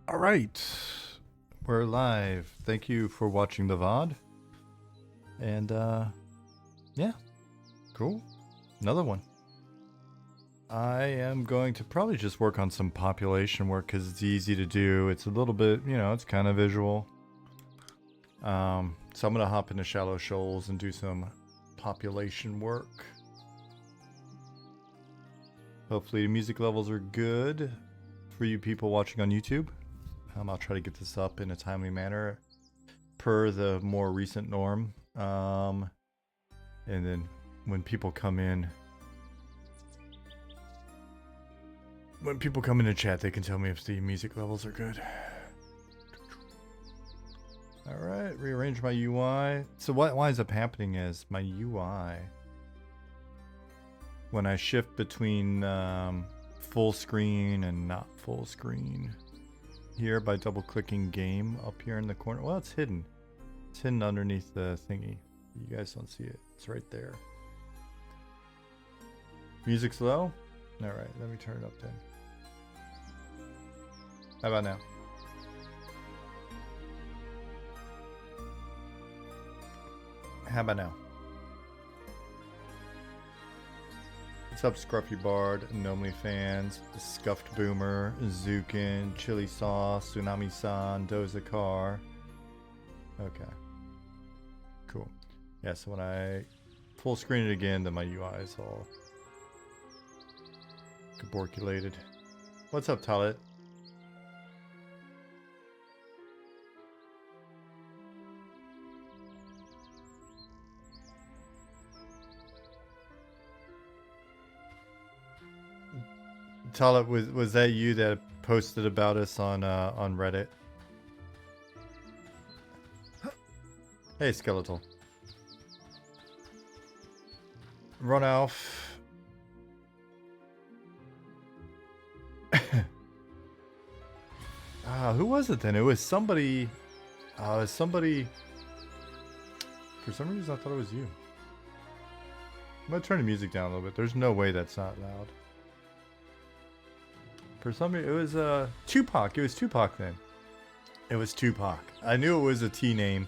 All right, we're live. Thank you for watching the VOD. And yeah, cool. Another one. I am going to probably just work on some population work because it's easy to do. It's a little bit, it's kind of visual. So I'm going to hop into Shallow Shoals and do some population work. Hopefully the music levels are good for you people watching on YouTube. I'll try to get this up in a timely manner per the more recent norm. And then when people come in, to chat, they can tell me if the music levels are good. All right, rearrange my UI. So why is that happening as my UI? When I shift between full screen and not full screen. Here by double clicking game up here in the corner. Well, it's hidden. It's hidden underneath the thingy. You guys don't see it. It's right there. Music's low? Alright, let me turn it up then. How about now? How about now? What's up, Scruffy Bard, Nomely fans, Scuffed Boomer, Zukin, Chili Sauce, Tsunami-san, Dozakar. Okay. Cool. Yeah, so when I full screen it again, then my UI is all caborculated. What's up, Talit? Talit, was that you that posted about us on Reddit? Hey, Skeletal. Run Alf. Who was it then? It was somebody. For some reason, I thought it was you. I'm gonna turn the music down a little bit. There's no way that's not loud. For some reason, it was Tupac. It was Tupac then. It was Tupac. I knew it was a T name.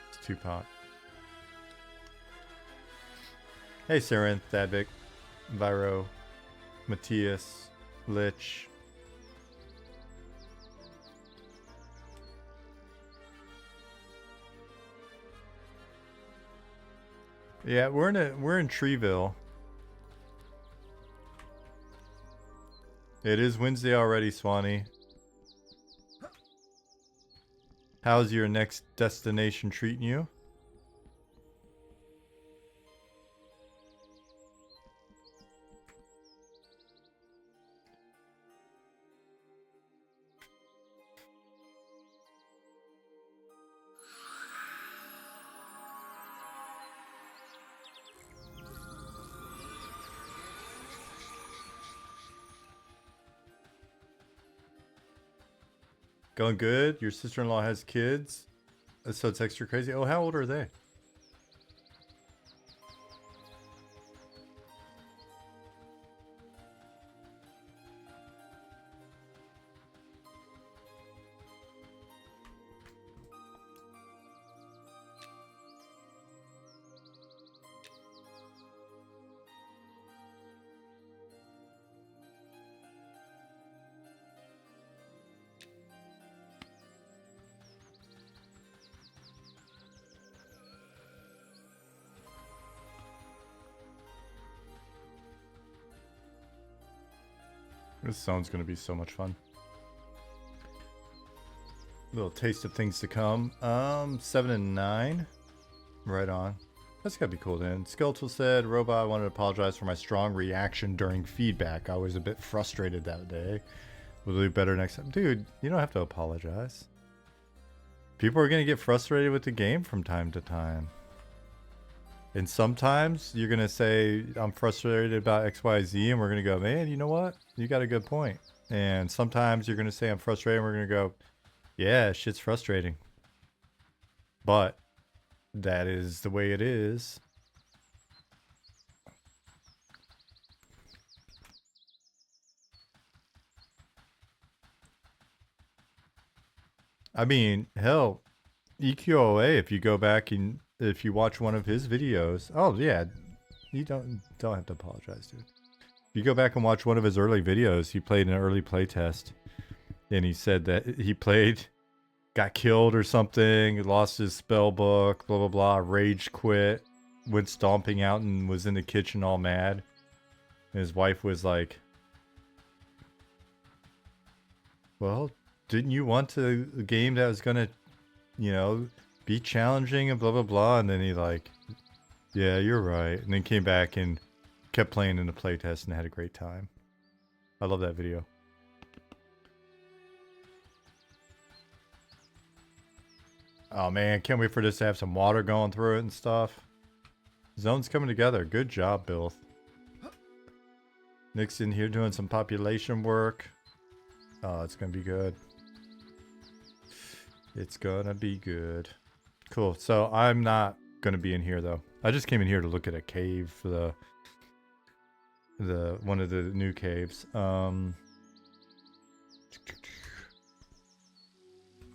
It's Tupac. Hey, Saren, Thadvik, Viro, Matthias, Lich. Yeah, we're in Treeville. It is Wednesday already, Swanee. How's your next destination treating you? Going good? Your sister-in-law has kids? So it's extra crazy? Oh, how old are they? This sounds going to be so much fun. Little taste of things to come. 7 and 9. Right on. That's gotta be cool then. Skeletal said, Robot, I wanted to apologize for my strong reaction during feedback. I was a bit frustrated that day. We'll do better next time. Dude, you don't have to apologize. People are gonna get frustrated with the game from time to time. And sometimes you're going to say, I'm frustrated about XYZ, and we're going to go, man, you know what? You got a good point. And sometimes you're going to say, I'm frustrated, and we're going to go, yeah, shit's frustrating. But that is the way it is. I mean, hell, EQOA, if you go back and if you watch one of his videos, oh yeah, you don't have to apologize, dude. If you go back and watch one of his early videos, he played an early playtest, and he said that he played, got killed or something, lost his spell book, blah blah blah, rage quit, went stomping out and was in the kitchen all mad. And his wife was like, "Well, didn't you want a game that was gonna, you know, be challenging and blah blah blah?" And then he like, "Yeah, you're right." And then came back and kept playing in the playtest and had a great time. I love that video. Oh man, can't wait for this to have some water going through it and stuff. Zone's coming together. Good job, Bill. Nick's in here doing some population work. Oh, it's gonna be good. It's gonna be good. Cool. So I'm not gonna be in here though. I just came in here to look at a cave for the one of the new caves.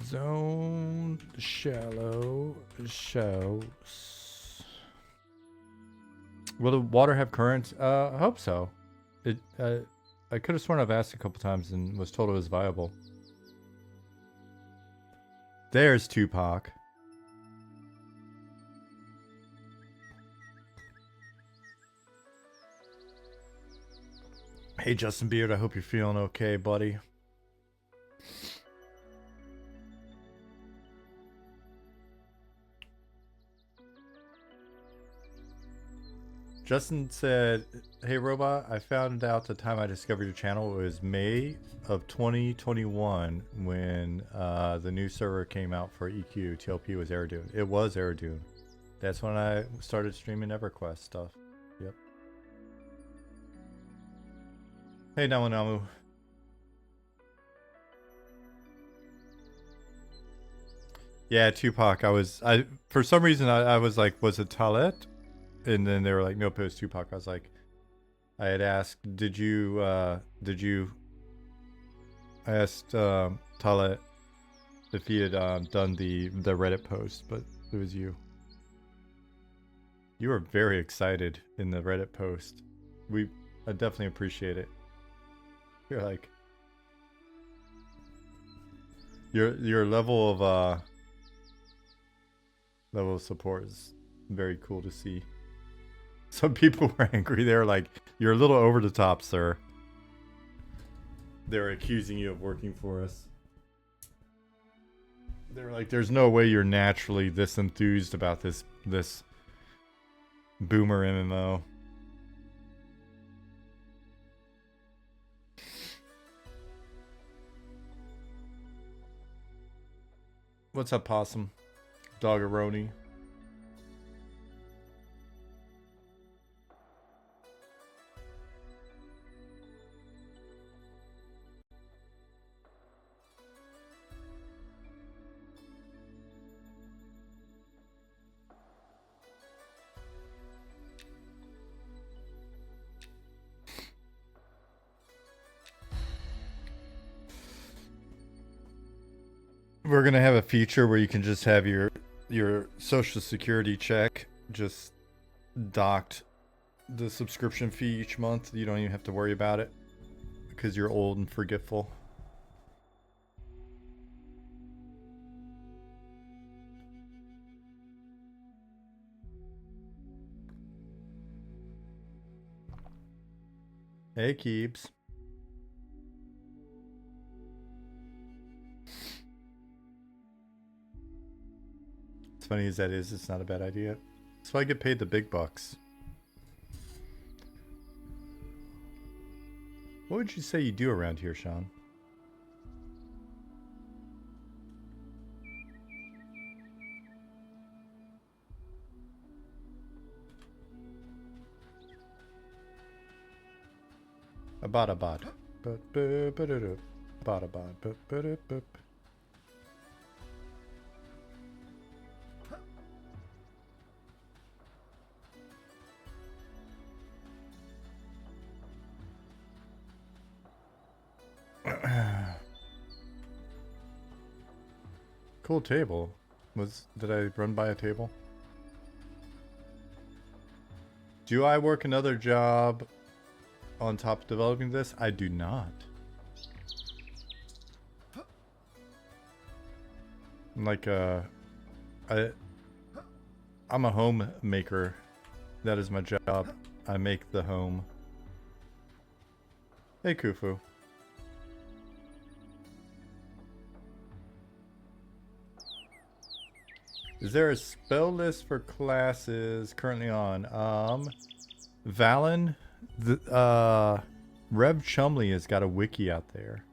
Zone Shallow Shoals. Will the water have currents? I hope so. It I could have sworn I've asked a couple times and was told it was viable. There's Tupac. Hey Justin Beard, I hope you're feeling okay, buddy. Justin said, "Hey Robot, I found out the time I discovered your channel was May of 2021 when the new server came out for EQ. TLP was Aerodune. It was Aerodune. That's when I started streaming EverQuest stuff. Yep. Hey Namu Namu. Yeah, Tupac. I for some reason I was like, was it Talet? And then they were like, nope, it was Tupac. I was like, I had asked, I asked Talet if he had done the Reddit post, but it was you. You were very excited in the Reddit post. I definitely appreciate it. You're like, your level of support is very cool to see. Some people were angry. They were like, "You're a little over the top, sir." They're accusing you of working for us. They're like, "There's no way you're naturally this enthused about this boomer MMO." What's up, Possum? Doggeroni. We're gonna have a feature where you can just have your social security check just docked the subscription fee each month. You don't even have to worry about it because you're old and forgetful. Hey, Keebs. As funny as that is, it's not a bad idea. So I get paid the big bucks. What would you say you do around here, Sean? Abad. Cool table. Did I run by a table? Do I work another job on top of developing this? I do not. I'm like I'm a homemaker. That is my job. I make the home. Hey, Kufu. Is there a spell list for classes currently on? Valen, Rev Chumley has got a wiki out there.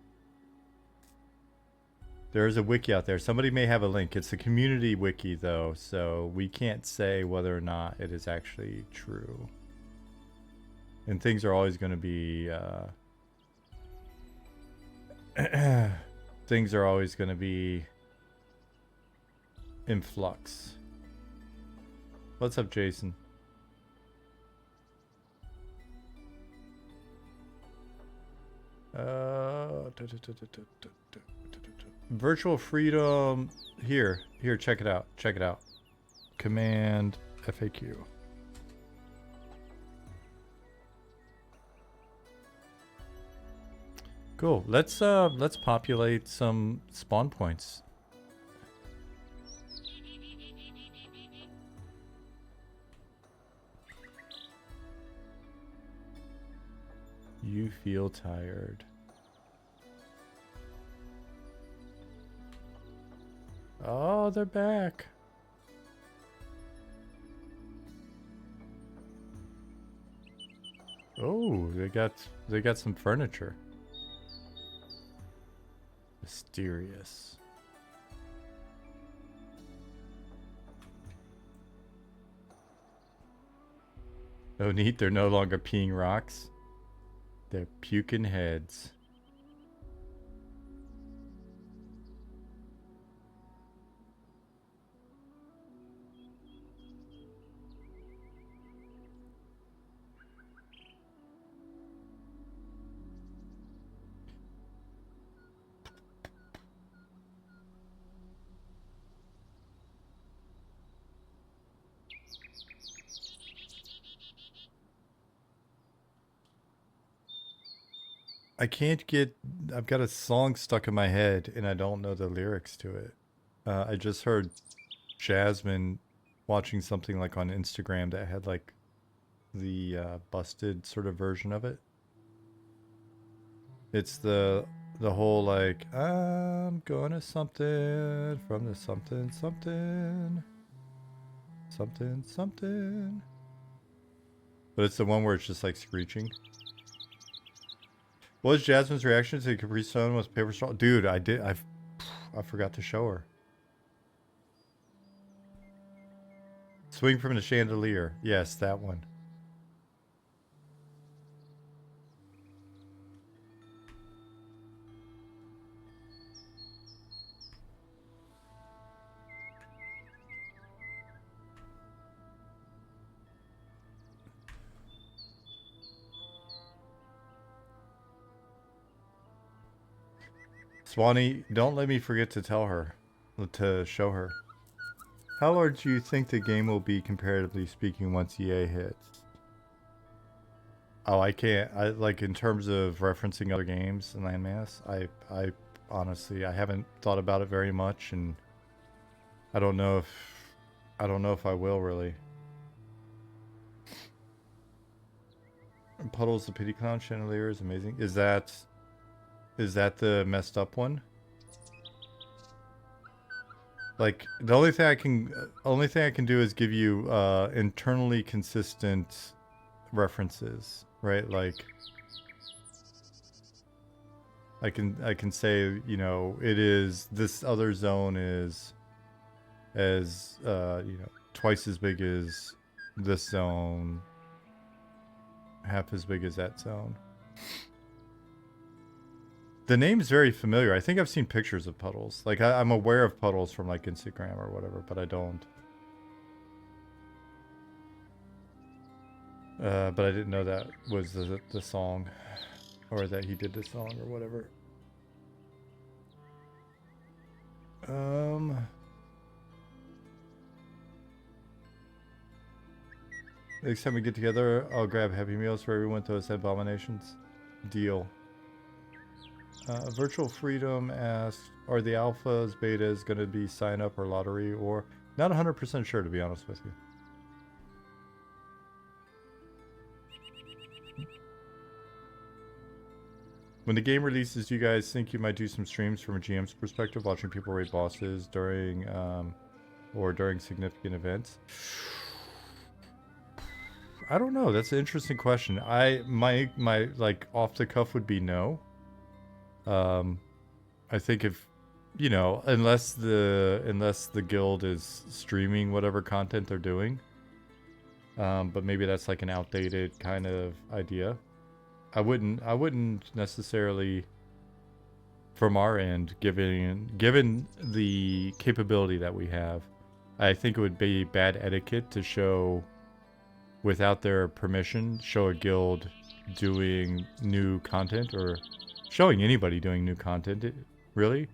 There is a wiki out there. Somebody may have a link. It's a community wiki though, so we can't say whether or not it is actually true. And things are always going to be things are always going to be in flux. What's up, Jason? Virtual freedom. Here, check it out. Check it out. Command FAQ. Cool. Let's populate some spawn points. You feel tired. Oh, they're back. Oh, they got some furniture. Mysterious. Oh, neat. They're no longer peeing rocks. They're puking heads. I've got a song stuck in my head and I don't know the lyrics to it. I just heard Jasmine watching something like on Instagram that had like the busted sort of version of it. It's the whole like, I'm gonna something from the something something something something. But it's the one where it's just like screeching. What was Jasmine's reaction to Capri Sun with paper straw? Dude, I forgot to show her. Swing from the chandelier. Yes, that one. Swanee, don't let me forget to tell her, to show her. How large do you think the game will be, comparatively speaking, once EA hits? Oh, I can't. I like in terms of referencing other games in landmass. I honestly, I haven't thought about it very much, and I don't know if I will really. Puddles the Pity Clown Chandelier is amazing. Is that the messed up one? Like the only thing I can do is give you internally consistent references, right? Like I can say, you know, it is, this other zone is as you know, twice as big as this zone, half as big as that zone. The name's very familiar. I think I've seen pictures of puddles. Like I'm aware of puddles from like Instagram or whatever, but I don't. But I didn't know that was the song, or that he did the song or whatever. Next time we get together, I'll grab Happy Meals for everyone. Those abominations. Deal. Virtual Freedom asks, are the alphas, betas going to be sign up or lottery, or not 100% sure, to be honest with you. When the game releases, do you guys think you might do some streams from a GM's perspective, watching people raid bosses during or during significant events? I don't know. That's an interesting question. My like off the cuff would be no. I think if, you know, unless the guild is streaming whatever content they're doing, but maybe that's like an outdated kind of idea. I wouldn't necessarily, from our end, given the capability that we have, I think it would be bad etiquette to show, without their permission, show a guild doing new content, or showing anybody doing new content, really.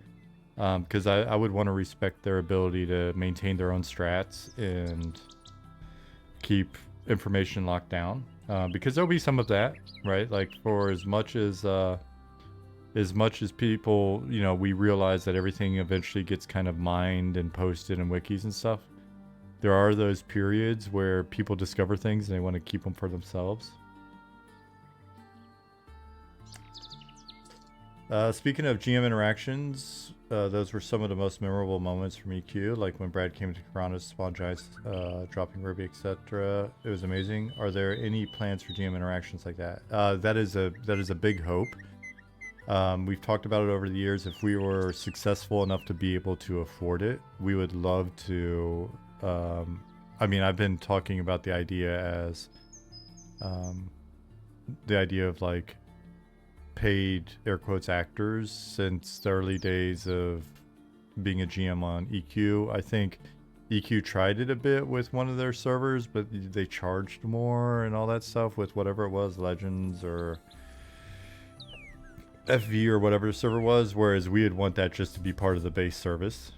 Because I would want to respect their ability to maintain their own strats and keep information locked down. Because there'll be some of that, right? Like, for as much as people, you know, we realize that everything eventually gets kind of mined and posted in wikis and stuff. There are those periods where people discover things and they want to keep them for themselves. Speaking of GM interactions, those were some of the most memorable moments from EQ, like when Brad came to Toronto, spawn giants, dropping Ruby, etc. It was amazing. Are there any plans for GM interactions like that? That is a big hope. We've talked about it over the years. If we were successful enough to be able to afford it, we would love to. I mean, I've been talking about the idea as the idea of like paid air quotes actors since the early days of being a GM on EQ. I think EQ tried it a bit with one of their servers, but they charged more and all that stuff with whatever it was, Legends or FV or whatever the server was, whereas we would want that just to be part of the base service.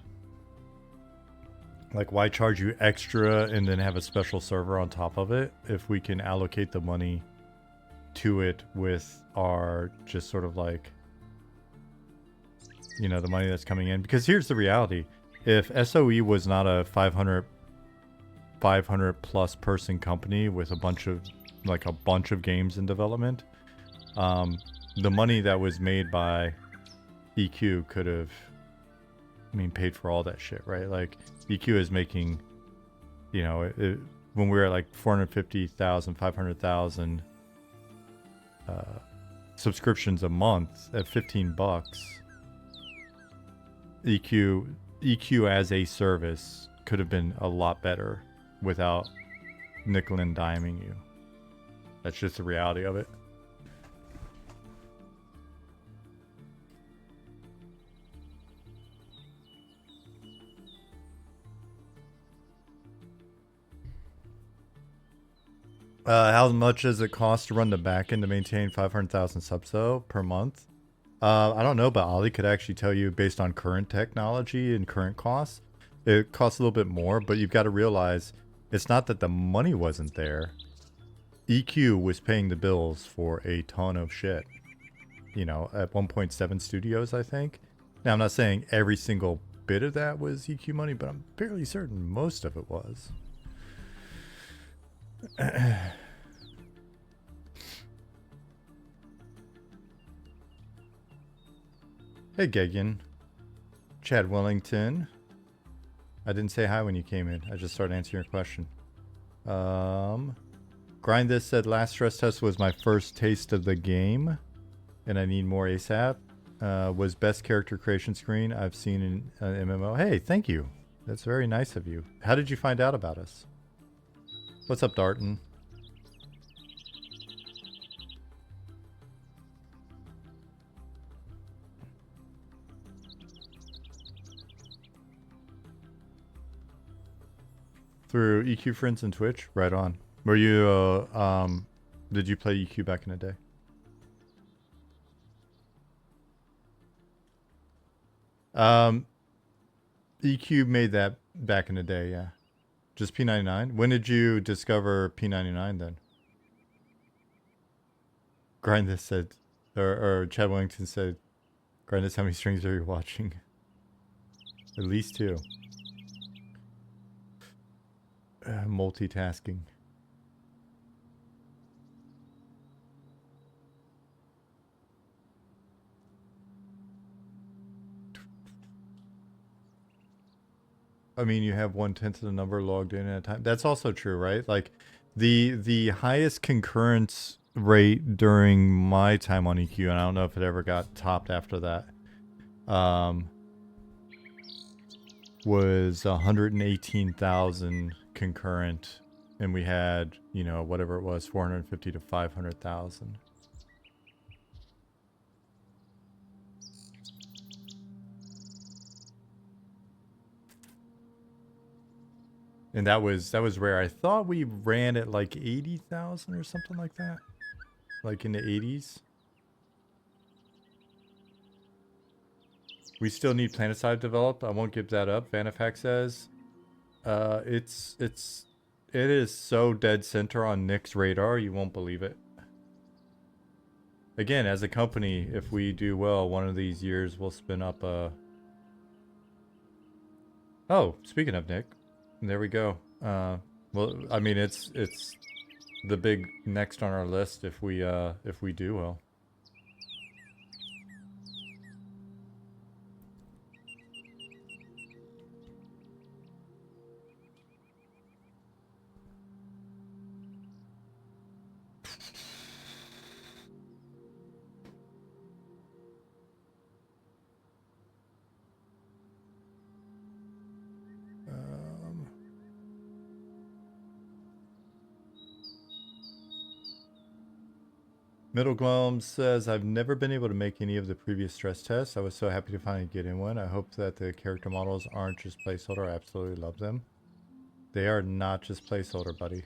Like, why charge you extra and then have a special server on top of it if we can allocate the money to it with our just sort of like, you know, the money that's coming in? Because here's the reality. If SOE was not a 500 plus person company with a bunch of games in development, the money that was made by EQ could have, I mean, paid for all that shit, right? Like, EQ is making, you know, when we were at like 450,000, 500,000 subscriptions a month at $15, EQ as a service could have been a lot better without nickel and diming you. That's just the reality of it. How much does it cost to run the backend to maintain 500,000 subs though per month? I don't know, but Ali could actually tell you based on current technology and current costs. It costs a little bit more, but you've got to realize it's not that the money wasn't there. EQ was paying the bills for a ton of shit. You know, at 1.7 studios, I think. Now, I'm not saying every single bit of that was EQ money, but I'm fairly certain most of it was. Hey, Gegan. Chad Wellington. I didn't say hi when you came in. I just started answering your question. Grind This said last stress test was my first taste of the game, and I need more ASAP. Was best character creation screen I've seen in an MMO. Hey, thank you. That's very nice of you. How did you find out about us? What's up, Darton? Through EQ friends and Twitch? Right on. Were you, did you play EQ back in the day? EQ made that back in the day, yeah. Just P99? When did you discover P99 then? Grind this said, or Chad Wellington said, grind this, how many strings are you watching? At least 2. Multitasking. I mean, you have 1/10 of the number logged in at a time. That's also true, right? Like, the highest concurrence rate during my time on EQ, and I don't know if it ever got topped after that, was 118,000 concurrent, and we had, you know, whatever it was, 450 to 500,000. And that was rare. I thought we ran at like 80,000 or something like that. Like in the 80s. We still need Planetside developed. I won't give that up. Vanifax says. It is so dead center on Nick's radar, you won't believe it. Again, as a company, if we do well, one of these years we'll spin up a... Oh, speaking of Nick, there we go. Well, I mean, it's the big next on our list if we do well. Middle Glom says, I've never been able to make any of the previous stress tests. I was so happy to finally get in one. I hope that the character models aren't just placeholder. I absolutely love them. They are not just placeholder, buddy.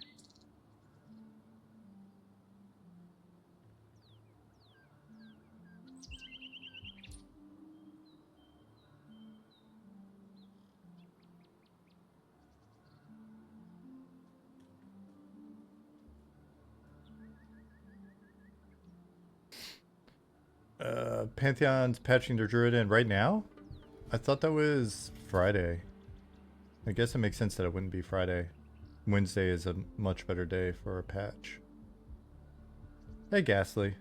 Pantheon's patching their druid in right now? I thought that was Friday. I guess it makes sense that it wouldn't be Friday. Wednesday is a much better day for a patch. Hey, Ghastly.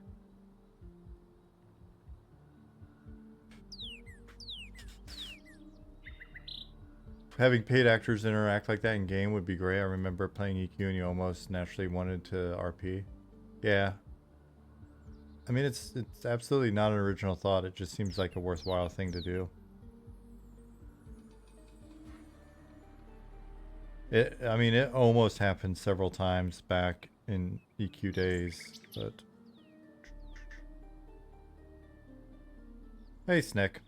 Having paid actors interact like that in game would be great. I remember playing EQ and you almost naturally wanted to RP. Yeah. I mean, it's absolutely not an original thought. It just seems like a worthwhile thing to do. I mean, it almost happened several times back in EQ days, but... Hey, Snick.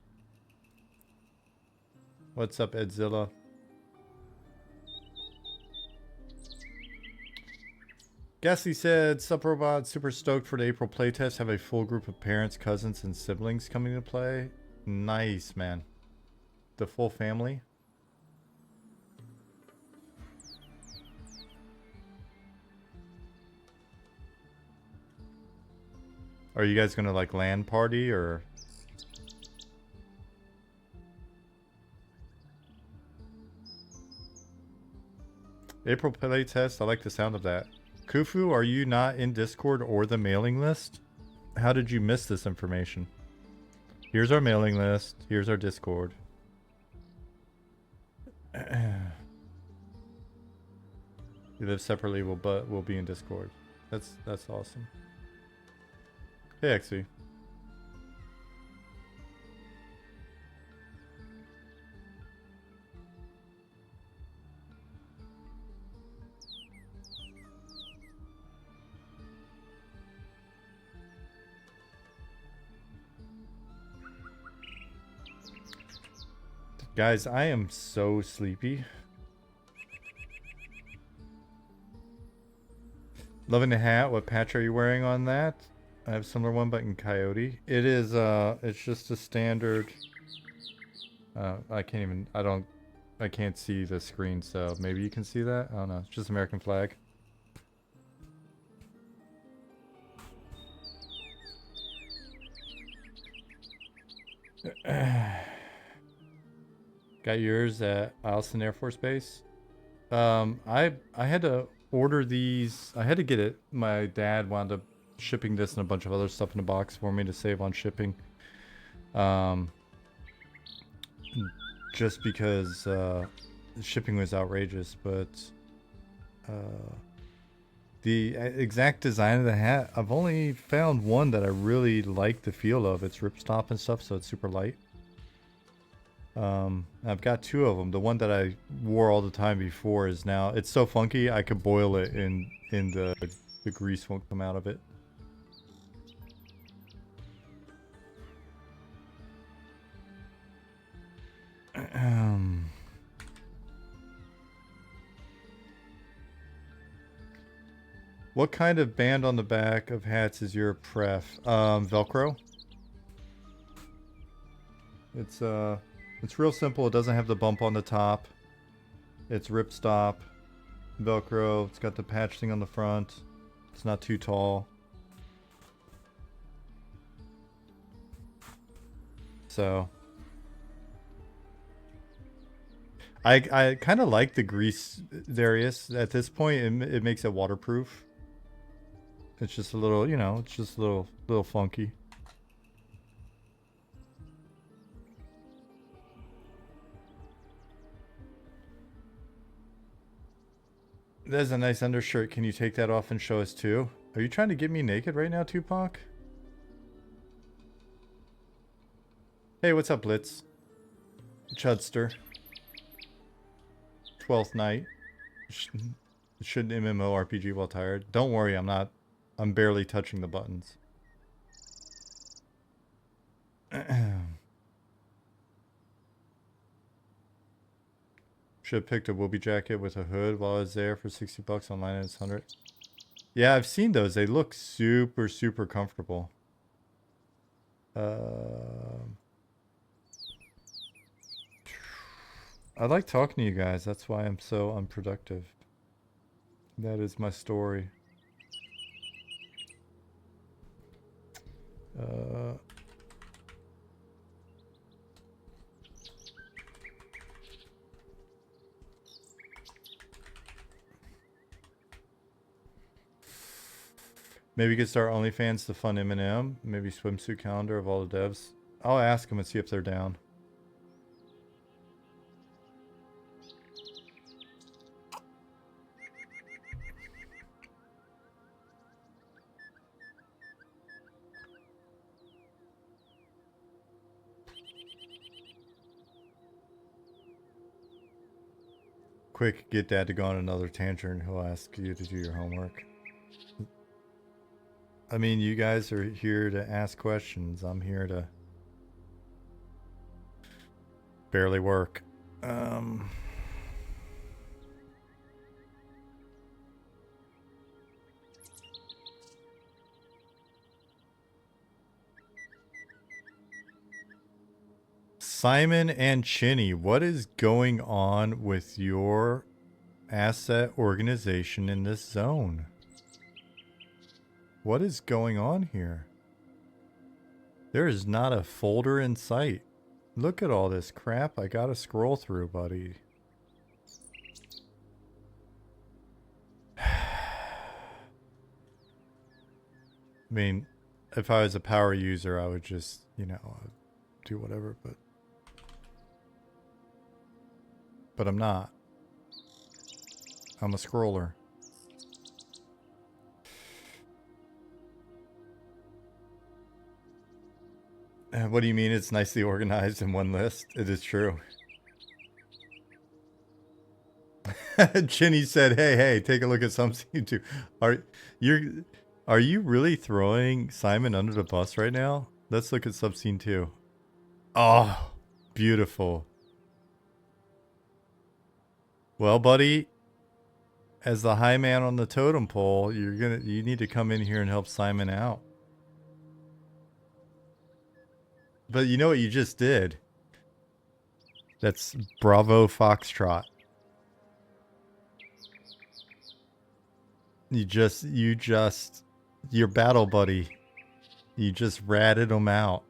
What's up, Edzilla? Gassy said, Sup Robot, super stoked for the April playtest. Have a full group of parents, cousins, and siblings coming to play. Nice, man. The full family. Are you guys gonna like LAN party or? April playtest, I like the sound of that. Kufu, are you not in Discord or the mailing list? How did you miss this information? Here's our mailing list. Here's our Discord. We live separately, but we'll be in Discord. That's awesome. Hey, XV. Guys, I am so sleepy. Loving the hat. What patch are you wearing on that? I have a similar one, but in Coyote. It is, it's just a standard... I can't even, I can't see the screen, so maybe you can see that? I don't know. It's just American flag. Got yours at Eielson Air Force Base. I had to order these. I had to get it. My dad wound up shipping this and a bunch of other stuff in a box for me to save on shipping. Just because shipping was outrageous, but the exact design of the hat, I've only found one that I really like the feel of. It's ripstop and stuff, so it's super light. I've got two of them. The one that I wore all the time before is now, it's so funky I could boil it and the grease won't come out of it. What kind of band on the back of hats is your pref? Velcro. It's real simple. It doesn't have the bump on the top. It's ripstop, Velcro. It's got the patch thing on the front. It's not too tall. So I kind of like the grease, Darius. At this point, it makes it waterproof. It's just a little, you know, it's just a little funky. That's a nice undershirt. Can you take that off and show us too? Are you trying to get me naked right now, Tupac? Hey, what's up, Blitz? Chudster. 12th night. Should MMORPG while tired. Don't worry, I'm barely touching the buttons. Should have picked a Whoopee jacket with a hood while I was there for 60 bucks online and it's 100. Yeah, I've seen those. They look super, super comfortable. I like talking to you guys. That's why I'm so unproductive. That is my story. Maybe you could start OnlyFans to fund Eminem. Maybe swimsuit calendar of all the devs. I'll ask them and see if they're down. Quick, get dad to go on another tangent. He'll ask you to do your homework. I mean, you guys are here to ask questions. I'm here to barely work. Simon and Chinny, what is going on with your asset organization in this zone? What is going on here? There is not a folder in sight. Look at all this crap I gotta scroll through, buddy. I mean, if I was a power user, I would just, you know, do whatever, but I'm not. I'm a scroller. What do you mean it's nicely organized in one list? It is true. Ginny said, hey, take a look at something too. Are you really throwing Simon under the bus right now? Let's look at subscene 2. Oh, beautiful. Well, buddy, as the high man on the totem pole, you need to come in here and help Simon out. But you know what you just did? That's Bravo Foxtrot. Your battle buddy. You just ratted him out.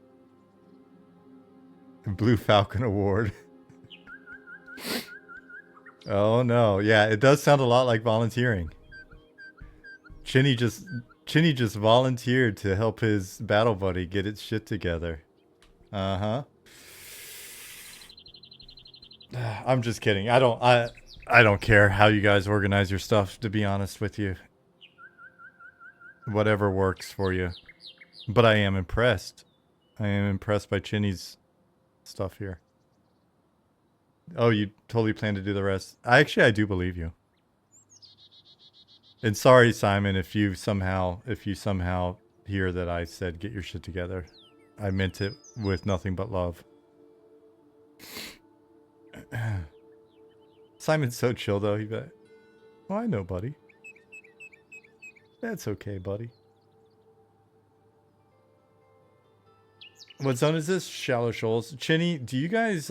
Blue Falcon Award. Oh no. Yeah, it does sound a lot like volunteering. Chinny just volunteered to help his battle buddy get its shit together. Uh-huh. I'm just kidding. I don't care how you guys organize your stuff, to be honest with you. Whatever works for you. But I am impressed. I am impressed by Chinny's stuff here. Oh, you totally plan to do the rest. I do believe you. And sorry, Simon, if you somehow hear that I said get your shit together. I meant it with nothing but love. Simon's so chill though. He bet. Oh, I know, buddy. That's okay, buddy. What zone is this? Shallow Shoals. Chinny, do you guys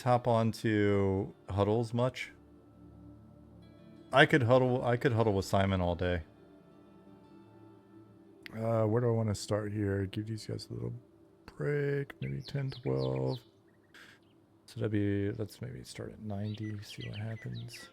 hop on to huddles much? I could huddle with Simon all day. Where do I want to start here? Give these guys a little break, maybe 10, 12. So let's maybe start at 90, see what happens.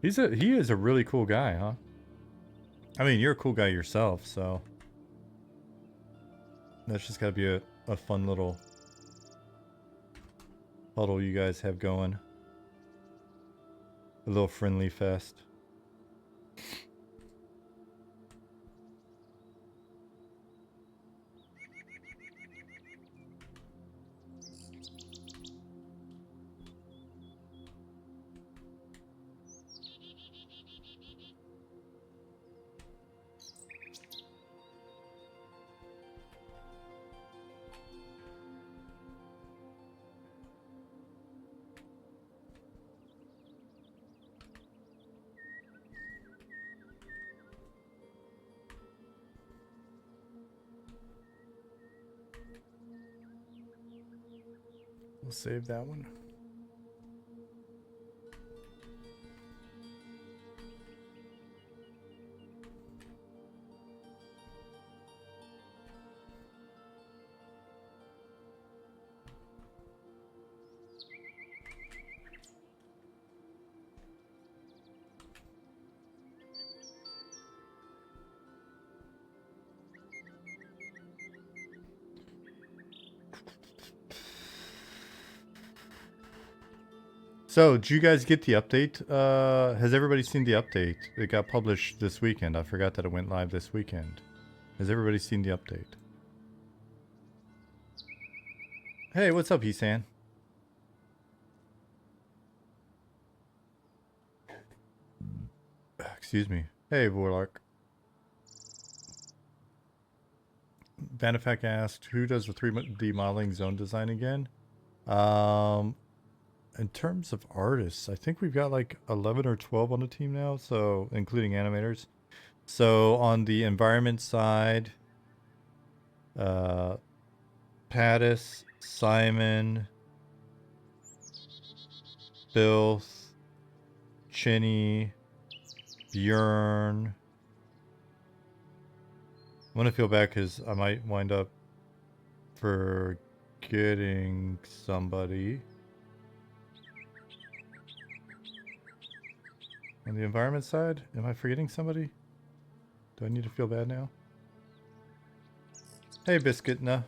He is a really cool guy, huh? I mean, you're a cool guy yourself, so that's just gotta be a fun little huddle you guys have going. A little friendly fest. We'll save that one. So, did you guys get the update? Has everybody seen the update? It got published this weekend. I forgot that it went live this weekend. Has everybody seen the update? Hey, what's up, Hesan? Excuse me. Hey, Warlock. Vanifak asked, who does the 3D modeling zone design again? In terms of artists, I think we've got like 11 or 12 on the team now, so including animators. So on the environment side, Pattis, Simon, Bilth, Chinny, Björn. I'm gonna feel bad because I might wind up forgetting somebody. On the environment side, am I forgetting somebody? Do I need to feel bad now? Hey, Biscuit, nah.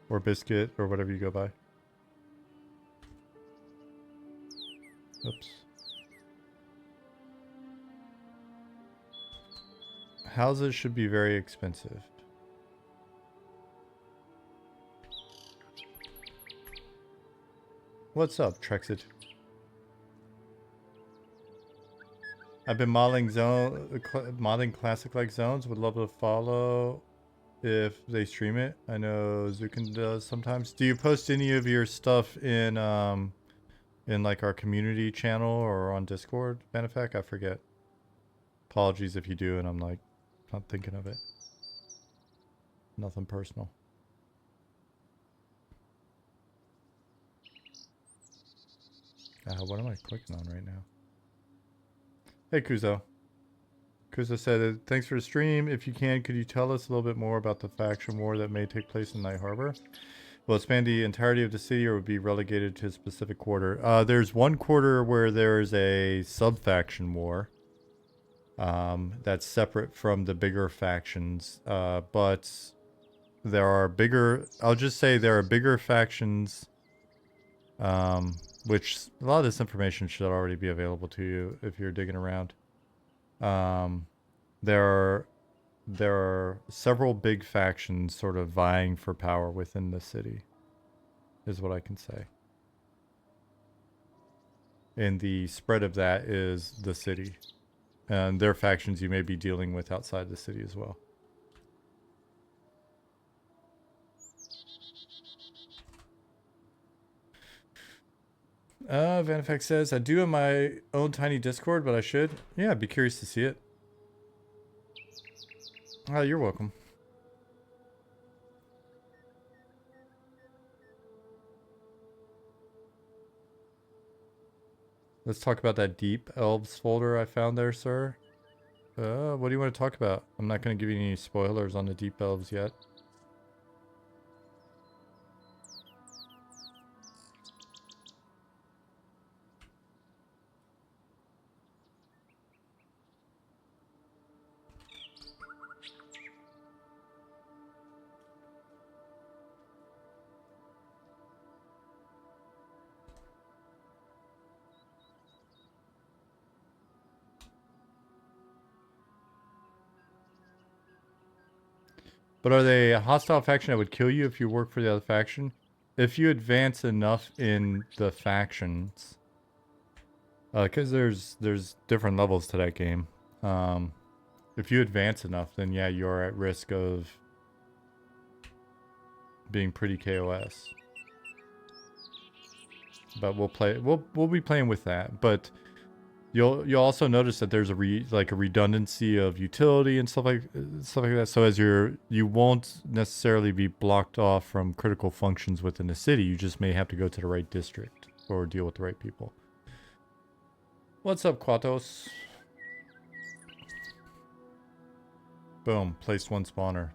Or Biscuit, or whatever you go by. Oops. Houses should be very expensive. What's up, Trexit? I've been modeling classic like zones. Would love to follow if they stream it. I know Zukin does sometimes. Do you post any of your stuff in like our community channel or on Discord, Benefac? I forget. Apologies if you do, and I'm like not thinking of it. Nothing personal. What am I clicking on right now? Hey, Kuzo. Kuzo said, thanks for the stream. If you can, could you tell us a little bit more about the faction war that may take place in Night Harbor? Will it span the entirety of the city or would be relegated to a specific quarter? There's one quarter where there's a sub-faction war. That's separate from the bigger factions. But there are bigger... I'll just say there are bigger factions... which a lot of this information should already be available to you if you're digging around. There are several big factions sort of vying for power within the city, is what I can say. And the spread of that is the city. And there are factions you may be dealing with outside the city as well. Vanifex says, I do have my own tiny Discord, but I should. Yeah, I'd be curious to see it. Oh, you're welcome. Let's talk about that Deep Elves folder I found there, sir. What do you want to talk about? I'm not going to give you any spoilers on the Deep Elves yet. But are they a hostile faction that would kill you if you work for the other faction? If you advance enough in the factions, because there's different levels to that game. If you advance enough, then yeah, you're at risk of being pretty KOS. But we'll be playing with that. But you'll also notice that there's a redundancy of utility and stuff like that. So as you won't necessarily be blocked off from critical functions within the city. You just may have to go to the right district or deal with the right people. What's up, Quatos? Boom, placed one spawner.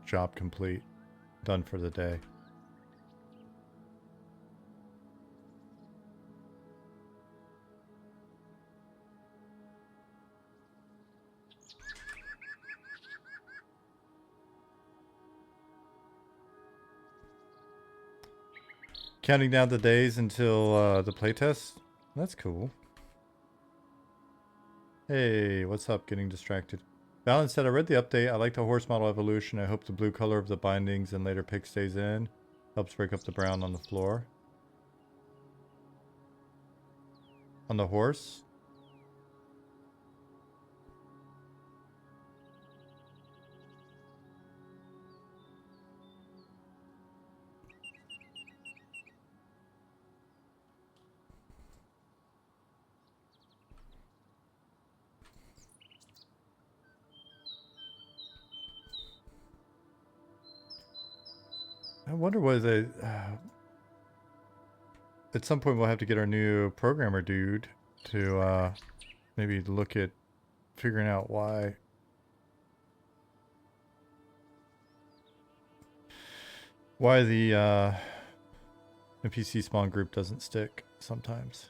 Job complete. Done for the day. Counting down the days until the playtest? That's cool. Hey, what's up? Getting distracted. Balance said, I read the update. I like the horse model evolution. I hope the blue color of the bindings and later pick stays in. Helps break up the brown on the floor. On the horse? I wonder what they... at some point we'll have to get our new programmer dude to maybe look at figuring out why the NPC spawn group doesn't stick sometimes.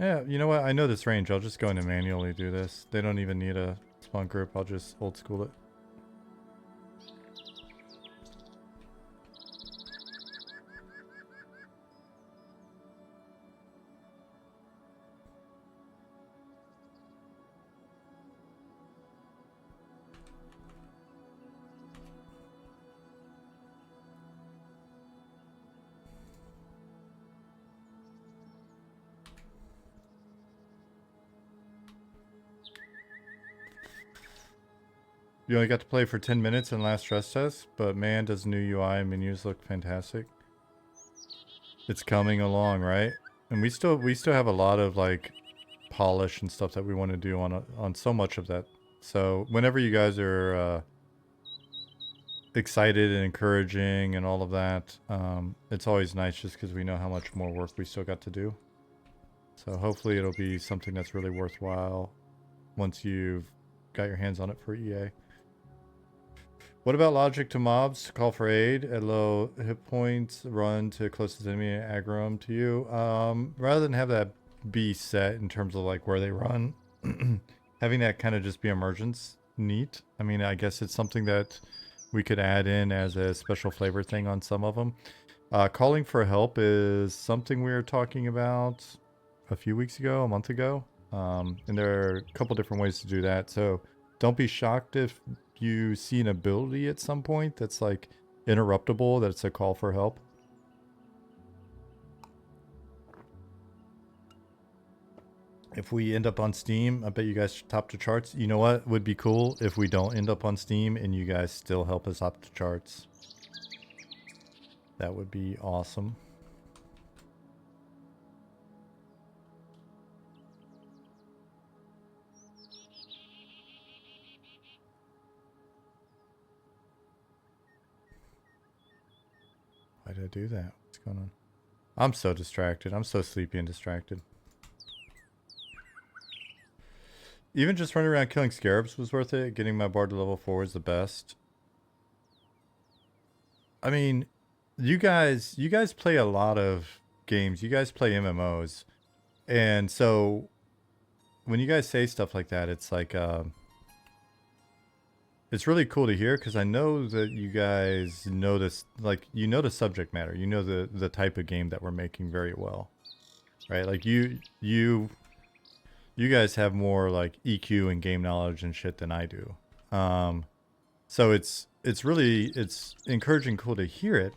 Yeah, you know what? I know this range. I'll just go in and manually do this. They don't even need a spawn group. I'll just old school it. You only got to play for 10 minutes in last stress test, but man, does new UI and menus look fantastic. It's coming along, right? And we still have a lot of like polish and stuff that we want to do on so much of that. So whenever you guys are excited and encouraging and all of that, it's always nice just because we know how much more work we still got to do. So hopefully it'll be something that's really worthwhile once you've got your hands on it for EA. What about logic to mobs? Call for aid at low hit points, run to closest enemy and aggro them to you. Rather than have that be set in terms of like where they run, having that kind of just be emergence, neat. I mean, I guess it's something that we could add in as a special flavor thing on some of them. Calling for help is something we were talking about a few weeks ago, a month ago. And there are a couple different ways to do that. So don't be shocked if you see an ability at some point that's like interruptible, that's a call for help. If we end up on Steam, I bet you guys top the charts. You know what would be cool if we don't end up on Steam and you guys still help us top the charts. That would be awesome. Why did I do that? What's going on? I'm so distracted. I'm so sleepy and distracted. Even just running around killing scarabs was worth it. Getting my bard to level 4 is the best. I mean, you guys play a lot of games. You guys play MMOs. And so when you guys say stuff like that, it's like it's really cool to hear, because I know that you guys know this, like, you know the subject matter. You know the type of game that we're making very well. Right? Like you guys have more like EQ and game knowledge and shit than I do. So it's encouraging, cool to hear it.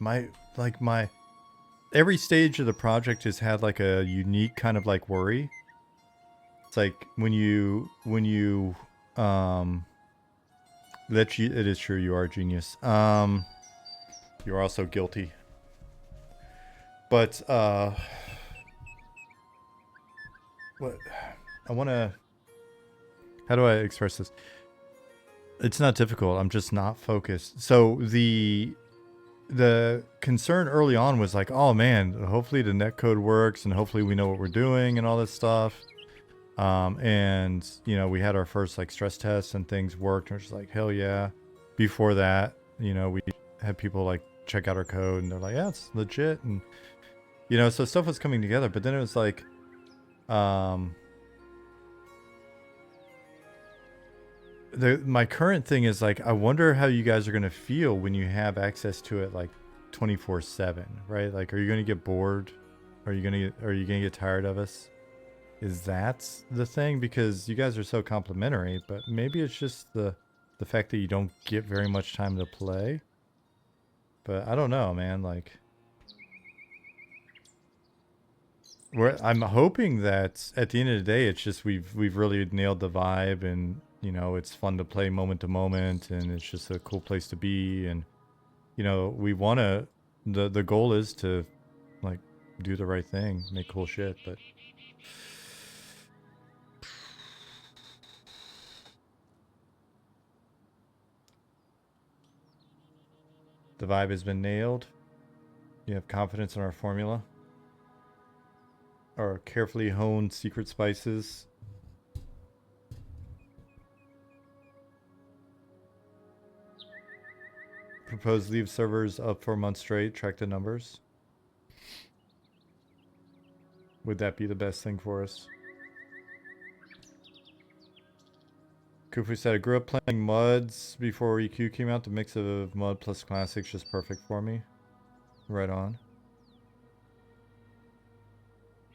Every stage of the project has had like a unique kind of like worry. It's like when you it is true, you are a genius. You're also guilty. But what I want to, how do I express this? It's not difficult. I'm just not focused. So the concern early on was like, oh man, hopefully the netcode works and hopefully we know what we're doing and all this stuff. And you know, we had our first like stress tests and things worked, and we're just like, hell yeah. Before that, you know, we had people like check out our code and they're like, yeah, it's legit. And you know, so stuff was coming together, but then it was like, my current thing is like, I wonder how you guys are going to feel when you have access to it like 24/7, right? Like, are you going to get bored? Are you going to get tired of us? Is that the thing? Because you guys are so complimentary, but maybe it's just the fact that you don't get very much time to play. But I don't know, man. Like, I'm hoping that at the end of the day, it's just we've really nailed the vibe, and you know, it's fun to play moment to moment, and it's just a cool place to be. And you know, we want to. The goal is to like do the right thing, make cool shit, but. The vibe has been nailed. You have confidence in our formula. Our carefully honed secret spices. Propose leave servers up for a month straight. Track the numbers. Would that be the best thing for us? Kufu said, I grew up playing Muds before EQ came out. The mix of Mud plus Classics just perfect for me. Right on.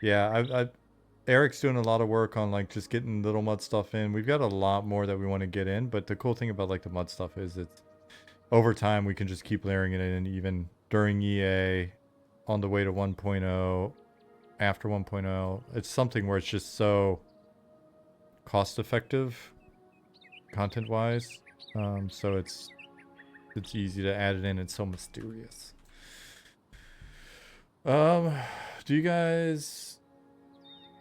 Yeah, Eric's doing a lot of work on like just getting little Mud stuff in. We've got a lot more that we want to get in, but the cool thing about like the Mud stuff is it's over time we can just keep layering it in, even during EA, on the way to 1.0, after 1.0. It's something where it's just so cost effective content wise. So it's easy to add it in. It's so mysterious. Do you guys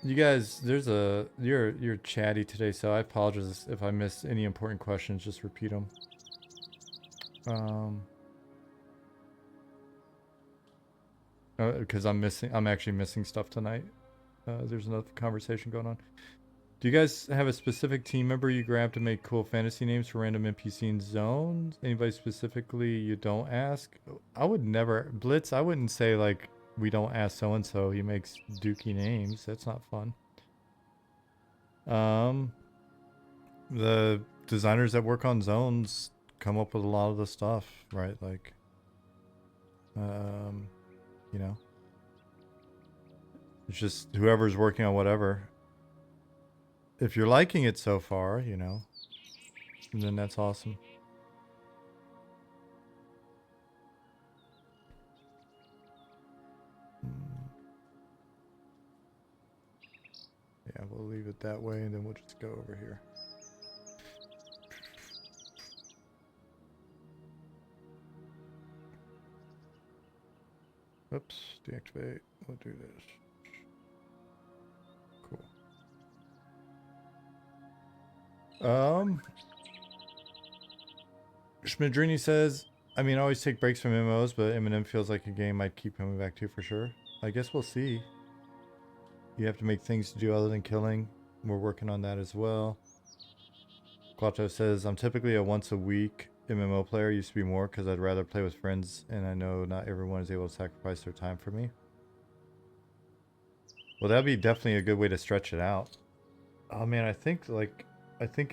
there's you're chatty today, so I apologize if I miss any important questions. Just repeat them. Because I'm actually missing stuff tonight. There's enough conversation going on. Do you guys have a specific team member you grab to make cool fantasy names for random NPC in zones? Anybody specifically you don't ask? I would never, Blitz, I wouldn't say like, we don't ask so-and-so, he makes dookie names. That's not fun. The designers that work on zones come up with a lot of the stuff, right? Like, you know, it's just whoever's working on whatever. If you're liking it so far, you know, then that's awesome. Yeah, we'll leave it that way, and then we'll just go over here. Oops, deactivate. We'll do this. Cool. Schmidrini says, I mean, I always take breaks from MMOs, but Eminem feels like a game I'd keep coming back to for sure. I guess we'll see. You have to make things to do other than killing. We're working on that as well. Quato says, I'm typically a once a week MMO player. Used to be more because I'd rather play with friends, and I know not everyone is able to sacrifice their time for me. Well, that'd be definitely a good way to stretch it out. Oh man, I think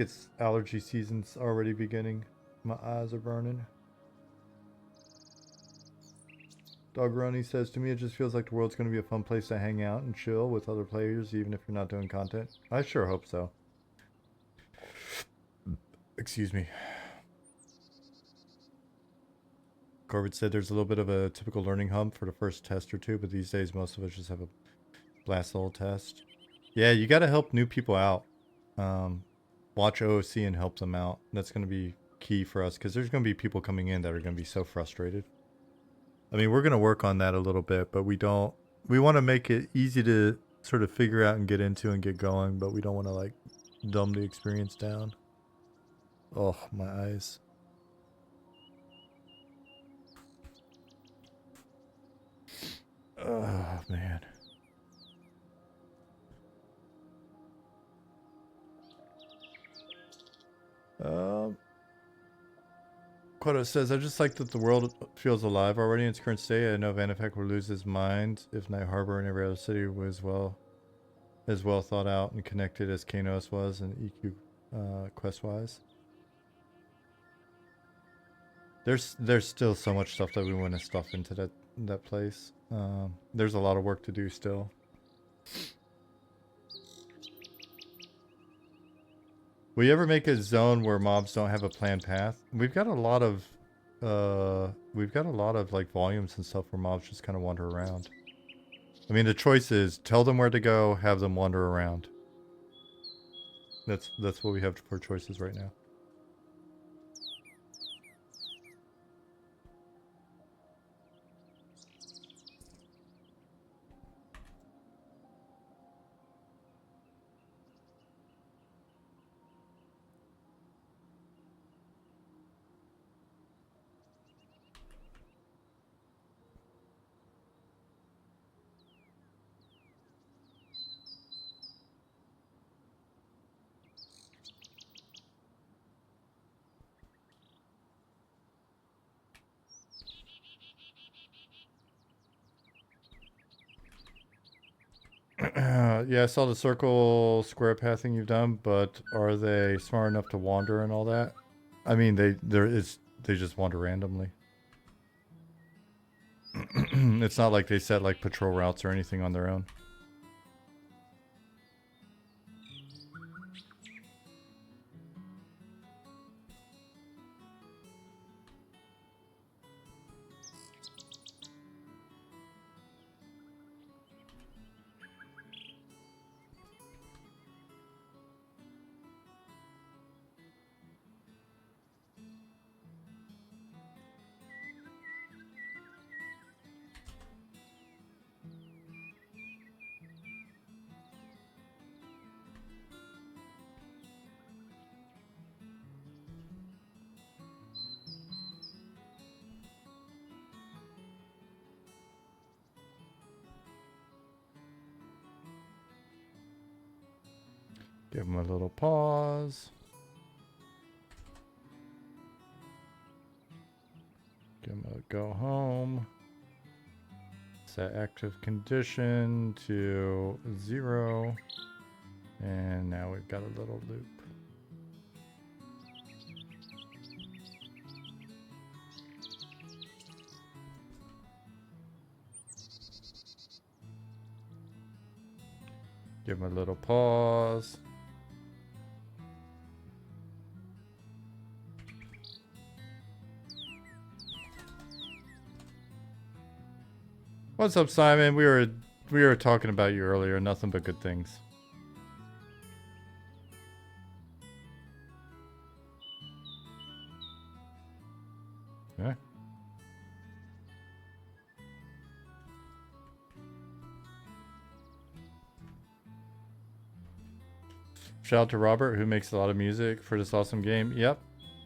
it's allergy season's already beginning. My eyes are burning. Dog Ronnie says, to me it just feels like the world's going to be a fun place to hang out and chill with other players, even if you're not doing content. I sure hope so. Excuse me. Corbett said there's a little bit of a typical learning hump for the first test or two, but these days most of us just have a blast little test. Yeah, you got to help new people out. Watch OOC and help them out. That's going to be key for us, because there's going to be people coming in that are going to be so frustrated. I mean, we're going to work on that a little bit, but we want to make it easy to sort of figure out and get into and get going, but we don't want to like dumb the experience down. Oh, my eyes. Oh, man. Quota says, I just like that the world feels alive already in its current state. I know Vanifek will lose his mind if Night Harbor and every other city was as well thought out and connected as Kanos was and EQ quest-wise. There's still so much stuff that we want to stuff into that place. There's a lot of work to do still. Will you ever make a zone where mobs don't have a planned path? We've got a lot of like volumes and stuff where mobs just kind of wander around. I mean, the choice is tell them where to go, have them wander around. That's what we have for choices right now. Yeah, I saw the circle square pathing you've done, but are they smart enough to wander and all that? I mean, they just wander randomly. It's not like they set like patrol routes or anything on their own. Give him a little pause. Give him a go home. Set active condition to 0. And now we've got a little loop. Give him a little pause. What's up, Simon? We were talking about you earlier. Nothing but good things. Yeah. Shout out to Robert, who makes a lot of music for this awesome game. Yep.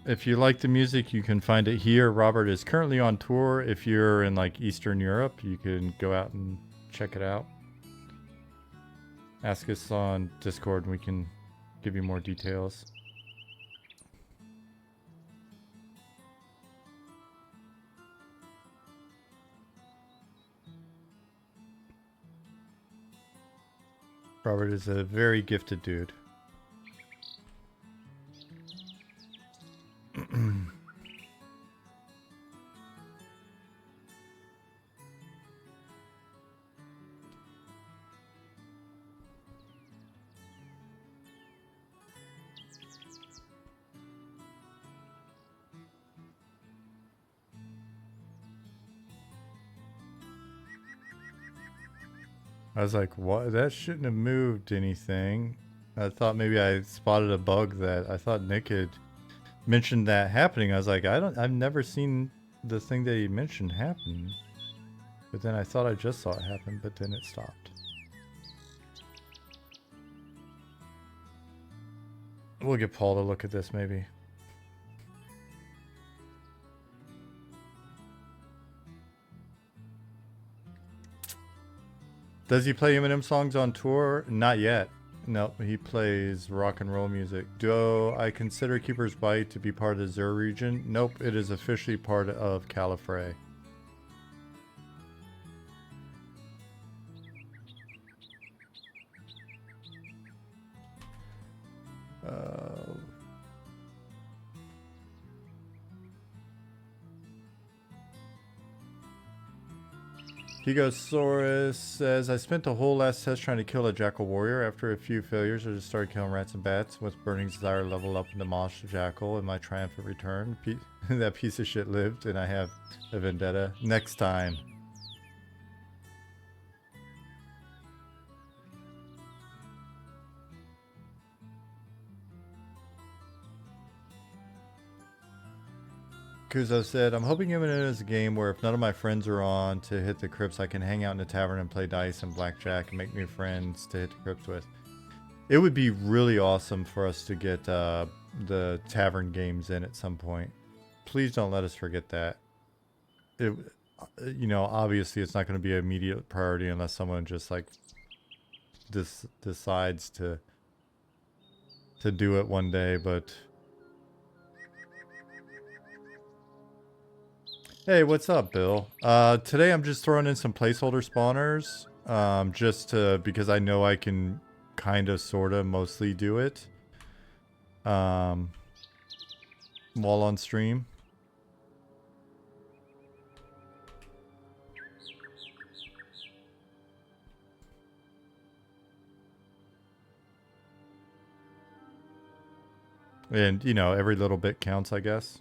If you like the music, you can find it here. Robert is currently on tour. If you're in like Eastern Europe, you can go out and check it out. Ask us on Discord and we can give you more details. Robert is a very gifted dude. I was like, what? That shouldn't have moved anything. I thought maybe I spotted a bug that I thought Nick had mentioned that happening. I was like, I've never seen the thing that he mentioned happen. But then I thought I just saw it happen, but then it stopped. We'll get Paul to look at this maybe. Does he play Eminem songs on tour? Not yet. No, he plays rock and roll music. Do I consider Keeper's Bite to be part of the Zur region? Nope, it is officially part of Califrey. Higosaurus says, I spent the whole last test trying to kill a jackal warrior. After a few failures, I just started killing rats and bats. With burning desire, level up and demolish the jackal in my triumphant return. That piece of shit lived, and I have a vendetta. Next time. Kuzo said, I'm hoping Imminent is a game where if none of my friends are on to hit the crypts, I can hang out in the tavern and play dice and blackjack and make new friends to hit the crypts with. It would be really awesome for us to get the tavern games in at some point. Please don't let us forget that. You know, obviously it's not going to be an immediate priority unless someone just like decides to do it one day, but... Hey, what's up, Bill? Today I'm just throwing in some placeholder spawners, because I know I can kind of, sort of, mostly do it, while on stream. And, you know, every little bit counts, I guess.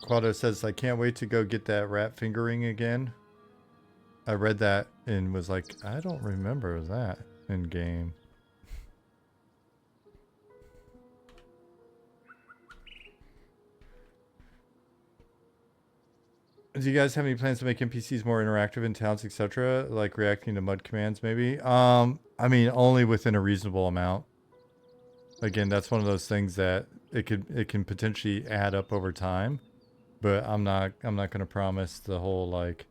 Quado says, I can't wait to go get that rat fingering again. I read that and was like, I don't remember that in game. Do you guys have any plans to make NPCs more interactive in towns, etc.? Like reacting to mud commands, maybe? I mean, only within a reasonable amount. again, that's one of those things that it can potentially add up over time, but I'm not going to promise the whole like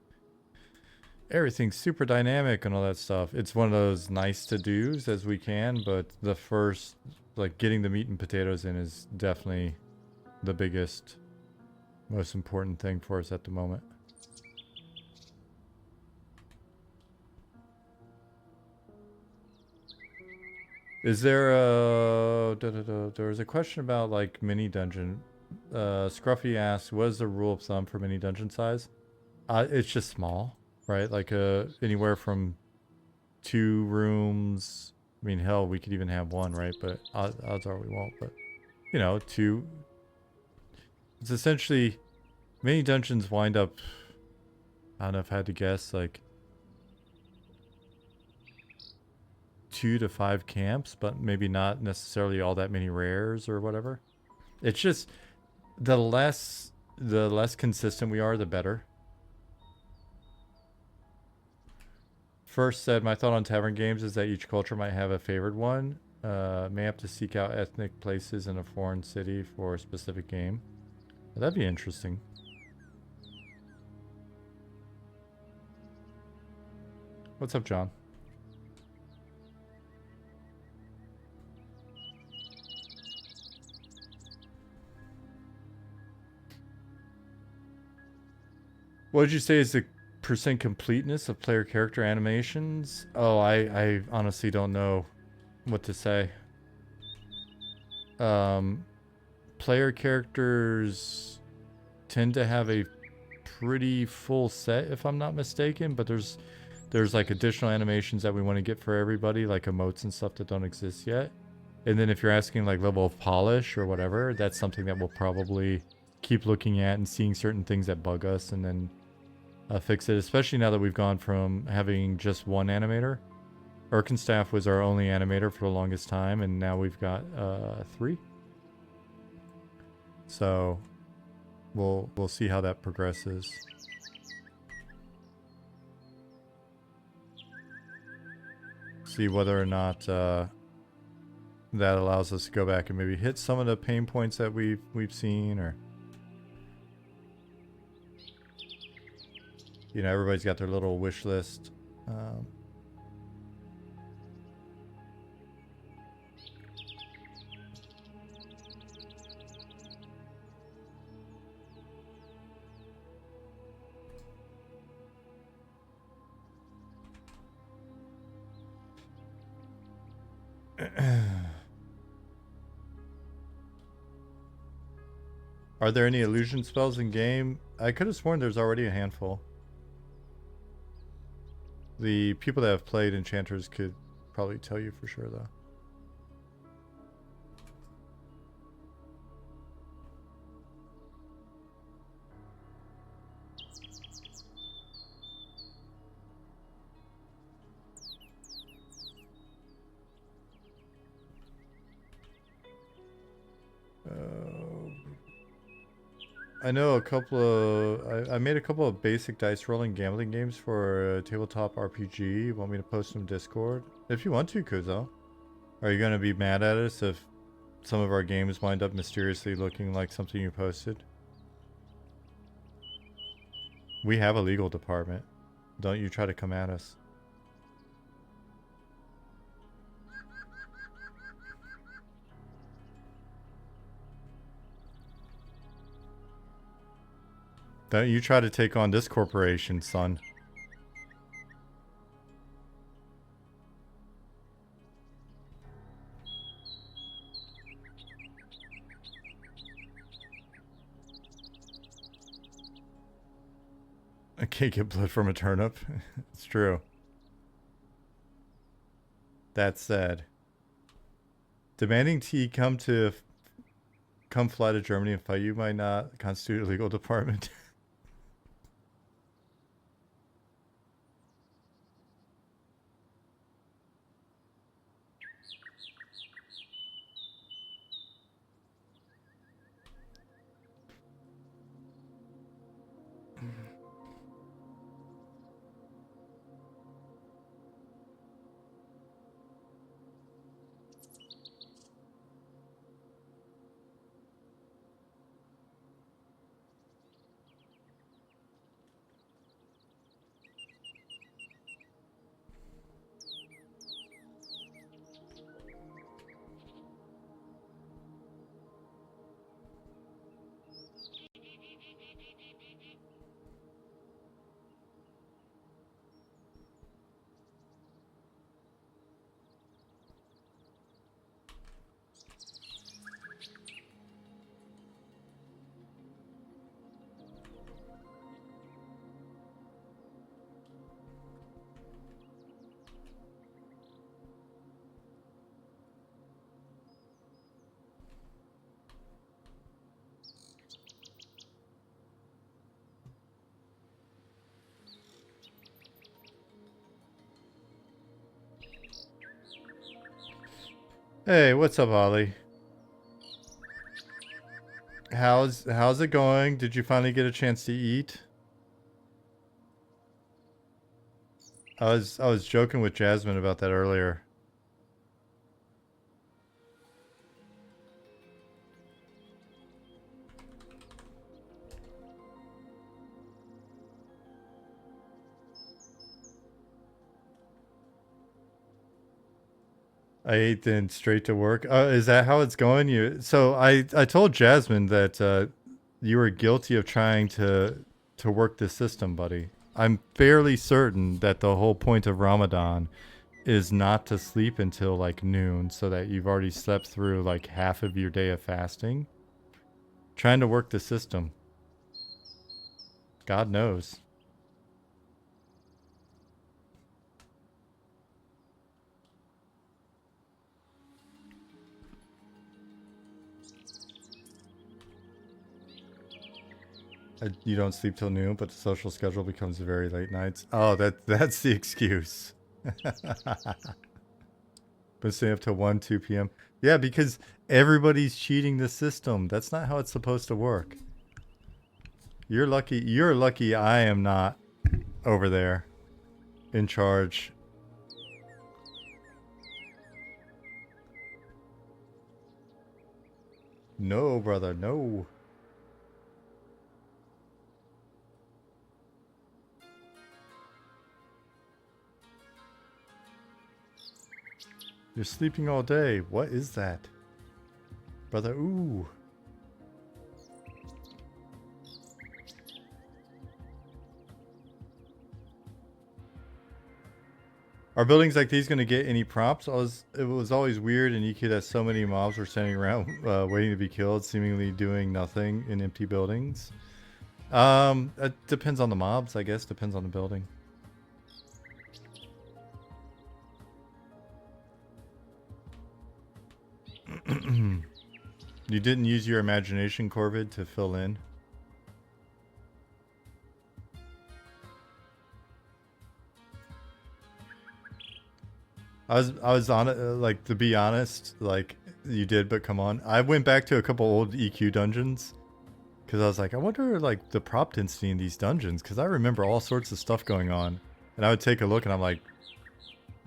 everything's super dynamic and all that stuff. It's one of those nice to do's as we can, but the first, like, getting the meat and potatoes in is definitely the biggest, most important thing for us at the moment. Is there a... there was a question about, like, mini dungeon. Scruffy asks, what is the rule of thumb for mini dungeon size? It's just small, right? Like, anywhere from 2 rooms. I mean, hell, we could even have 1, right? But odds are we won't. But, you know, 2. It's essentially... mini dungeons wind up... I don't know if I had to guess, like... 2 to 5 camps, but maybe not necessarily all that many rares or whatever. It's just the less consistent we are, the better. First said, my thought on tavern games is that each culture might have a favored one. May have to seek out ethnic places in a foreign city for a specific game. Well, that'd be interesting. What's up, John? What did you say is the percent completeness of player character animations? Oh, I honestly don't know what to say. Player characters tend to have a pretty full set, if I'm not mistaken, but there's like additional animations that we want to get for everybody, like emotes and stuff that don't exist yet. And then if you're asking like level of polish or whatever, that's something that we'll probably keep looking at and seeing certain things that bug us and then fix it, especially now that we've gone from having just 1 animator. Erkenstaff was our only animator for the longest time, and now we've got 3. So we'll see how that progresses. See whether or not that allows us to go back and maybe hit some of the pain points that we've seen, or you know, everybody's got their little wish list. Are there any illusion spells in game? I could have sworn there's already a handful. The people that have played enchanters could probably tell you for sure, though. I know a couple of... I made a couple of basic dice rolling gambling games for a tabletop RPG. You want me to post them in Discord? If you want to, Kuzo. Are you going to be mad at us if some of our games wind up mysteriously looking like something you posted? We have a legal department. Don't you try to come at us. Don't you try to take on this corporation, son. I can't get blood from a turnip. It's true. That said, demanding T come fly to Germany and fight you might not constitute a legal department. Hey, what's up, Ollie? How's it going? Did you finally get a chance to eat? I was joking with Jasmine about that earlier. I ate then straight to work. Is that how it's going? I told Jasmine that you were guilty of trying to work the system, buddy. I'm fairly certain that the whole point of Ramadan is not to sleep until like noon, so that you've already slept through like half of your day of fasting. Trying to work the system. God knows. You don't sleep till noon, but the social schedule becomes very late nights. Oh, that's the excuse. Been staying up till 1, 2 p.m. Yeah, because everybody's cheating the system. That's not how it's supposed to work. You're lucky. You're lucky I am not over there in charge. No, brother, no. You're sleeping all day. What is that? Brother, ooh. Are buildings like these going to get any prompts? It was always weird and EQ that so many mobs were standing around waiting to be killed, seemingly doing nothing in empty buildings. It depends on the mobs, I guess. Depends on the building. You didn't use your imagination, Corvid, to fill in? I was on it, like, to be honest, like, you did, but come on. I went back to a couple old EQ dungeons, because I was like, I wonder, like, the prop density in these dungeons, because I remember all sorts of stuff going on. And I would take a look, and I'm like,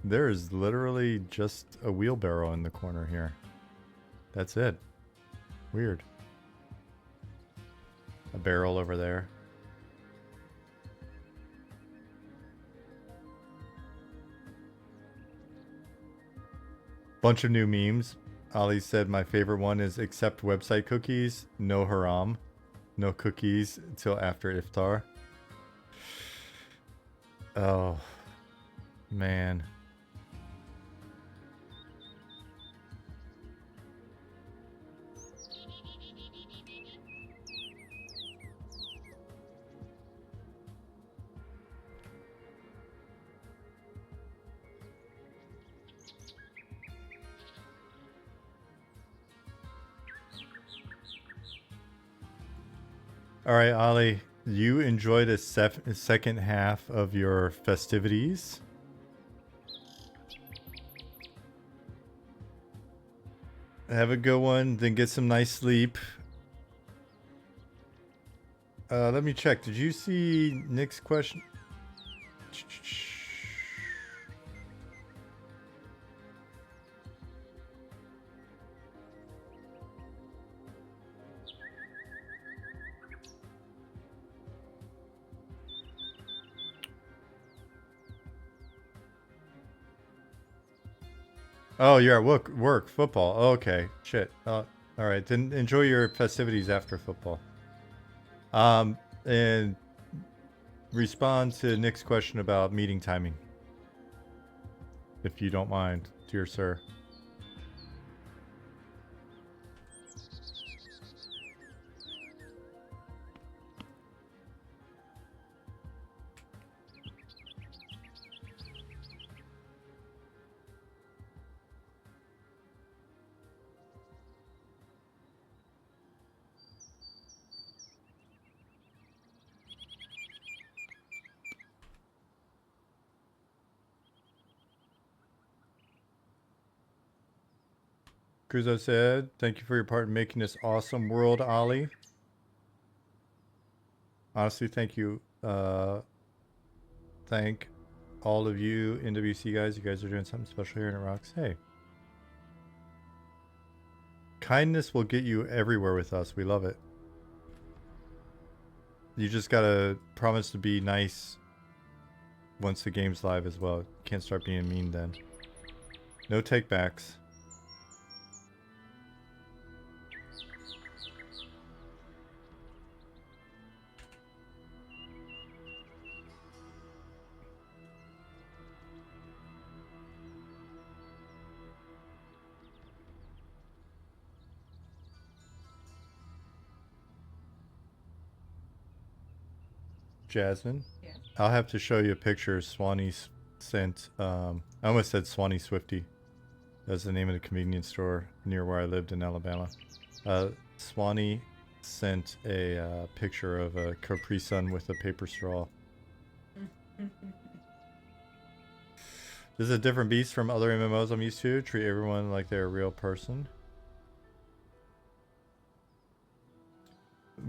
there is literally just a wheelbarrow in the corner here. That's it. Weird. A barrel over there. Bunch of new memes. Ali said my favorite one is accept website cookies, no haram, no cookies until after iftar. Oh, man. All right, Ali, you enjoy the second half of your festivities. Have a good one, then get some nice sleep. Let me check. Did you see Nick's question? Oh, you're at work, football. Oh, okay, shit. All right, then enjoy your festivities after football. And respond to Nick's question about meeting timing, if you don't mind, dear sir. Cruzo said, thank you for your part in making this awesome world, Ollie. Honestly, thank you. Thank all of you NWC guys. You guys are doing something special here, and it rocks. Hey. Kindness will get you everywhere with us. We love it. You just gotta promise to be nice once the game's live as well. Can't start being mean then. No takebacks. Jasmine? Yeah. I'll have to show you a picture Swanee sent. I almost said Swanee Swifty. That's the name of the convenience store near where I lived in Alabama. Swanee sent a picture of a Capri Sun with a paper straw. This is a different beast from other MMOs I'm used to. Treat everyone like they're a real person.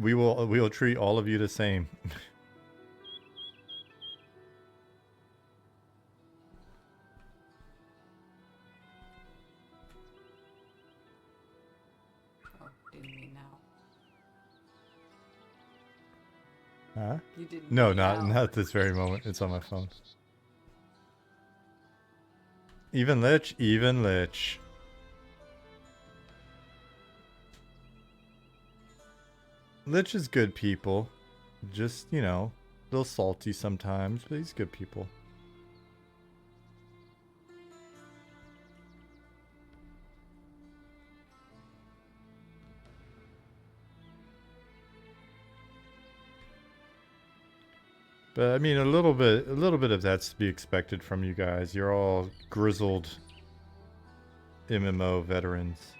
We will treat all of you the same. Oh, didn't mean now. Huh? You didn't. No, mean not now. at this very moment. It's on my phone. Even Lich, even Lich. Lich is good people. Just, you know, a little salty sometimes, but he's good people. But I mean, a little bit of that's to be expected from you guys. You're all grizzled MMO veterans.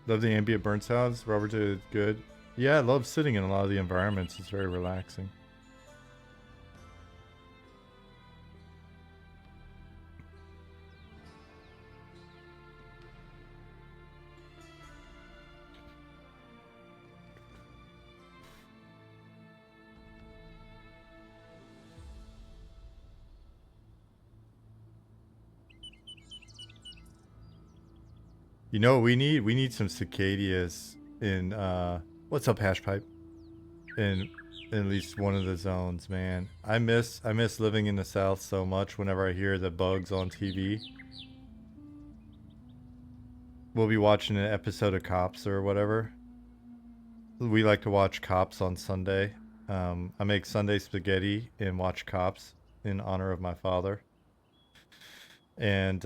Love the ambient burn sounds. Robert did good. Yeah, I love sitting in a lot of the environments. It's very relaxing. You know what we need? We need some cicadias in what's up, Hashpipe? In at least one of the zones, man. I miss living in the south so much whenever I hear the bugs on TV. We'll be watching an episode of Cops or whatever. We like to watch Cops on Sunday. I make Sunday spaghetti and watch Cops in honor of my father. And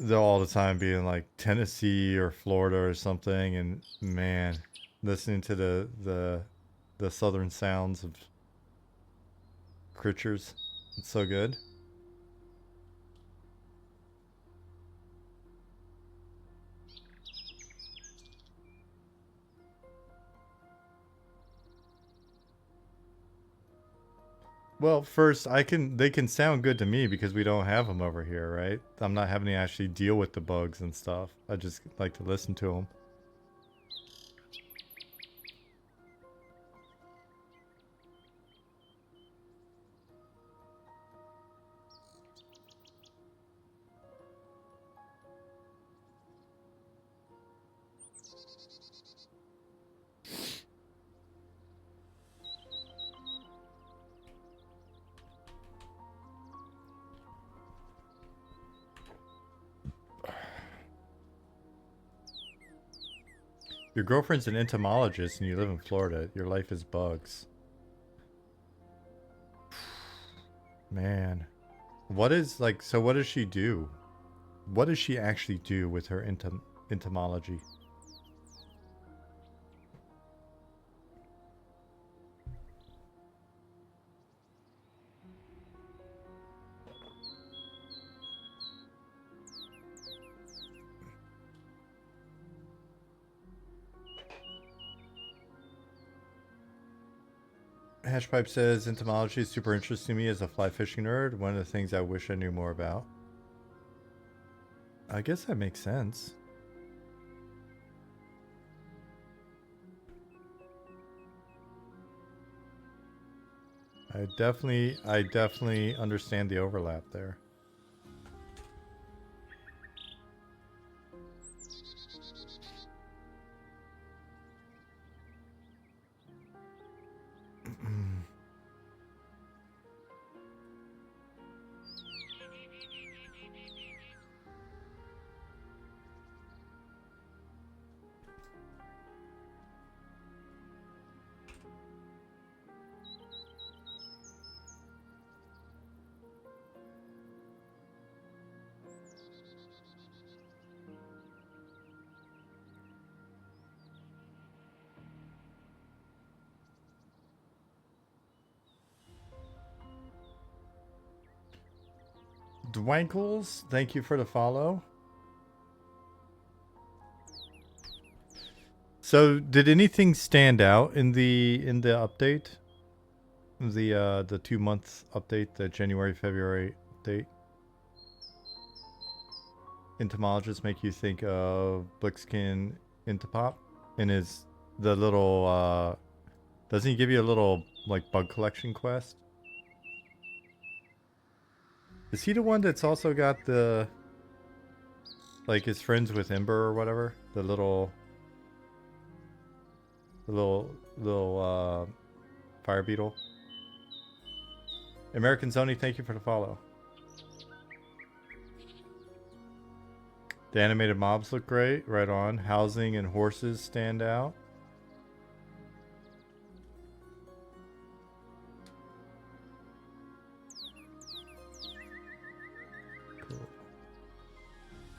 they're all the time being like Tennessee or Florida or something, and man, listening to the southern sounds of creatures, it's so good. Well, first, they can sound good to me because we don't have them over here, right? I'm not having to actually deal with the bugs and stuff. I just like to listen to them. Your girlfriend's an entomologist and you live in Florida. Your life is bugs. Man. What is, like, so what does she do? What does she actually do with her entomology? Hashpipe says entomology is super interesting to me as a fly fishing nerd. One of the things I wish I knew more about. I guess that makes sense. I definitely understand the overlap there. Dwankles, thank you for the follow. So, did anything stand out in the update? The 2-month update, the January-February update? Entomologists make you think of Blixkin Intopop, and is the little doesn't he give you a little like bug collection quest? Is he the one that's also got the like his friends with Ember or whatever? The little fire beetle. American Zoni, thank you for the follow. The animated mobs look great, right on. Housing and horses stand out. Cool.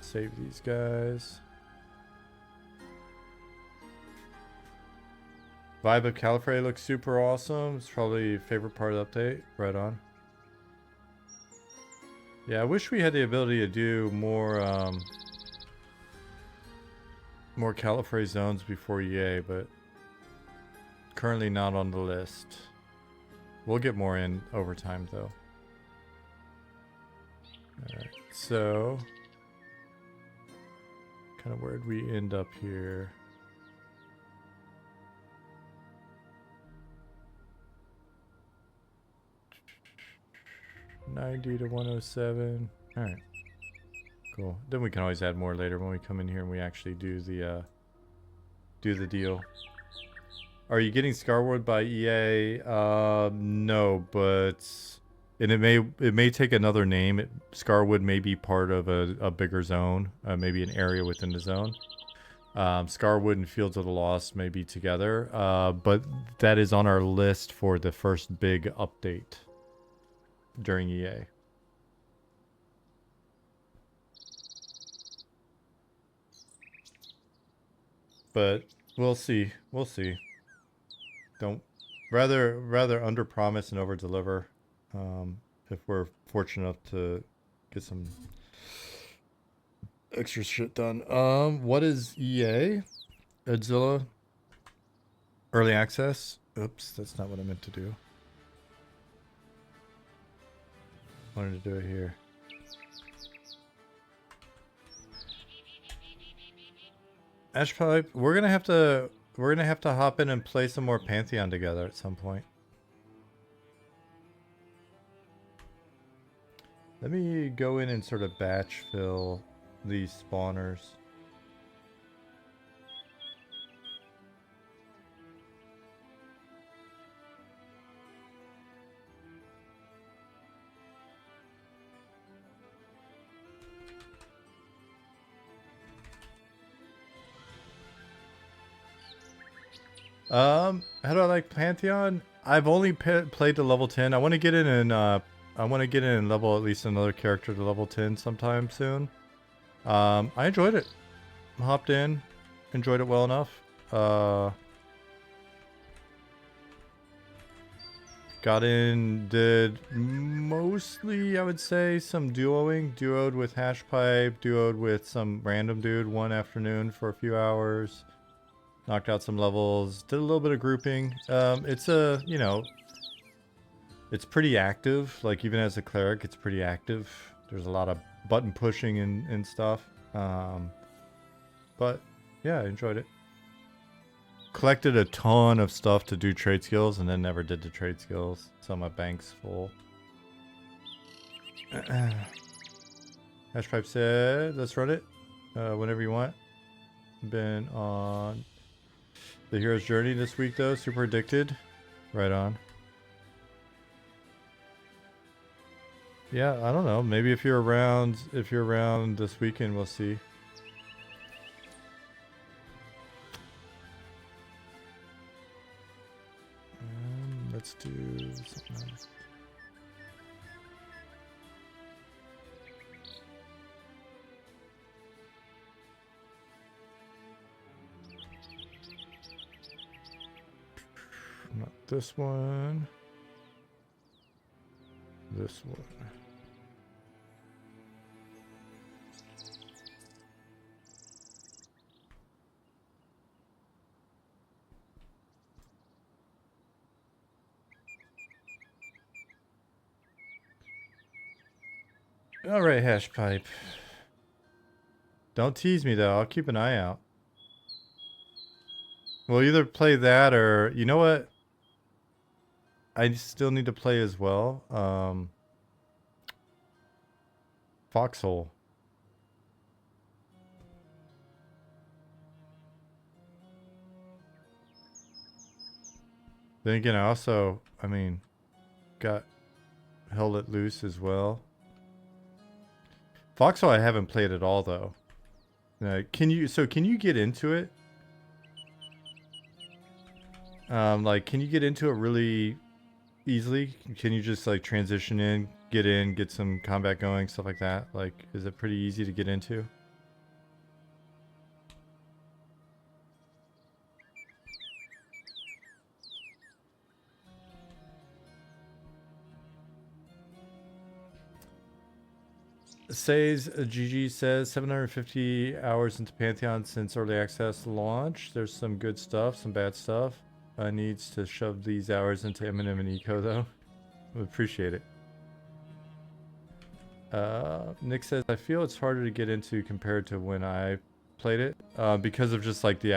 Save these guys. Vibe of Califrey looks super awesome. It's probably favorite part of the update. Right on. Yeah, I wish we had the ability to do more more Califrey zones before EA, but currently not on the list. We'll get more in over time though. Alright, so kind of where'd we end up here? $90 to $107. All right, cool. Then we can always add more later when we come in here and we actually do the deal. Are you getting Scarwood by EA? No, but and it may take another name. Scarwood may be part of a bigger zone, maybe an area within the zone. Scarwood and Fields of the Lost may be together, but that is on our list for the first big update during EA. But we'll see. We'll see. Don't rather under promise and over deliver. If we're fortunate enough to get some extra shit done. What is EA? Edzilla? Early access? Oops, that's not what I meant to do. Wanted to do it here. Ashpipe, we're gonna have to hop in and play some more Pantheon together at some point. Let me go in and sort of batch fill these spawners. How do I like Pantheon? I've only played to level 10. I want to get in and level at least another character to level 10 sometime soon. I enjoyed it. Hopped in, enjoyed it well enough. Got in, did mostly, I would say, some duoing. Duoed with Hashpipe, duoed with some random dude one afternoon for a few hours. Knocked out some levels, did a little bit of grouping. It's a, you know, It's pretty active. Like even as a cleric, it's pretty active. There's a lot of button pushing and stuff. But yeah, I enjoyed it. Collected a ton of stuff to do trade skills and then never did the trade skills. So my bank's full. Hashpipe said, let's run it whenever you want. Been on the hero's journey this week though. Super addicted. Right on. Yeah, I don't know. Maybe if you're around this weekend, we'll see. Let's do something else. Not this one. This one. All right, hash pipe. Don't tease me though. I'll keep an eye out. We'll either play that or you know what? I still need to play as well. Foxhole. Then again, I also, I mean, got Held It Loose as well. Foxhole I haven't played at all though. Can you get into it? Like, can you get into it really easily? Can you just like transition in, get some combat going, stuff like that? Like, is it pretty easy to get into? Says GG says 750 hours into Pantheon since early access launch. There's some good stuff, some bad stuff. Needs to shove these hours into Eminem and Eco though. We appreciate it. Nick says I feel it's harder to get into compared to when I played it because of just like the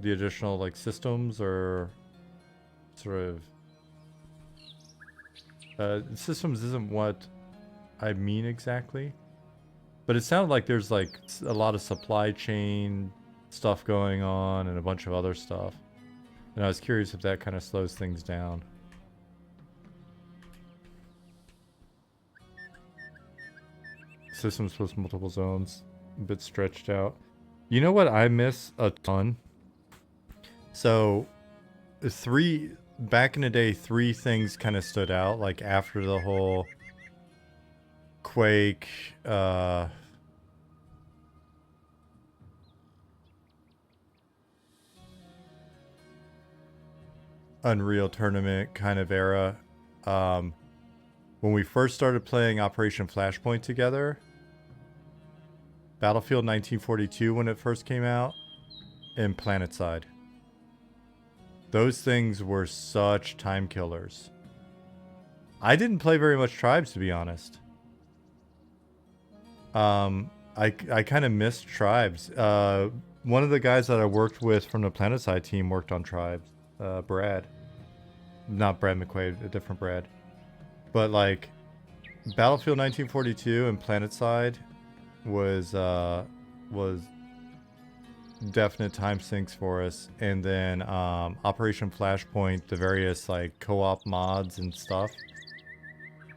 additional like systems or sort of systems isn't what I mean exactly, but it sounded like there's like a lot of supply chain stuff going on and a bunch of other stuff, and I was curious if that kind of slows things down. Systems with multiple zones, a bit stretched out. You know what I miss a ton? So back in the day, 3 things kind of stood out, like after the whole Quake, Unreal Tournament kind of era. When we first started playing Operation Flashpoint together, Battlefield 1942 when it first came out, and PlanetSide. Those things were such time killers. I didn't play very much Tribes, to be honest. I kind of missed Tribes. One of the guys that I worked with from the PlanetSide team worked on Tribes. Brad. Not Brad McQuaid, a different Brad. But like, Battlefield 1942 and PlanetSide was definite time sinks for us. And then Operation Flashpoint, the various like co-op mods and stuff.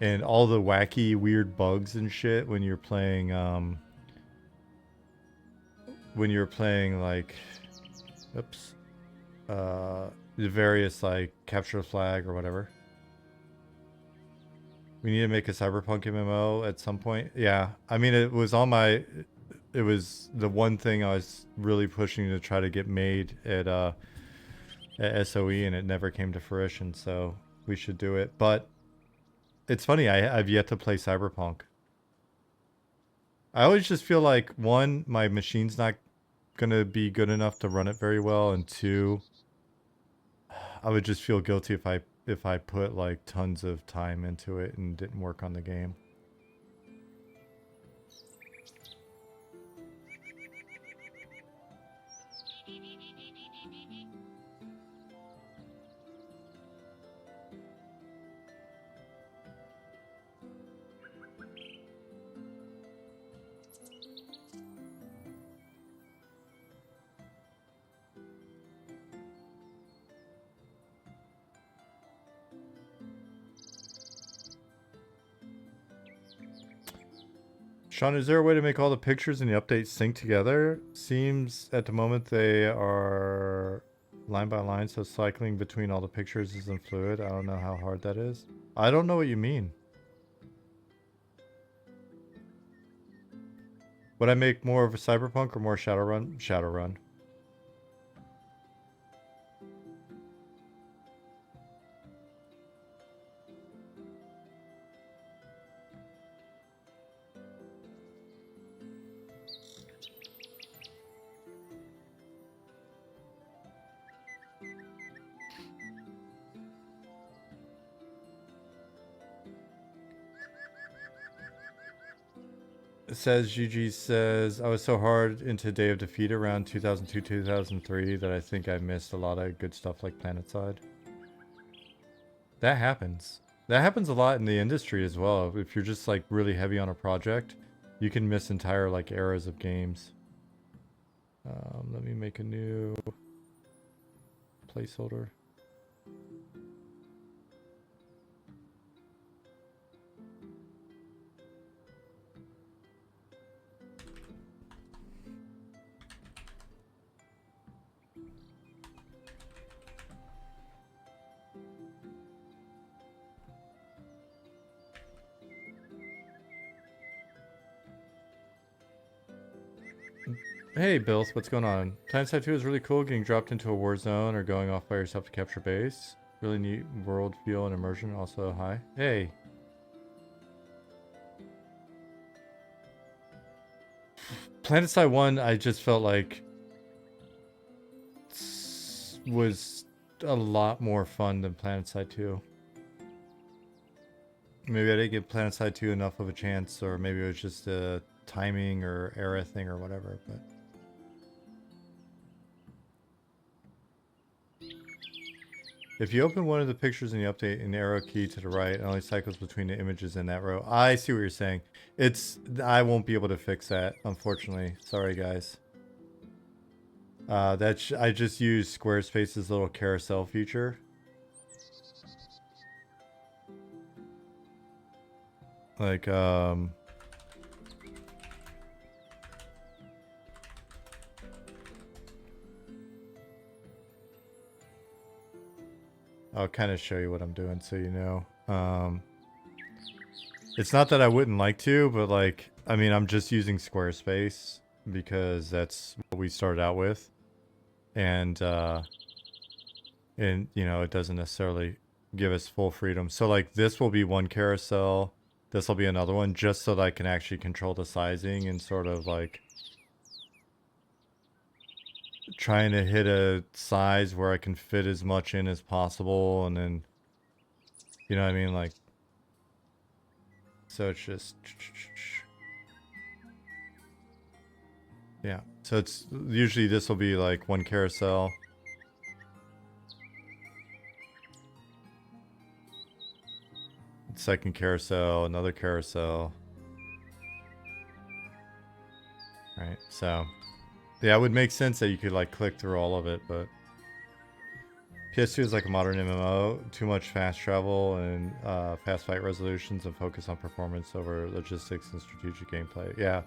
And all the wacky, weird bugs and shit when you're playing, like, oops, the various, like, capture the flag or whatever. We need to make a Cyberpunk MMO at some point. Yeah, I mean, it was the one thing I was really pushing to try to get made at SOE, and it never came to fruition, so we should do it. But it's funny, I've yet to play Cyberpunk. I always just feel like, 1, my machine's not gonna be good enough to run it very well, and 2, I would just feel guilty if I if I put like tons of time into it and didn't work on the game. Sean, is there a way to make all the pictures in the update sync together? Seems at the moment they are line by line, so cycling between all the pictures isn't fluid. I don't know how hard that is. I don't know what you mean. Would I make more of a Cyberpunk or more Shadowrun? Shadowrun. It says GG says I was so hard into Day of Defeat around 2002 2003 that I think I missed a lot of good stuff like PlanetSide. That happens. That happens a lot in the industry as well. If you're just like really heavy on a project, you can miss entire like eras of games. Let me make a new placeholder. Hey, Bills, what's going on? PlanetSide 2 is really cool, getting dropped into a war zone or going off by yourself to capture base. Really neat world feel and immersion. Also, hi. Hey. PlanetSide 1, I just felt like was a lot more fun than PlanetSide 2. Maybe I didn't give PlanetSide 2 enough of a chance, or maybe it was just a timing or era thing or whatever, but... If you open one of the pictures in the update and the arrow key to the right, it only cycles between the images in that row. I see what you're saying. I won't be able to fix that, unfortunately. Sorry, guys. I just used Squarespace's little carousel feature. Like, I'll kind of show you what I'm doing so you know. It's not that I wouldn't like to, but like, I mean, I'm just using Squarespace because that's what we started out with. And you know, it doesn't necessarily give us full freedom. So like this will be one carousel. This will be another one just so that I can actually control the sizing and sort of like trying to hit a size where I can fit as much in as possible. And then, you know what I mean? Like, so it's just, yeah. So it's usually this will be like one carousel. Second carousel, another carousel. Right, so yeah, it would make sense that you could like click through all of it, but PS2 is like a modern MMO, too much fast travel and fast fight resolutions and focus on performance over logistics and strategic gameplay. Yeah,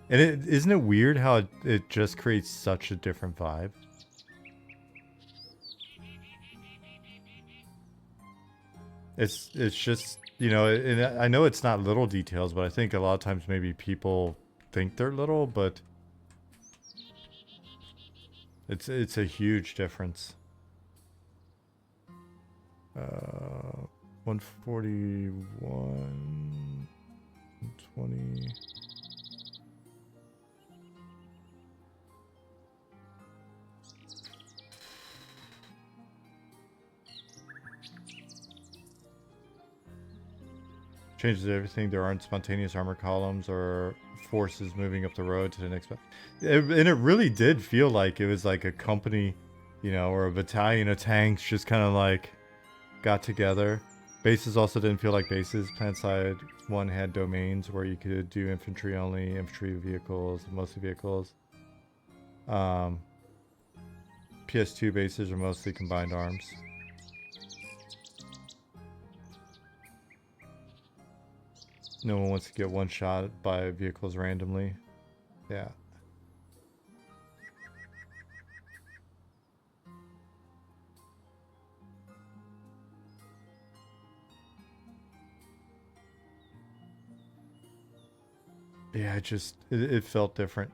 and isn't it weird how it just creates such a different vibe? It's just, you know, and I know it's not little details, but I think a lot of times maybe people think they're little, but it's a huge difference. 141, 20. Changes everything. There aren't spontaneous armor columns or forces moving up the road to the next. And it really did feel like it was like a company, you know, or a battalion of tanks just kind of like got together. Bases also didn't feel like bases. Plant side 1 had domains where you could do infantry only, infantry vehicles, mostly vehicles. PS2 bases are mostly combined arms. No one wants to get one shot by vehicles randomly. Yeah. Yeah, it felt different.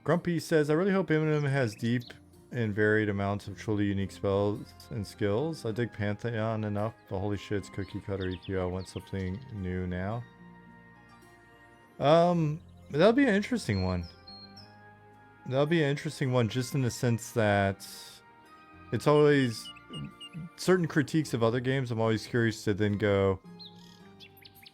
Grumpy says, I really hope Eminem has deep and varied amounts of truly unique spells and skills. I dig Pantheon enough, but holy shit, it's cookie cutter EQ. I want something new now. That'll be an interesting one. That'll be an interesting one just in the sense that it's always certain critiques of other games. I'm always curious to then go,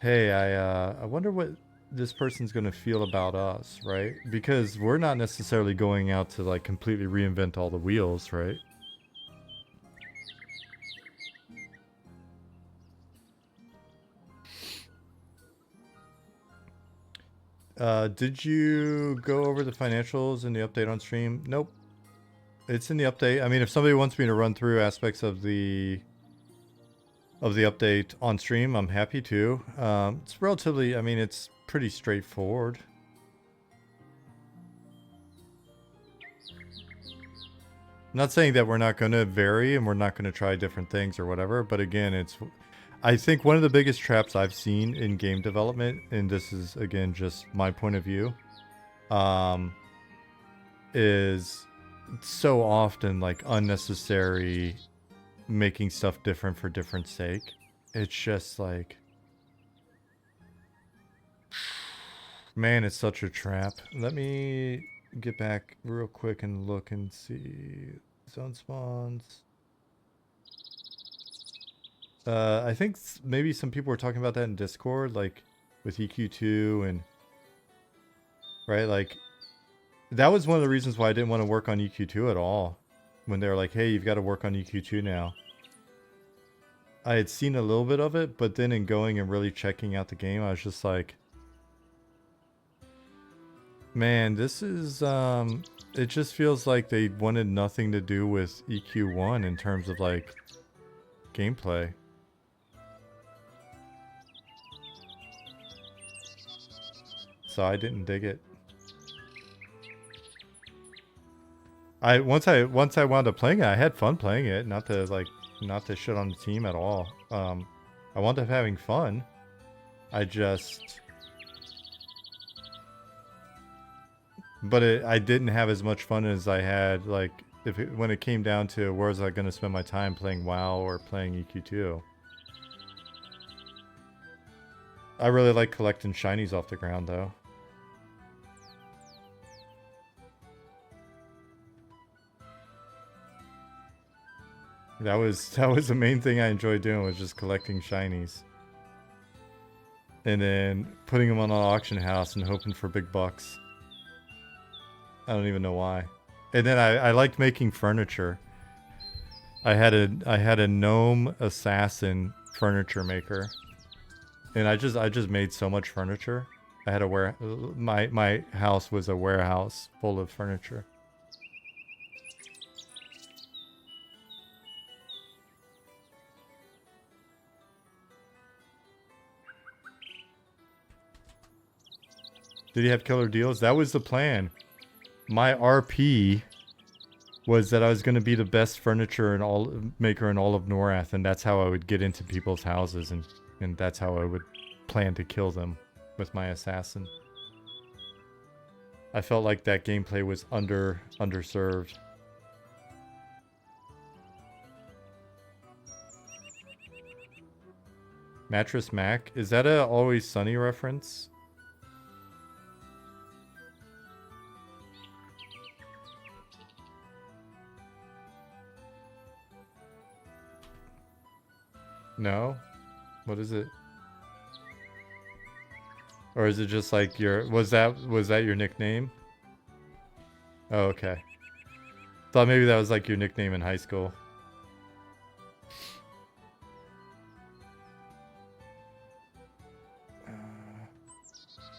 hey, I wonder what this person's going to feel about us, right? Because we're not necessarily going out to like completely reinvent all the wheels, right? Did you go over the financials in the update on stream? Nope. It's in the update. I mean, if somebody wants me to run through aspects of the update on stream, I'm happy to. It's relatively, I mean, it's pretty straightforward. I'm not saying that we're not going to vary and we're not going to try different things or whatever, but again, I think one of the biggest traps I've seen in game development, and this is again just my point of view, is so often like unnecessary making stuff different for different sake. It's just like, man, it's such a trap. Let me get back real quick and look and see zone spawns. I think maybe some people were talking about that in Discord, like with EQ2 and right, like that was one of the reasons why I didn't want to work on EQ2 at all. When they were like, hey, you've got to work on EQ2 now. I had seen a little bit of it, but then in going and really checking out the game, I was just like, man, this is, it just feels like they wanted nothing to do with EQ1 in terms of like gameplay. So I didn't dig it. Once I wound up playing it, I had fun playing it. Not to shit on the team at all. I wound up having fun. But I didn't have as much fun as I had like when it came down to where was I going to spend my time playing WoW or playing EQ2. I really like collecting shinies off the ground though. That was the main thing I enjoyed doing, was just collecting shinies. And then putting them on an auction house and hoping for big bucks. I don't even know why. And then I liked making furniture. I had a gnome assassin furniture maker. And I just made so much furniture. I had my house was a warehouse full of furniture. Did he have killer deals? That was the plan. My RP was that I was going to be the best furniture maker in all of Norath, and that's how I would get into people's houses, and that's how I would plan to kill them with my assassin. I felt like that gameplay was underserved. Mattress Mac? Is that a Always Sunny reference? No? What is it? Or is it just like your... Was that your nickname? Oh, okay. Thought maybe that was like your nickname in high school.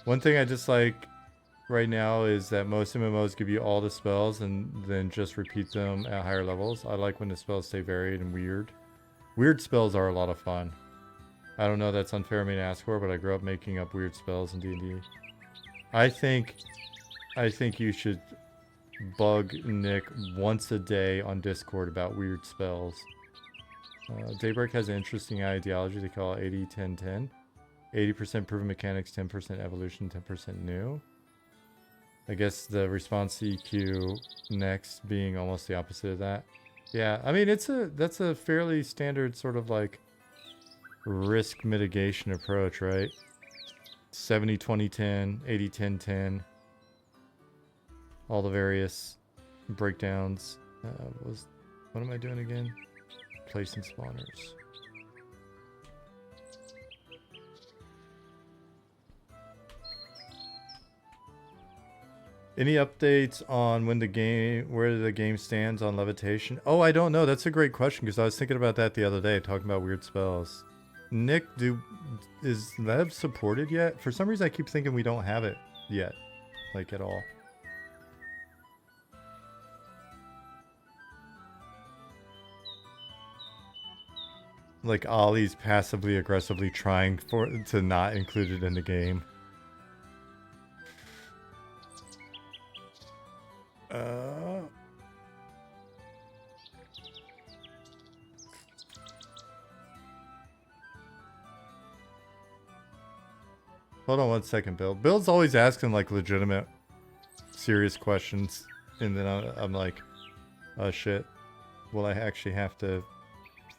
One thing I dislike right now is that most MMOs give you all the spells and then just repeat them at higher levels. I like when the spells stay varied and weird. Weird spells are a lot of fun. I don't know, that's unfair of me to ask for, but I grew up making up weird spells in D&D. I think you should bug Nick once a day on Discord about weird spells. Daybreak has an interesting ideology they call 80-10-10. 80% proven mechanics, 10% evolution, 10% new. I guess the response EQ next being almost the opposite of that. Yeah, I mean that's a fairly standard sort of like risk mitigation approach, right? 70-20-10, 80-10-10. All the various breakdowns. What am I doing again? Placing spawners. Any updates on where the game stands on levitation? Oh, I don't know. That's a great question because I was thinking about that the other day, talking about weird spells. Nick, is Lev supported yet? For some reason, I keep thinking we don't have it yet, like at all. Like Ollie's passively aggressively trying to not include it in the game. Hold on one second, Bill. Bill's always asking like legitimate, serious questions, and then I'm like, oh shit. Well, I actually have to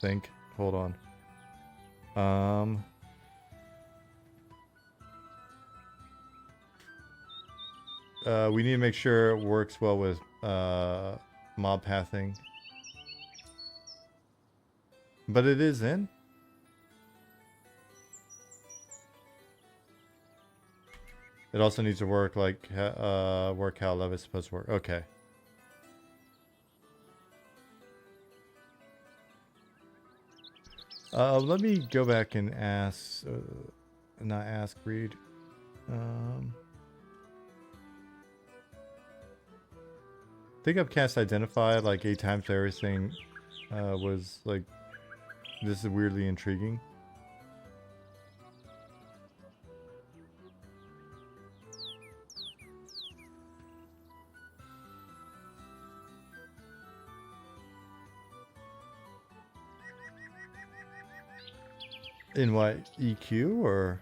think. Hold on. We need to make sure it works well with mob pathing. But it is in. It also needs to work like work how Lev is supposed to work. Okay. Let me go back and ask, not ask, read. I think I've cast Identify like 8 times. Everything was like, this is weirdly intriguing. In what, EQ or?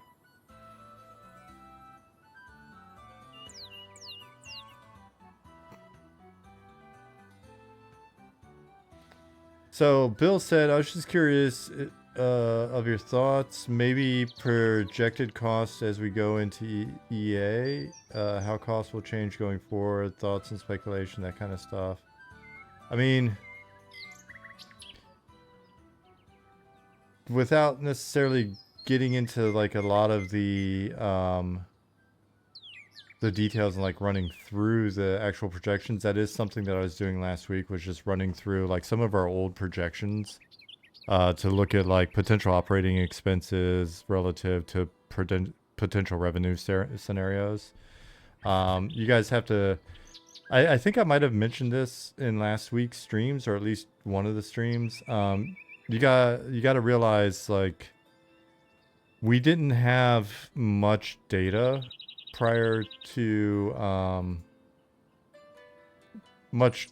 So Bill said, I was just curious of your thoughts, maybe projected costs as we go into EA, how costs will change going forward, thoughts and speculation, that kind of stuff. I mean, without necessarily getting into like a lot of the details and like running through the actual projections, that is something that I was doing last week, was just running through like some of our old projections to look at like potential operating expenses relative to potential revenue scenarios. You guys have to, I think I might have mentioned this in last week's streams, or at least one of the streams. You got to realize, like, we didn't have much data prior to much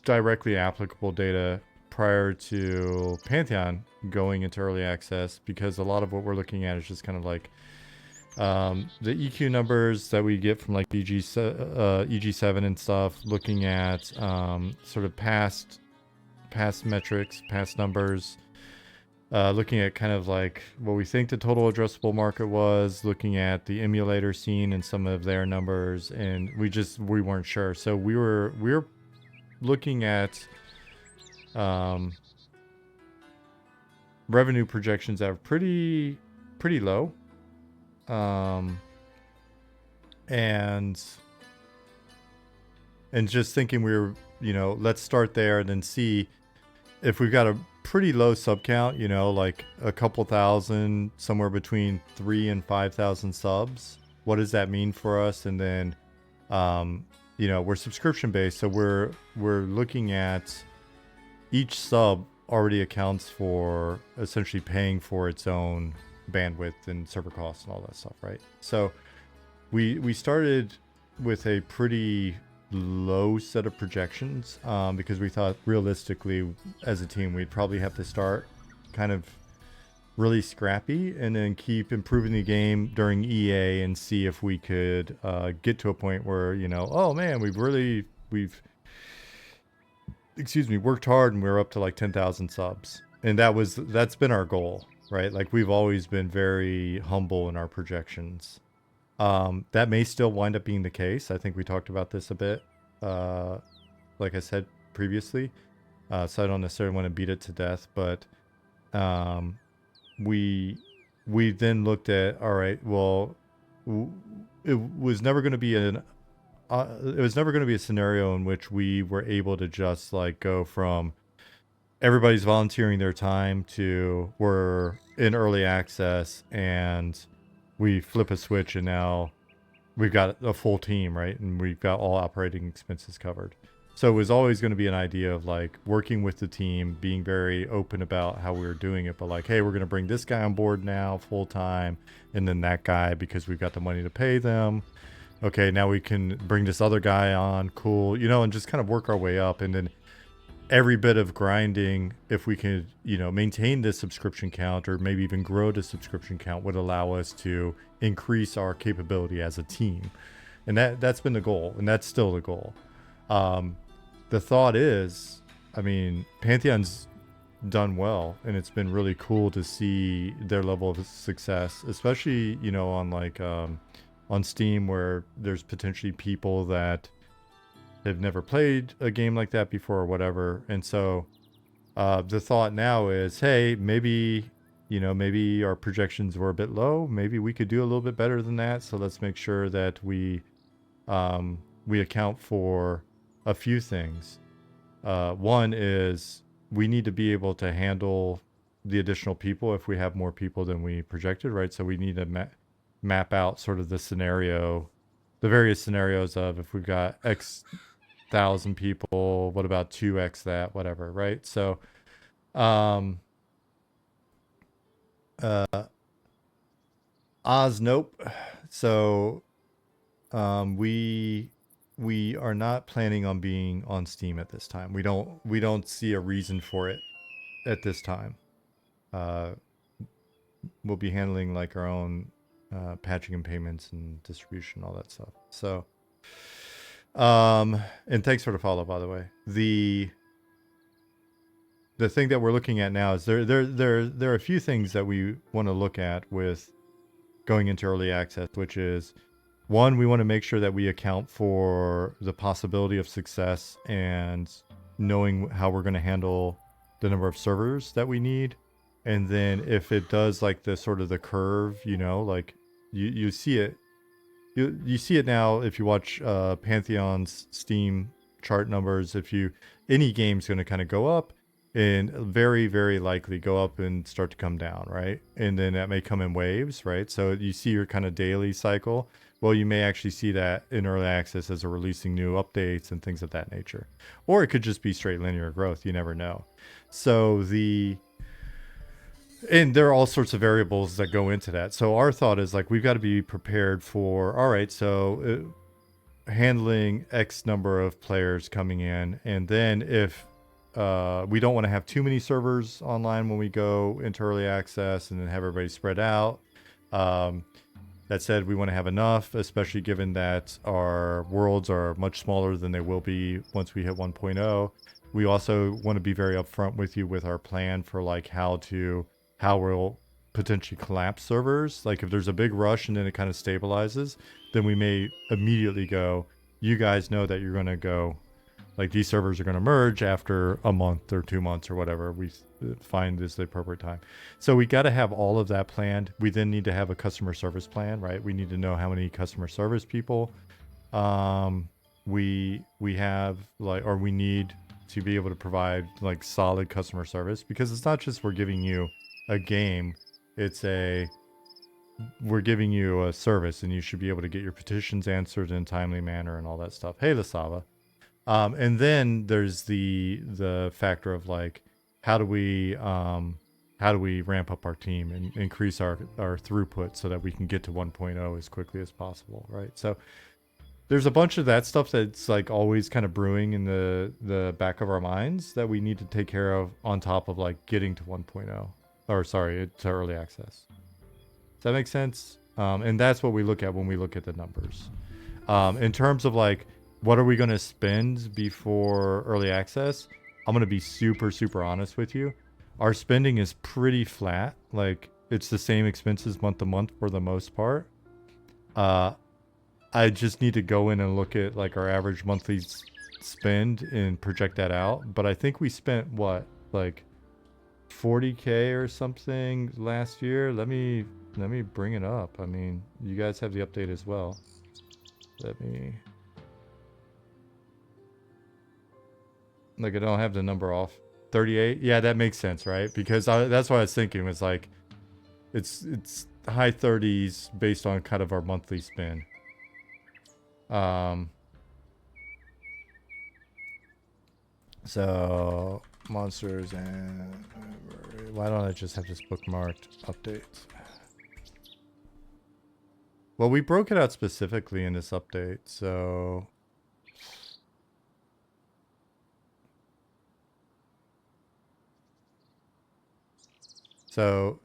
directly applicable data prior to Pantheon going into early access, because a lot of what we're looking at is just kind of like the EQ numbers that we get from like EG7 and stuff, looking at sort of past metrics, past numbers, looking at kind of like what we think the total addressable market was, looking at the emulator scene and some of their numbers, and we weren't sure. So we were looking at revenue projections are pretty low. And just thinking we were, let's start there and then see if we've got a pretty low sub count, like a couple thousand, somewhere between 3,000 and 5,000 subs. What does that mean for us? And then, we're subscription based, so we're looking at each sub already accounts for essentially paying for its own bandwidth and server costs and all that stuff, right? So we started with a pretty low set of projections because we thought realistically as a team we'd probably have to start kind of really scrappy and then keep improving the game during EA and see if we could get to a point where, oh man, we've worked hard and we're up to like 10,000 subs. And that's been our goal, right? Like we've always been very humble in our projections. That may still wind up being the case. I think we talked about this a bit, like I said previously. So I don't necessarily want to beat it to death, but we then looked at, all right, well, it was never going to be a scenario in which we were able to just like go from everybody's volunteering their time to we're in early access and we flip a switch and now we've got a full team, right? And we've got all operating expenses covered. So it was always going to be an idea of like working with the team, being very open about how we were doing it, but like, hey, we're going to bring this guy on board now full time and then that guy because we've got the money to pay them. Okay, now we can bring this other guy on, cool, and just kind of work our way up. And then every bit of grinding, if we could, maintain this subscription count or maybe even grow the subscription count would allow us to increase our capability as a team. And that's been the goal, and that's still the goal. The thought is, Pantheon's done well, and it's been really cool to see their level of success, especially, on like, on Steam where there's potentially people that have never played a game like that before or whatever. And so the thought now is, hey, maybe our projections were a bit low. Maybe we could do a little bit better than that. So let's make sure that we account for a few things. One is we need to be able to handle the additional people if we have more people than we projected, right? So we need to map out sort of the various scenarios of if we've got X thousand people, what about 2x that, whatever, right? So nope. So we are not planning on being on Steam at this time. We don't see a reason for it at this time. We'll be handling like our own patching and payments and distribution, all that stuff. So, and thanks for the follow, by the way. The thing that we're looking at now is there are a few things that we want to look at with going into early access, which is one, we want to make sure that we account for the possibility of success and knowing how we're going to handle the number of servers that we need. And then if it does like the sort of the curve, like you see it, you see it now if you watch Pantheon's Steam chart numbers. Any game's going to kind of go up and very, very likely go up and start to come down, right? And then that may come in waves, right? So you see your kind of daily cycle. Well, you may actually see that in early access as they're releasing new updates and things of that nature. Or it could just be straight linear growth. You never know. So and there are all sorts of variables that go into that. So our thought is like, we've got to be prepared for, all right, so handling X number of players coming in. And then if we don't want to have too many servers online when we go into early access and then have everybody spread out. That said, we want to have enough, especially given that our worlds are much smaller than they will be once we hit 1.0. We also want to be very upfront with you with our plan for like how we'll potentially collapse servers. Like if there's a big rush and then it kind of stabilizes, then we may immediately go, you guys know that you're going to go Like these servers are going to merge after a month or 2 months or whatever we find is the appropriate time. So we got to have all of that planned. We then need to have a customer service plan, right? We need to know how many customer service people we have, like, or we need to be able to provide like solid customer service, because it's not just we're giving you a game, we're giving you a service, and you should be able to get your petitions answered in a timely manner and all that stuff. Hey, Lasava. And then there's the factor of like, how do we ramp up our team and increase our throughput so that we can get to 1.0 as quickly as possible, right? So there's a bunch of that stuff that's like always kind of brewing in the back of our minds that we need to take care of on top of like getting to 1.0, or sorry, to early access. Does that make sense? And that's what we look at when we look at the numbers. In terms of like, what are we going to spend before early access? I'm going to be super, super honest with you. Our spending is pretty flat. Like, it's the same expenses month to month for the most part. I just need to go in and look at like our average monthly spend and project that out. But I think we spent what, like 40K or something last year. Let me bring it up. I mean, you guys have the update as well. Like, I don't have the number off. 38? Yeah, that makes sense, right? Because that's what I was thinking. Was like, it's high 30s based on kind of our monthly spend. So monsters, and why don't I just have this bookmarked updates? Well, we broke it out specifically in this update, so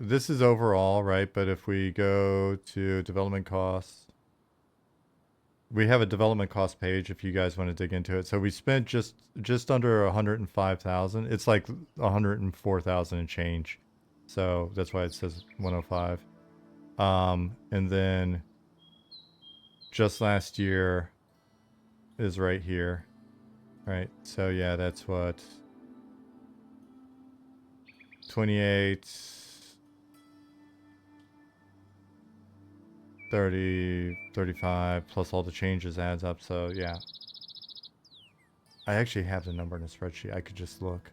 this is overall, right? But if we go to development costs, we have a development cost page if you guys want to dig into it. So we spent just under 105,000. It's like 104,000 and change. So that's why it says 105. And then just last year is right here. Right. So yeah, that's what, 28, 30, 35 plus all the changes adds up. So yeah, I actually have the number in a spreadsheet. I could just look.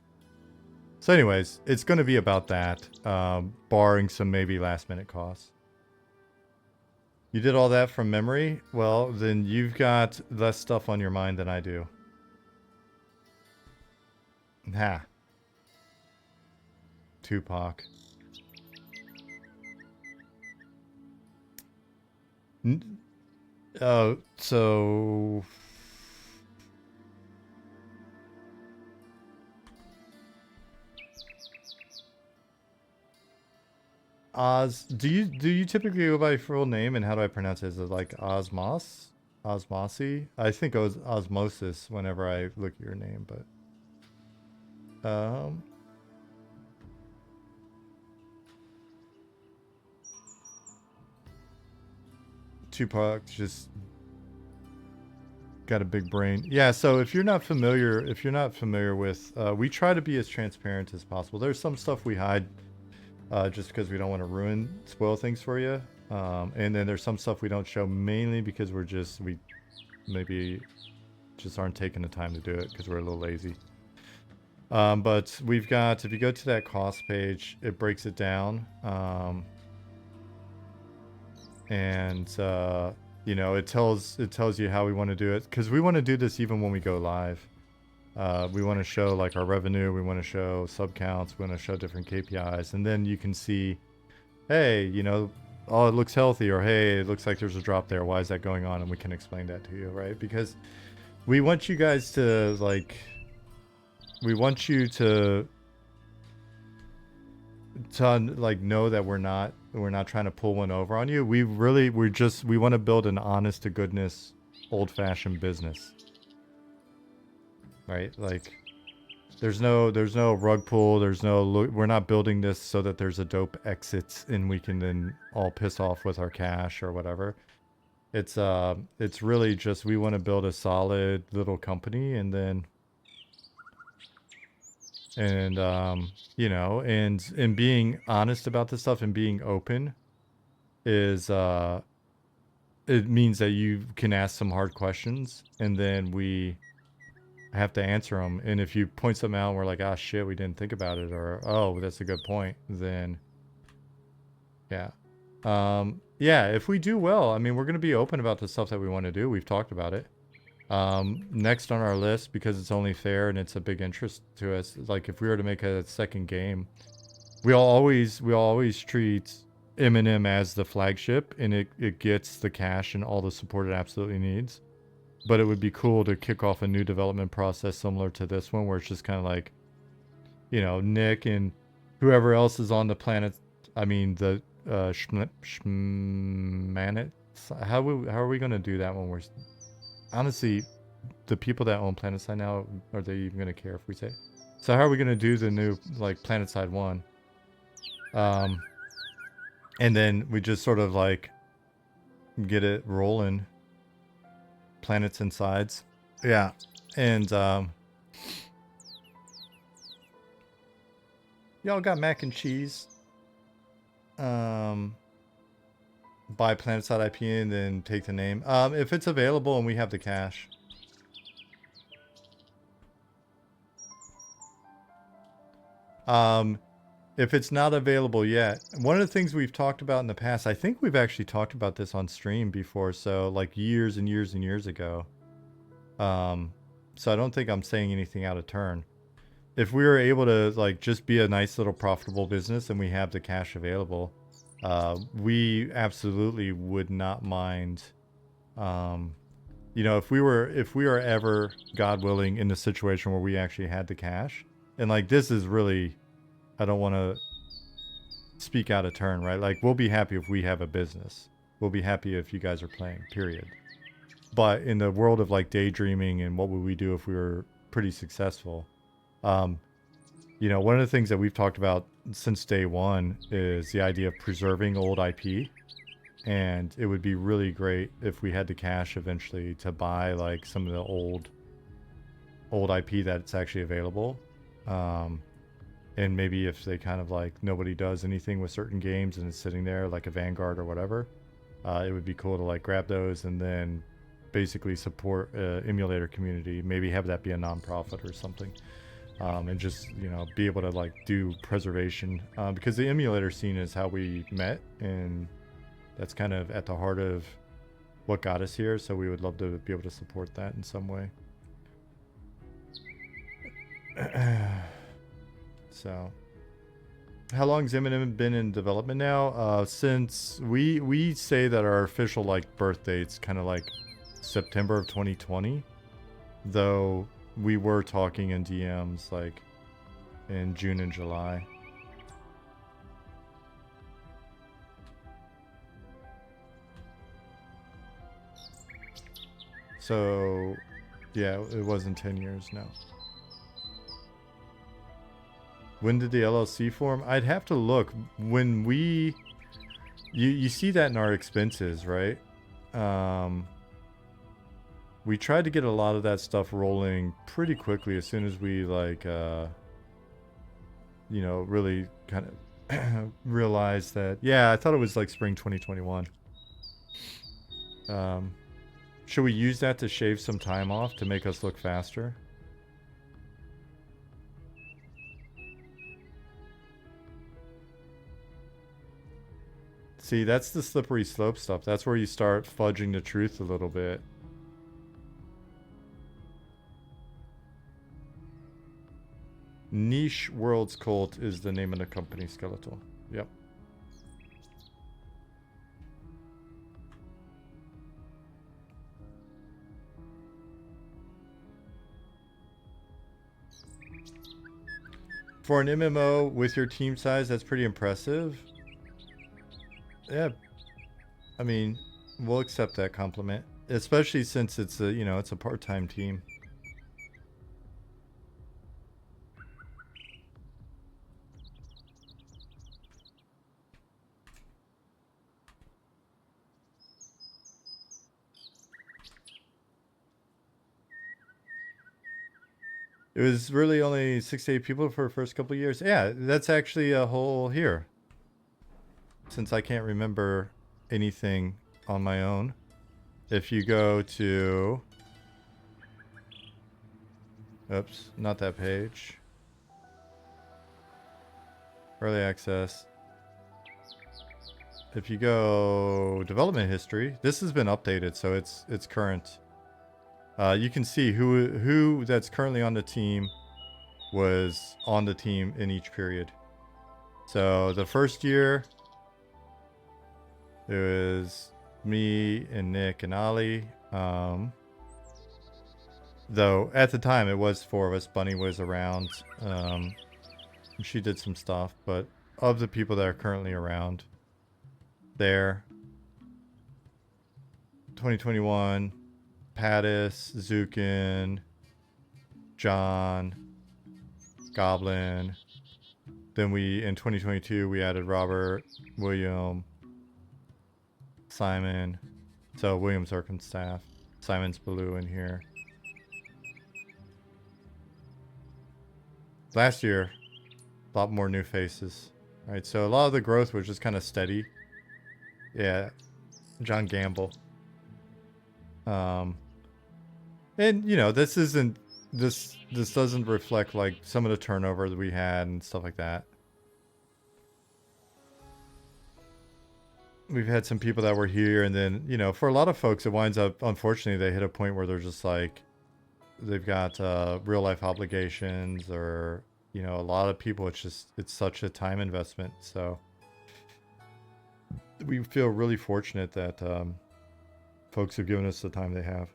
So anyways, it's going to be about that, barring some maybe last minute costs. You did all that from memory? Well, then you've got less stuff on your mind than I do. Ha. Tupac. So Oz, do you typically go by your full name, and how do I pronounce it? Is it like Osmos? Osmosi? I think it was Osmosis whenever I look at your name, but Tupac just got a big brain. Yeah, so if you're not familiar with, we try to be as transparent as possible. There's some stuff we hide just because we don't want to spoil things for you. And then there's some stuff we don't show mainly because we maybe just aren't taking the time to do it because we're a little lazy. But we've got, if you go to that cost page, it breaks it down. And you know, it tells you how we want to do it, because we want to do this even when we go live. We want to show like our revenue, we want to show sub counts, we want to show different KPIs, and then you can see, hey, you know, oh, it looks healthy, or hey, it looks like there's a drop there, why is that going on? And we can explain that to you, right? Because we want you guys to like, we want you to like know that we're not trying to pull one over on you. We want to build an honest to goodness old-fashioned business, right? Like there's no rug pull, we're not building this so that there's a dope exit and we can then all piss off with our cash or whatever. It's really just, we want to build a solid little company, and then And you know, and being honest about this stuff and being open is it means that you can ask some hard questions, and then we have to answer them. And if you point something out and we're like, ah, shit, we didn't think about it, or oh, that's a good point, then yeah. Yeah, if we do well, I mean, we're going to be open about the stuff that we want to do. We've talked about it. Next on our list, because it's only fair and it's a big interest to us, like if we were to make a second game, we always treat M&M as the flagship, and it gets the cash and all the support it absolutely needs. But it would be cool to kick off a new development process similar to this one, where it's just kind of like, you know, Nick and whoever else is on the planet. I mean, the Schmanet. How are we going to do that when we're honestly, the people that own PlanetSide now, are they even going to care if we say? So how are we going to do the new like PlanetSide 1? And then we just sort of like get it rolling. Planets and sides. Yeah. And y'all got mac and cheese. Buy PlanetSide IP and then take the name. If it's available and we have the cash. If it's not available yet, one of the things we've talked about in the past, I think we've actually talked about this on stream before, so like years and years and years ago. So I don't think I'm saying anything out of turn. If we were able to like just be a nice little profitable business and we have the cash available, we absolutely would not mind. You know, if we were ever, God willing, in the situation where we actually had the cash, and like this is really, I don't want to speak out of turn, right? Like we'll be happy if we have a business. We'll be happy if you guys are playing, period. But in the world of like daydreaming and what would we do if we were pretty successful, you know, one of the things that we've talked about since day one is the idea of preserving old IP. And it would be really great if we had the cash eventually to buy like some of the old IP that's actually available. And maybe if they kind of like nobody does anything with certain games and it's sitting there like a Vanguard or whatever, it would be cool to like grab those and then basically support emulator community. Maybe have that be a nonprofit or something, and just, you know, be able to like do preservation, because the emulator scene is how we met, and that's kind of at the heart of what got us here. So we would love to be able to support that in some way. So, how long's M&M been in development now? Since we say that our official like birth date's kind of like September of 2020, though we were talking in DMs like in June and July. So, yeah, it wasn't 10 years now. When did the LLC form? I'd have to look. When we... You see that in our expenses, right? We tried to get a lot of that stuff rolling pretty quickly as soon as we, like, you know, really kind of realized that... Yeah, I thought it was, like, spring 2021. Should we use that to shave some time off to make us look faster? See, that's the slippery slope stuff. That's where you start fudging the truth a little bit. Niche Worlds Cult is the name of the company, Skeletal. Yep. For an MMO with your team size, that's pretty impressive. Yeah, I mean, we'll accept that compliment, especially since it's a, you know, it's a part-time team. It was really only 6 to 8 people for the first couple of years. Yeah, that's actually a whole here. Since I can't remember anything on my own. If you go to... Oops, not that page. Early access. If you go development history, this has been updated, so it's current. You can see who that's currently on the team was on the team in each period. So the first year, it was me and Nick and Ali. Though at the time it was 4 of us. Bunny was around. She did some stuff, but of the people that are currently around, there. 2021, Pattis, Zukin, John, Goblin. Then in 2022, we added Robert, William, Simon. So William's Circumstaff. Simon's Baloo in here. Last year, a lot more new faces. Right, so a lot of the growth was just kind of steady. Yeah, John Gamble. And you know, this doesn't reflect like some of the turnover that we had and stuff like that. We've had some people that were here, and then, you know, for a lot of folks, it winds up, unfortunately, they hit a point where they're just like, they've got real life obligations, or, you know, a lot of people, it's such a time investment. So we feel really fortunate that folks have given us the time they have.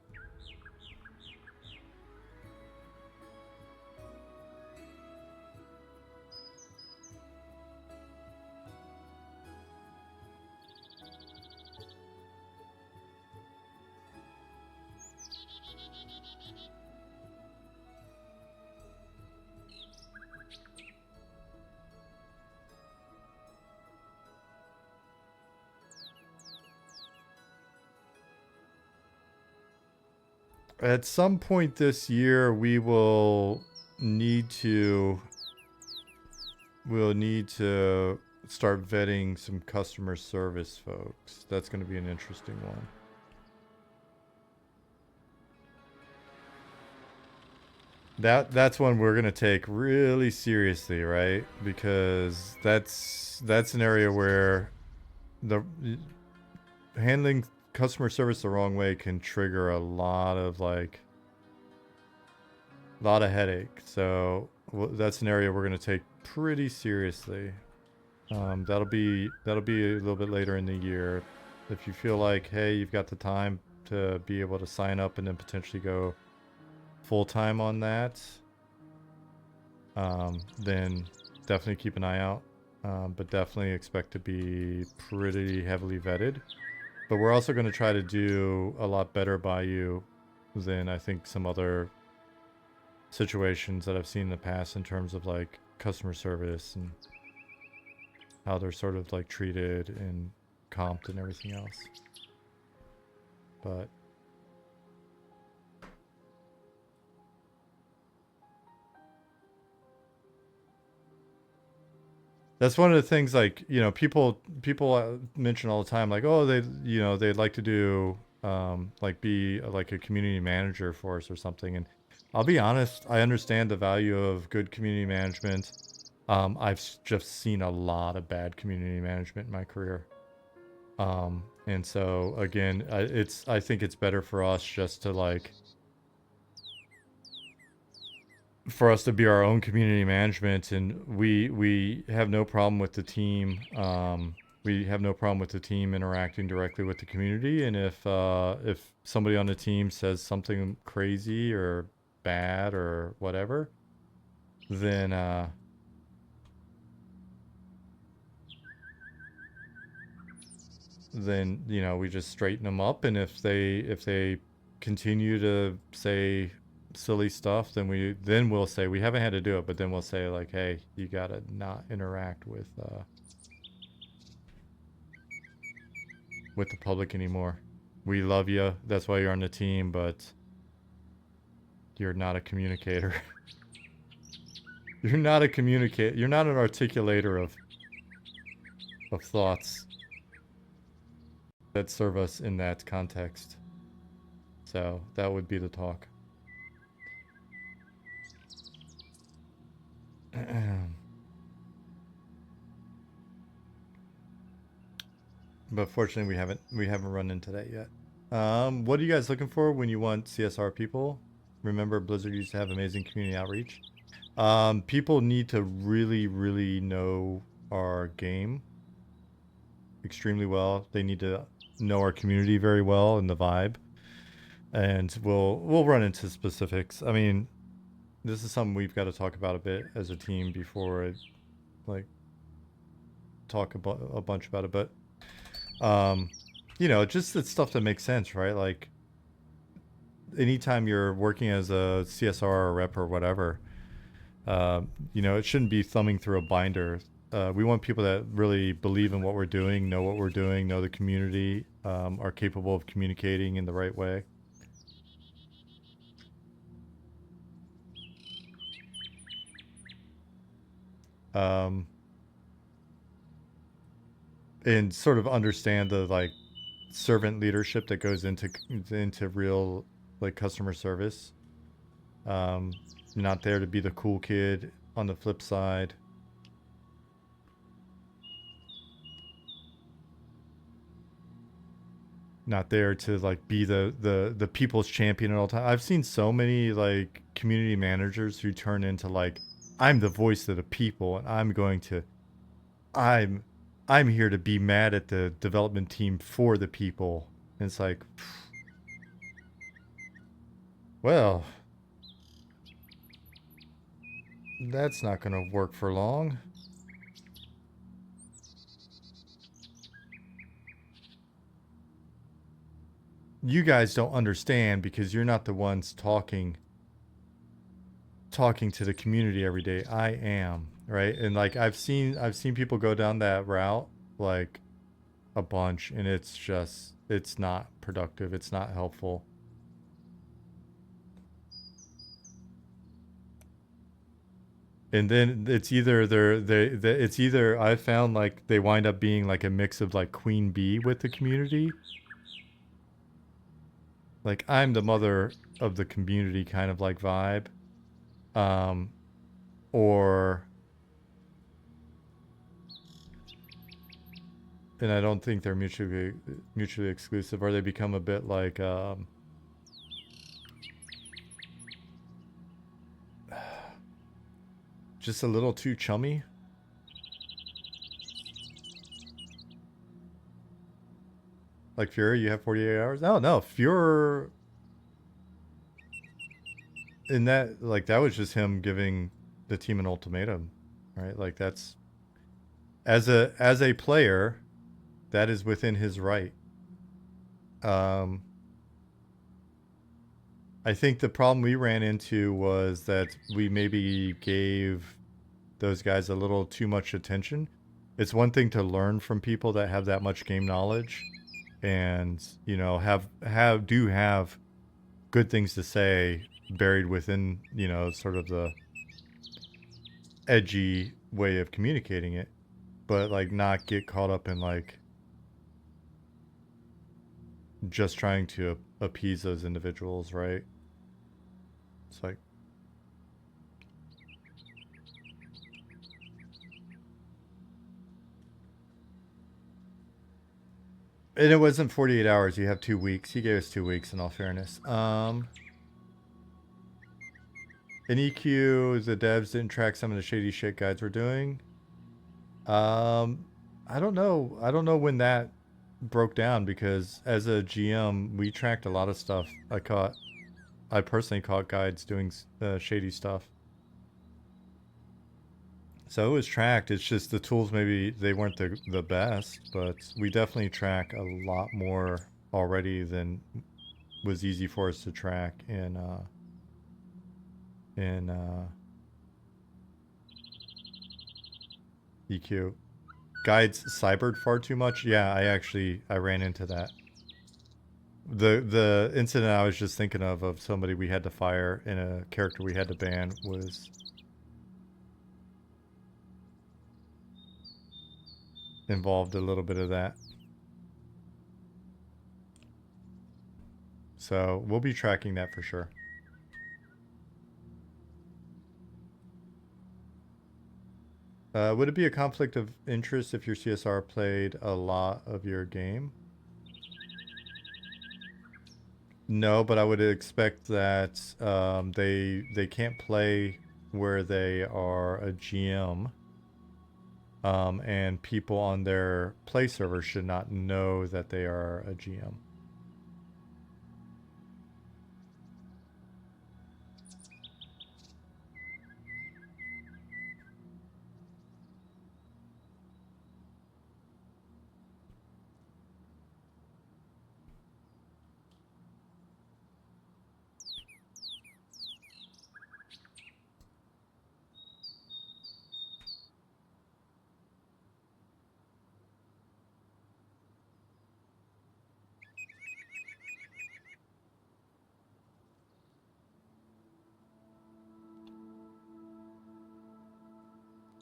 At some point this year, we'll need to start vetting some customer service folks. That's going to be an interesting one. That's one we're going to take really seriously, right? Because that's an area where the handling customer service the wrong way can trigger a lot of headache. So that's an area we're going to take pretty seriously. That'll be a little bit later in the year. If you feel like, hey, you've got the time to be able to sign up and then potentially go full-time on that, then definitely keep an eye out. But definitely expect to be pretty heavily vetted. But we're also going to try to do a lot better by you than I think some other situations that I've seen in the past in terms of like customer service and how they're sort of like treated and comped and everything else. But that's one of the things, like, you know, people mention all the time, like, oh, they'd like to do, like, be like a community manager for us or something. And I'll be honest, I understand the value of good community management. I've just seen a lot of bad community management in my career. And so again, I think it's better for us just to like, for us to be our own community management, and we have no problem with the team. We have no problem with the team interacting directly with the community. And if somebody on the team says something crazy or bad or whatever, then you know, we just straighten them up. And if they continue to say silly stuff, then we'll say, we haven't had to do it, but then we'll say like, hey, you gotta not interact with the public anymore. We love you, that's why you're on the team, but you're not a communicator. You're not a communicator. You're not an articulator of thoughts that serve us in that context. So that would be the talk. But fortunately, we haven't run into that yet. What are you guys looking for when you want CSR people? Remember, Blizzard used to have amazing community outreach. People need to really, really know our game extremely well. They need to know our community very well and the vibe. And we'll run into specifics. I mean, this is something we've got to talk about a bit as a team before I like talk about a bunch about it. But you know, just the stuff that makes sense, right? Like anytime you're working as a CSR or rep or whatever, you know, it shouldn't be thumbing through a binder. We want people that really believe in what we're doing, know what we're doing, know the community, are capable of communicating in the right way. And sort of understand the like servant leadership that goes into real like customer service. Not there to be the cool kid on the flip side. Not there to like be the people's champion at all time. I've seen so many like community managers who turn into like, I'm the voice of the people and I'm here to be mad at the development team for the people. And it's like, well, that's not going to work for long. You guys don't understand because you're not the ones talking to the community every day. I am, right? And like I've seen people go down that route like a bunch, and it's not productive. It's not helpful. And then it's either it's either I found like they wind up being like a mix of like queen bee with the community. Like I'm the mother of the community kind of like vibe. Or and I don't think they're mutually exclusive, or they become a bit like just a little too chummy. Like Fury, you have 48 hours? No, Fury. In that, like, that was just him giving the team an ultimatum, right? Like, that's as a player, that is within his right. I think the problem we ran into was that we maybe gave those guys a little too much attention. It's one thing to learn from people that have that much game knowledge and, you know, have good things to say buried within, you know, sort of the edgy way of communicating it, but like not get caught up in like just trying to appease those individuals, right? It's like, and it wasn't 48 hours. You have 2 weeks. He gave us 2 weeks in all fairness. In EQ, the devs didn't track some of the shady shit guides were doing. I don't know. I don't know when that broke down because as a GM, we tracked a lot of stuff. I personally caught guides doing shady stuff. So it was tracked. It's just the tools maybe they weren't the best, but we definitely track a lot more already than was easy for us to track in EQ. Guides cybered far too much. Yeah, I ran into that. The incident I was just thinking of somebody we had to fire and a character we had to ban was involved a little bit of that. So we'll be tracking that for sure. Would it be a conflict of interest if your CSR played a lot of your game? No, but I would expect that they can't play where they are a GM, and people on their play server should not know that they are a GM.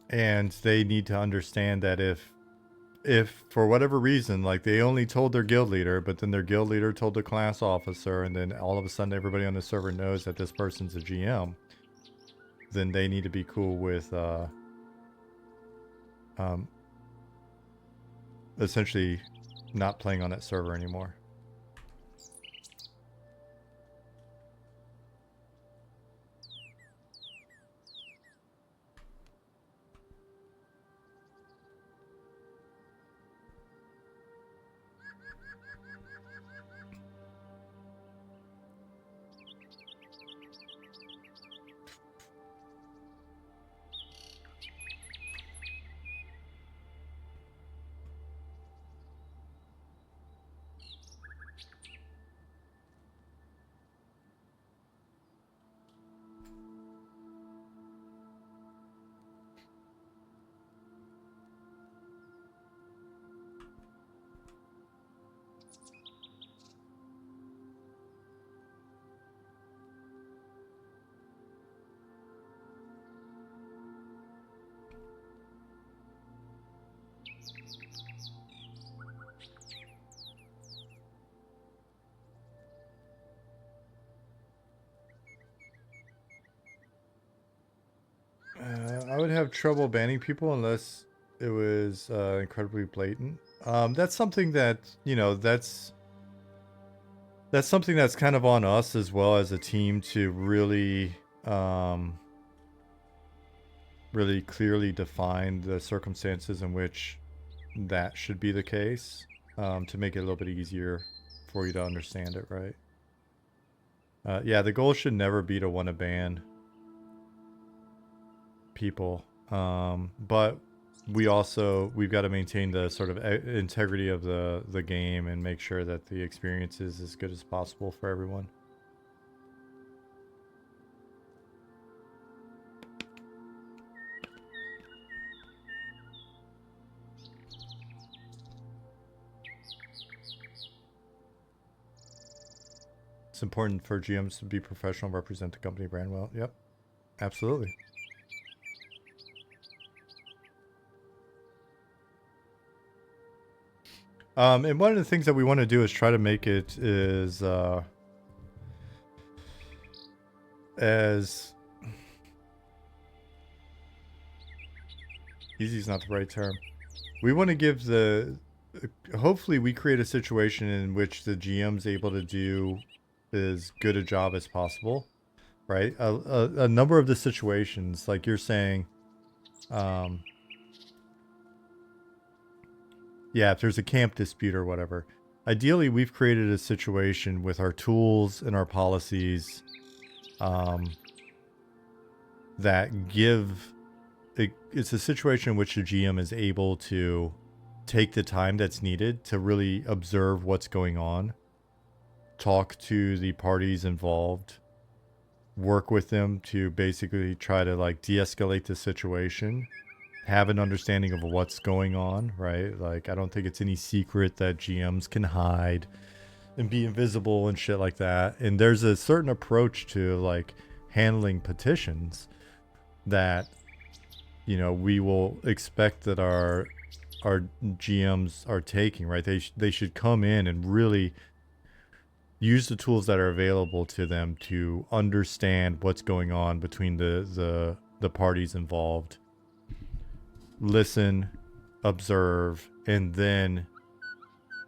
And they need to understand that if for whatever reason, like they only told their guild leader, but then their guild leader told the class officer, and then all of a sudden everybody on the server knows that this person's a GM, then they need to be cool with essentially not playing on that server anymore. I would have trouble banning people unless it was incredibly blatant. That's something that, you know, that's something that's kind of on us as well as a team to really really clearly define the circumstances in which that should be the case, to make it a little bit easier for you to understand it, right? Yeah, the goal should never be to want to ban people, but we've got to maintain the sort of integrity of the game and make sure that the experience is as good as possible for everyone. It's important for GMs to be professional and represent the company brand well. Yep, absolutely. And one of the things that we want to do is try to make it as easy is not the right term. We want to give hopefully we create a situation in which the GM's able to do as good a job as possible, right? A number of the situations, like you're saying, yeah, if there's a camp dispute or whatever, ideally we've created a situation with our tools and our policies that give it's a situation in which the GM is able to take the time that's needed to really observe what's going on, talk to the parties involved, work with them to basically try to like de-escalate the situation, have an understanding of what's going on, right? Like, I don't think it's any secret that GMs can hide and be invisible and shit like that. And there's a certain approach to like handling petitions that, you know, we will expect that our our GMs are taking, right? They should come in and really use the tools that are available to them to understand what's going on between the parties involved. Listen, observe, and then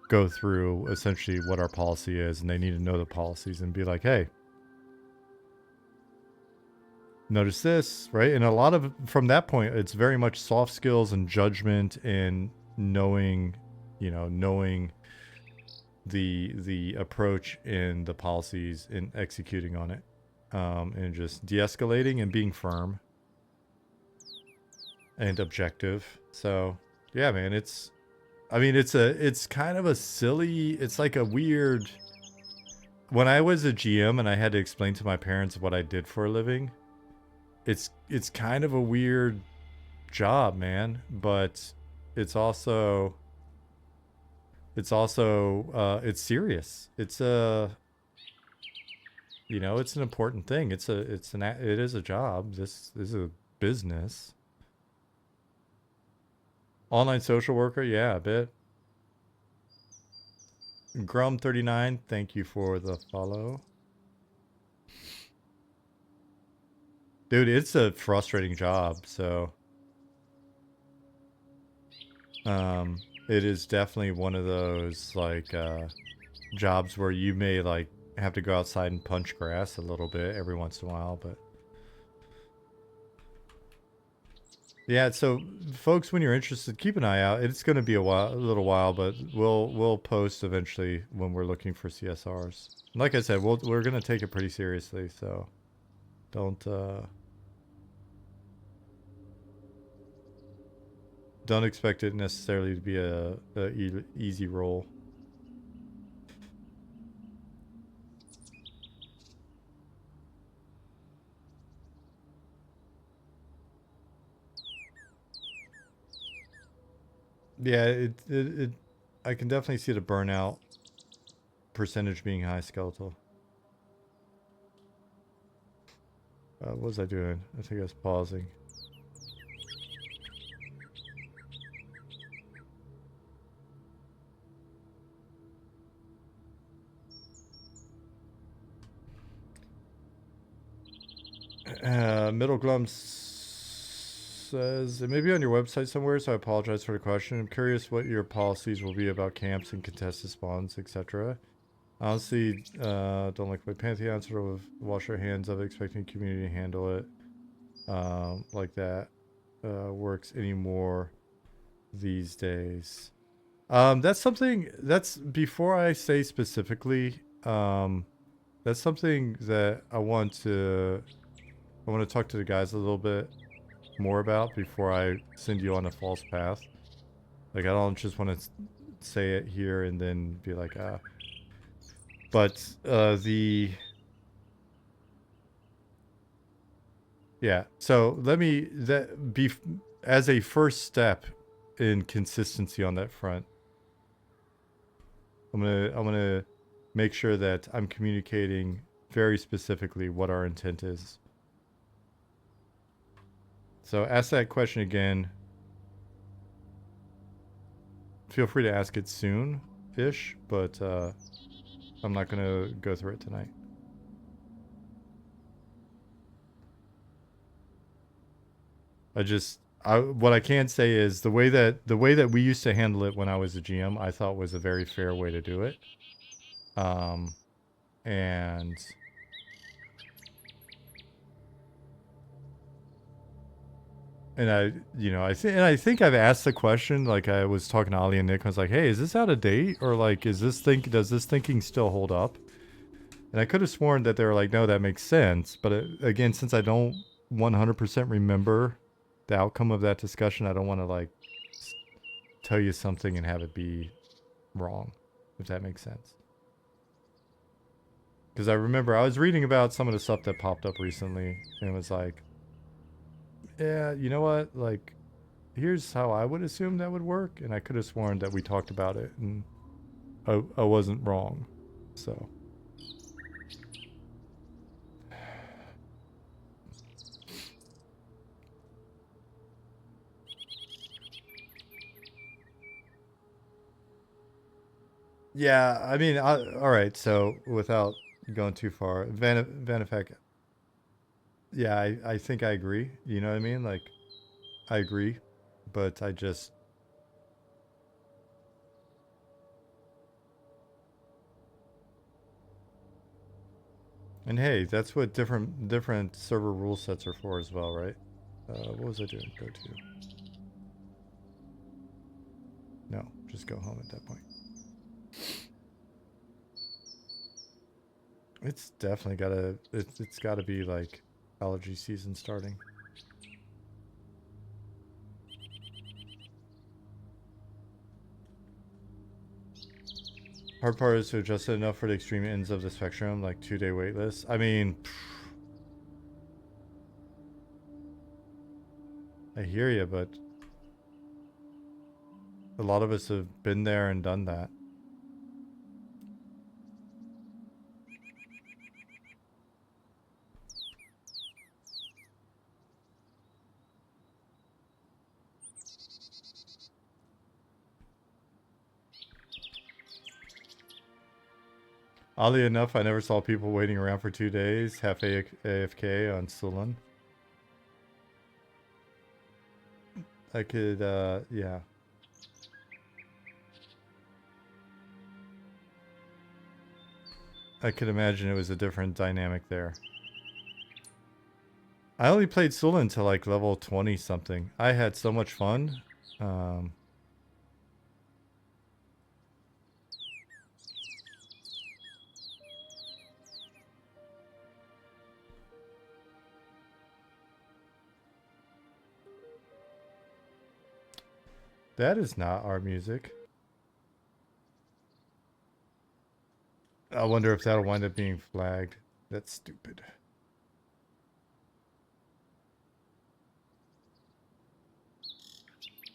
go through essentially what our policy is, and they need to know the policies and be like, hey, notice this, right? And a lot of, from that point, it's very much soft skills and judgment and knowing, knowing the approach and the policies and executing on it, and just de-escalating and being firm and objective. So yeah, man, it's kind of a silly, it's like a weird, when I was a GM and I had to explain to my parents what I did for a living, it's kind of a weird job, man, but it's also it's serious. It's it's an important thing. It is a job. This is a business. Online social worker, yeah, a bit. Grum39, thank you for the follow. Dude, it's a frustrating job, so it is definitely one of those like jobs where you may like have to go outside and punch grass a little bit every once in a while, but yeah, so folks, when you're interested, keep an eye out. It's going to be a little while, but we'll post eventually when we're looking for CSRs. Like I said, we're going to take it pretty seriously, so don't expect it necessarily to be a easy role. Yeah, I can definitely see the burnout percentage being high, Skeletal. What was I doing? I think I was pausing. Middle Glum says, it may be on your website somewhere, so I apologize for the question. I'm curious what your policies will be about camps and contested spawns, etc. Honestly, don't like my Pantheon sort of wash our hands of it, expecting the community to handle it like that works anymore these days. That's something, that's, before I say specifically, that's something that I want to talk to the guys a little bit more about before I send you on a false path. Like, I don't just want to say it here and then be like, but yeah, so let me, as a first step in consistency on that front, I'm gonna make sure that I'm communicating very specifically what our intent is. So ask that question again. Feel free to ask it soon-ish, but I'm not going to go through it tonight. What I can say is the way that we used to handle it when I was a GM, I thought was a very fair way to do it. And I think I've asked the question, like I was talking to Ali and Nick, I was like, hey, is this out of date? Or like, does this thinking still hold up? And I could have sworn that they were like, no, that makes sense. But again, since I don't 100% remember the outcome of that discussion, I don't want to like tell you something and have it be wrong, if that makes sense. Because I remember I was reading about some of the stuff that popped up recently, and it was like, yeah, you know what? Like, here's how I would assume that would work. And I could have sworn that we talked about it, and I wasn't wrong. So. Yeah, I mean, all right. So without going too far, Vanifek. Yeah, I think I agree. You know what I mean? Like, I agree, but I just. And hey, that's what different server rule sets are for as well, right? What was I doing? Go to. No, just go home at that point. It's definitely gotta. It's gotta be like allergy season starting. Hard part is to adjust it enough for the extreme ends of the spectrum, like 2-day wait lists. I mean, I hear you, but a lot of us have been there and done that. Oddly enough, I never saw people waiting around for 2 days, half AFK on Sulan. I could, yeah. I could imagine it was a different dynamic there. I only played Sulan until like level 20 something. I had so much fun. That is not our music. I wonder if that'll wind up being flagged. That's stupid.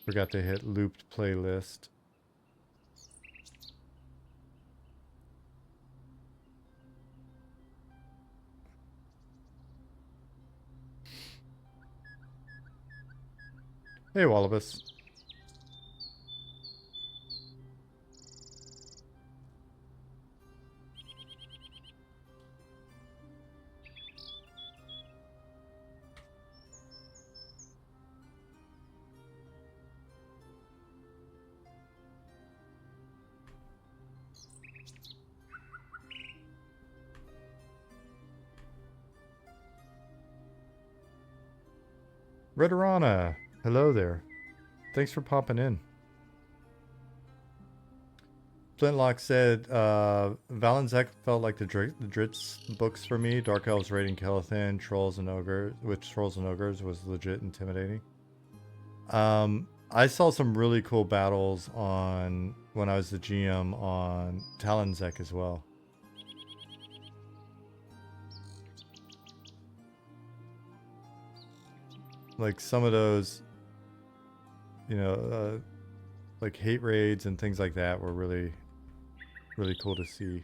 Forgot to hit looped playlist. Hey, Wallabus. Redorana. Hello there. Thanks for popping in. Flintlock said, Valenczek felt like the Dritz books for me. Dark Elves raiding Kelathin, Trolls and Ogres, which Trolls and Ogres was legit intimidating. I saw some really cool battles on when I was the GM on Talonzek as well. Like some of those, you know, like hate raids and things like that were really, really cool to see.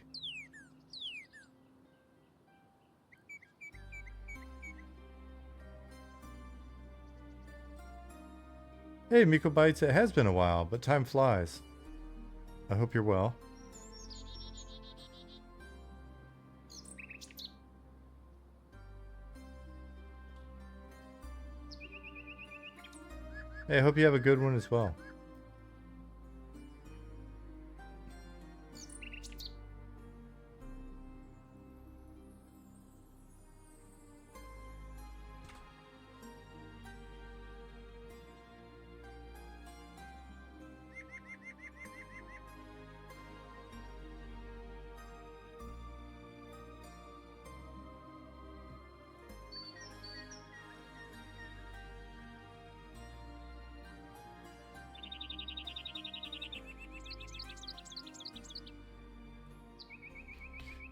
Hey, Miko Bites, it has been a while, but time flies. I hope you're well. Hey, I hope you have a good one as well.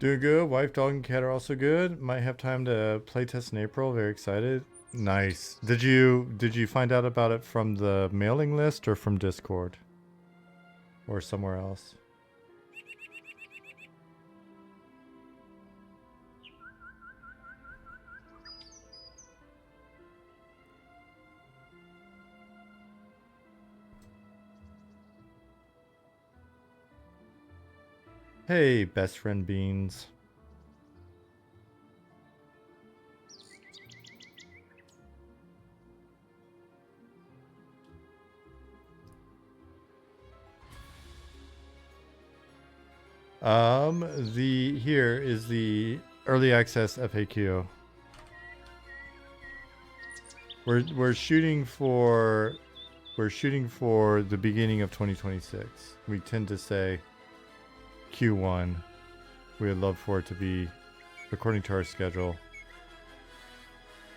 Doing good. Wife, dog, and cat are also good. Might have time to playtest in April. Very excited. Nice. Did you find out about it from the mailing list or from Discord? Or somewhere else? Hey, best friend Beans. Here is the early access FAQ. We're shooting for the beginning of 2026. We tend to say Q1. We would love for it to be, according to our schedule.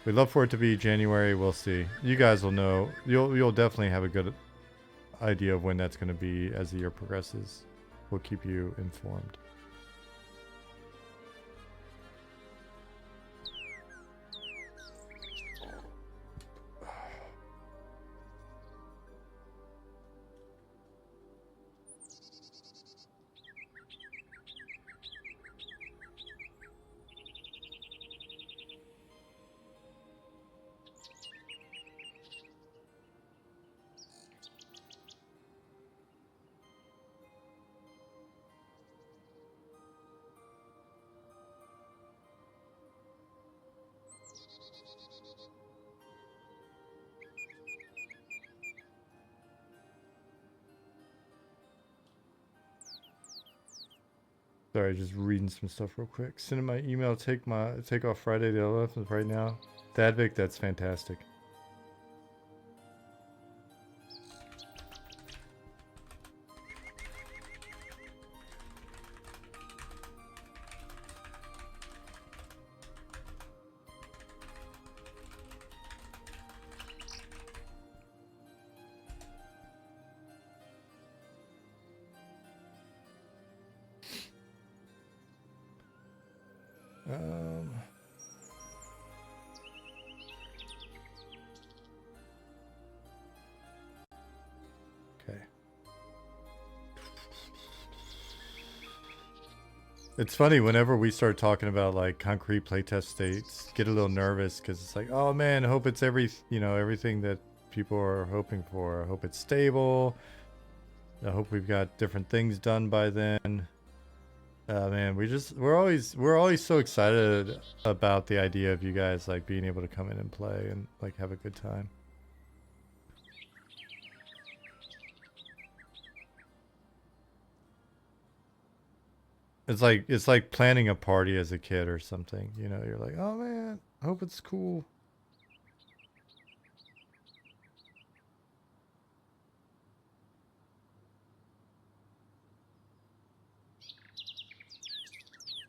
We'd love for it to be January. We'll see. You guys will know. You'll definitely have a good idea of when that's going to be as the year progresses. We'll keep you informed. Sorry, just reading some stuff real quick. Sending my email. Take off Friday the 11th right now. Thadvic, that's fantastic. Okay. It's funny whenever we start talking about like concrete playtest states, get a little nervous because it's like, oh man, I hope it's everything that people are hoping for. I hope it's stable. I hope we've got different things done by then. Man, we're always so excited about the idea of you guys like being able to come in and play and like have a good time. It's like planning a party as a kid or something, you know, you're like, oh man, I hope it's cool.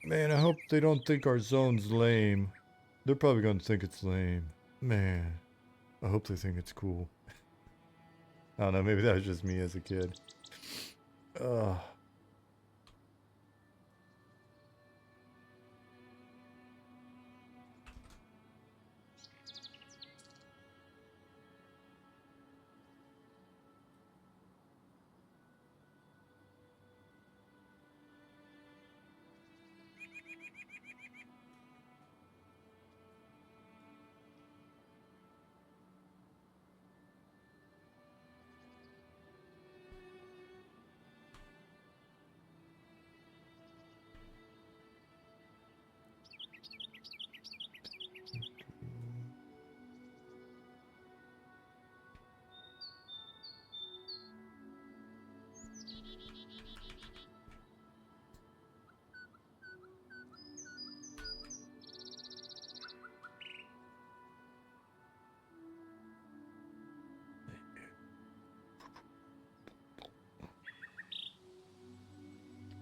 Man, I hope they don't think our zone's lame. They're probably gonna think it's lame. Man, I hope they think it's cool. I don't know, maybe that was just me as a kid. Ugh.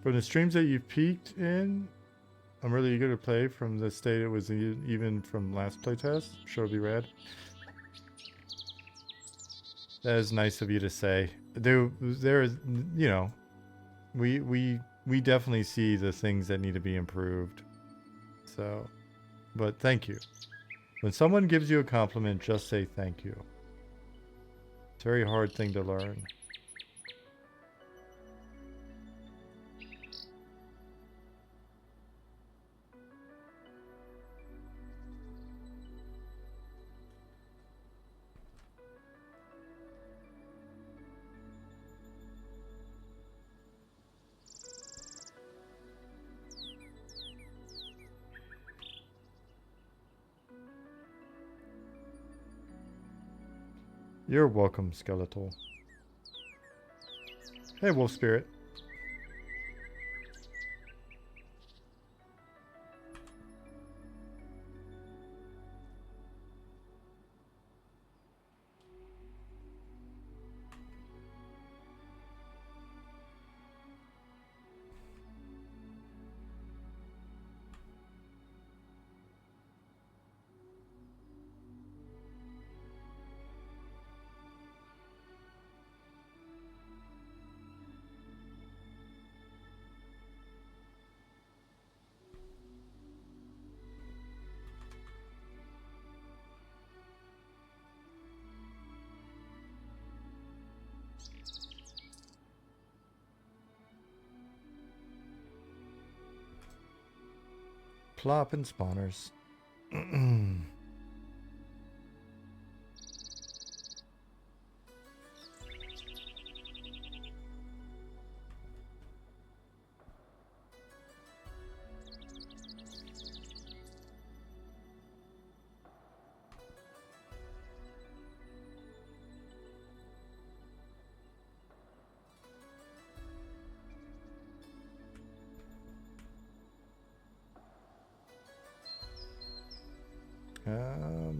From the streams that you've peaked in, I'm really eager to play from the state it was even from last playtest. Sure, it'll be rad. That is nice of you to say. There, you know, we definitely see the things that need to be improved. So, but thank you. When someone gives you a compliment, just say thank you. It's a very hard thing to learn. You're welcome, Skeletal. Hey, Wolf Spirit. Plop and spawners.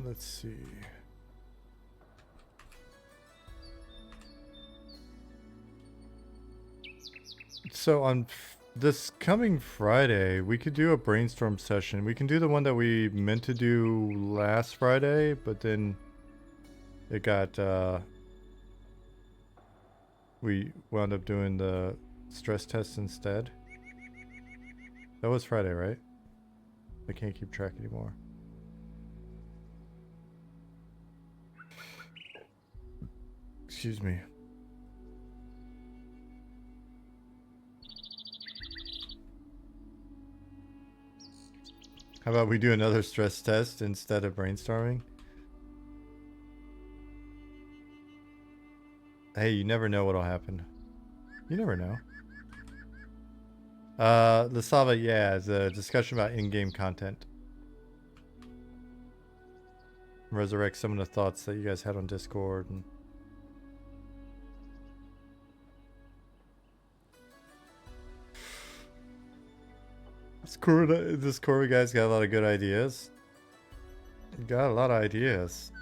Let's see. So on this coming Friday, we could do a brainstorm session. We can do the one that we meant to do last Friday, but then it got, we wound up doing the stress test instead. That was Friday, right? I can't keep track anymore. Excuse me. How about we do another stress test instead of brainstorming? Hey, you never know what'll happen. You never know. Lasava, yeah, is a discussion about in-game content. Resurrect some of the thoughts that you guys had on Discord and this Corey guy's got a lot of good ideas. Got a lot of ideas.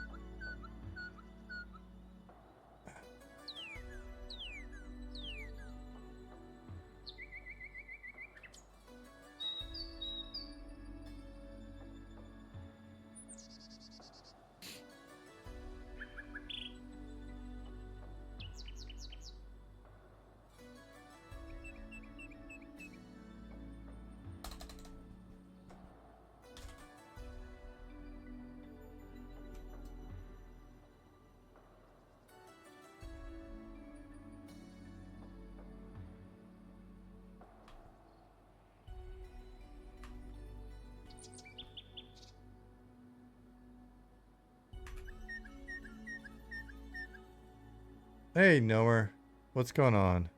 Hey, Nomer. What's going on?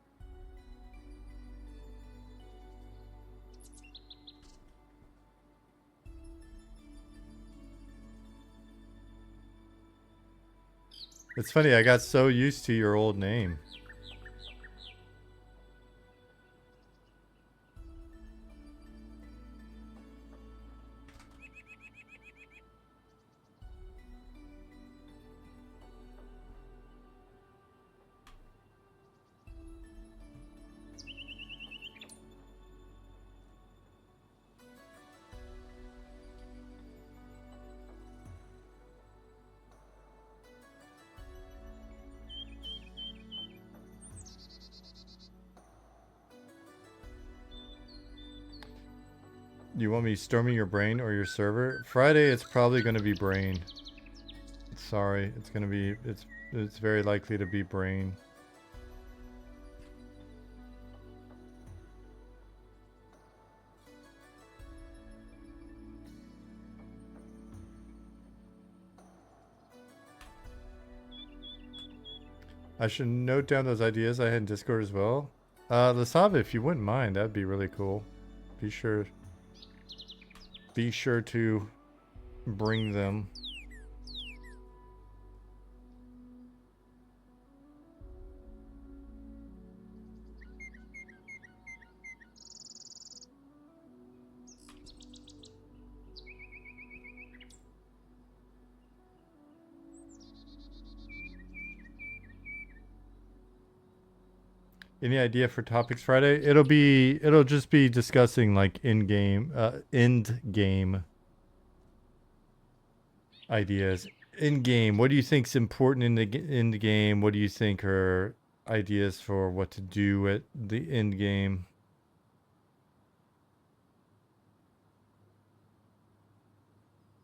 It's funny, I got so used to your old name. You want me storming your brain or your server? Friday, it's probably going to be brain. Sorry, it's going to be, it's very likely to be brain. I should note down those ideas I had in Discord as well. Lasava, if you wouldn't mind, that'd be really cool. Be sure to bring them. Any idea for topics Friday? It'll just be discussing like end game ideas. In game, what do you think's important in the game? What do you think are ideas for what to do at the end game?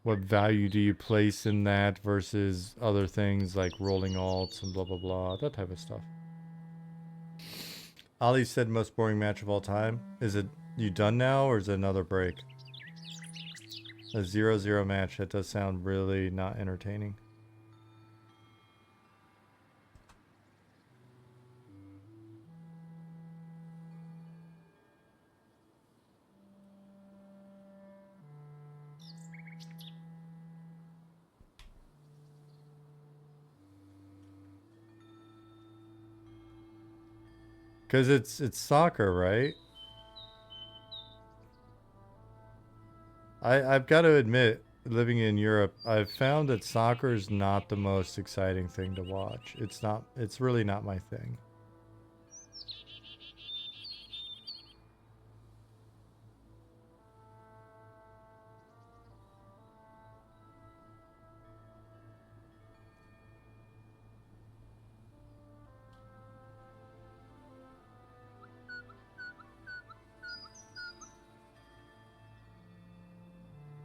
What value do you place in that versus other things like rolling alts and blah blah blah, that type of stuff. Ali said most boring match of all time. Is it you done now or is it another break? A 0-0 match, that does sound really not entertaining. Cause it's soccer, right? I've got to admit, living in Europe, I've found that soccer is not the most exciting thing to watch. It's really not my thing.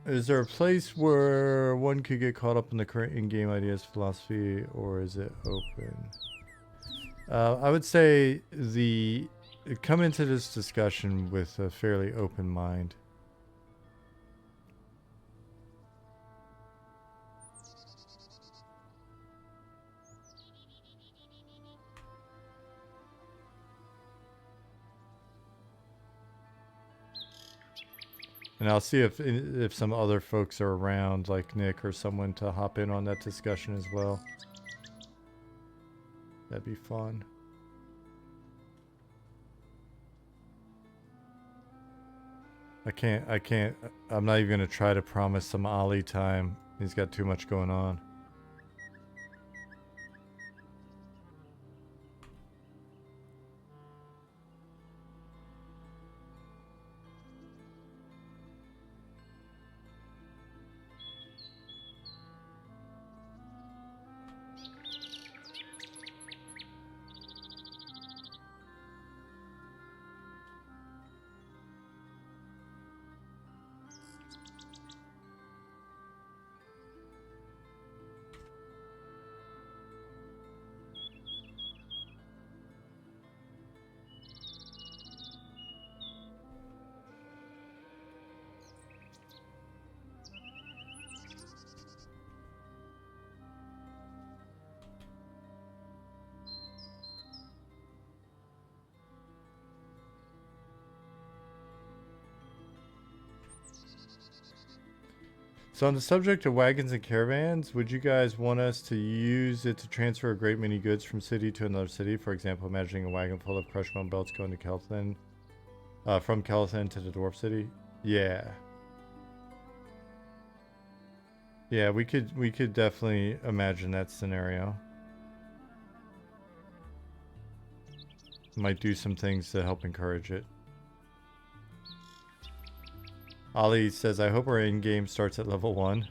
Is there a place where one could get caught up in the current in-game ideas, philosophy, or is it open? I would say come into this discussion with a fairly open mind. And I'll see if some other folks are around, like Nick or someone, to hop in on that discussion as well. That'd be fun. I'm not even gonna try to promise some Ollie time. He's got too much going on. So on the subject of wagons and caravans, would you guys want us to use it to transfer a great many goods from city to another city? For example, imagining a wagon full of crushed bone belts going to Kelthan, from Kelthan to the dwarf city. Yeah. Yeah, we could definitely imagine that scenario. Might do some things to help encourage it. Ali says, I hope our in-game starts at level 1.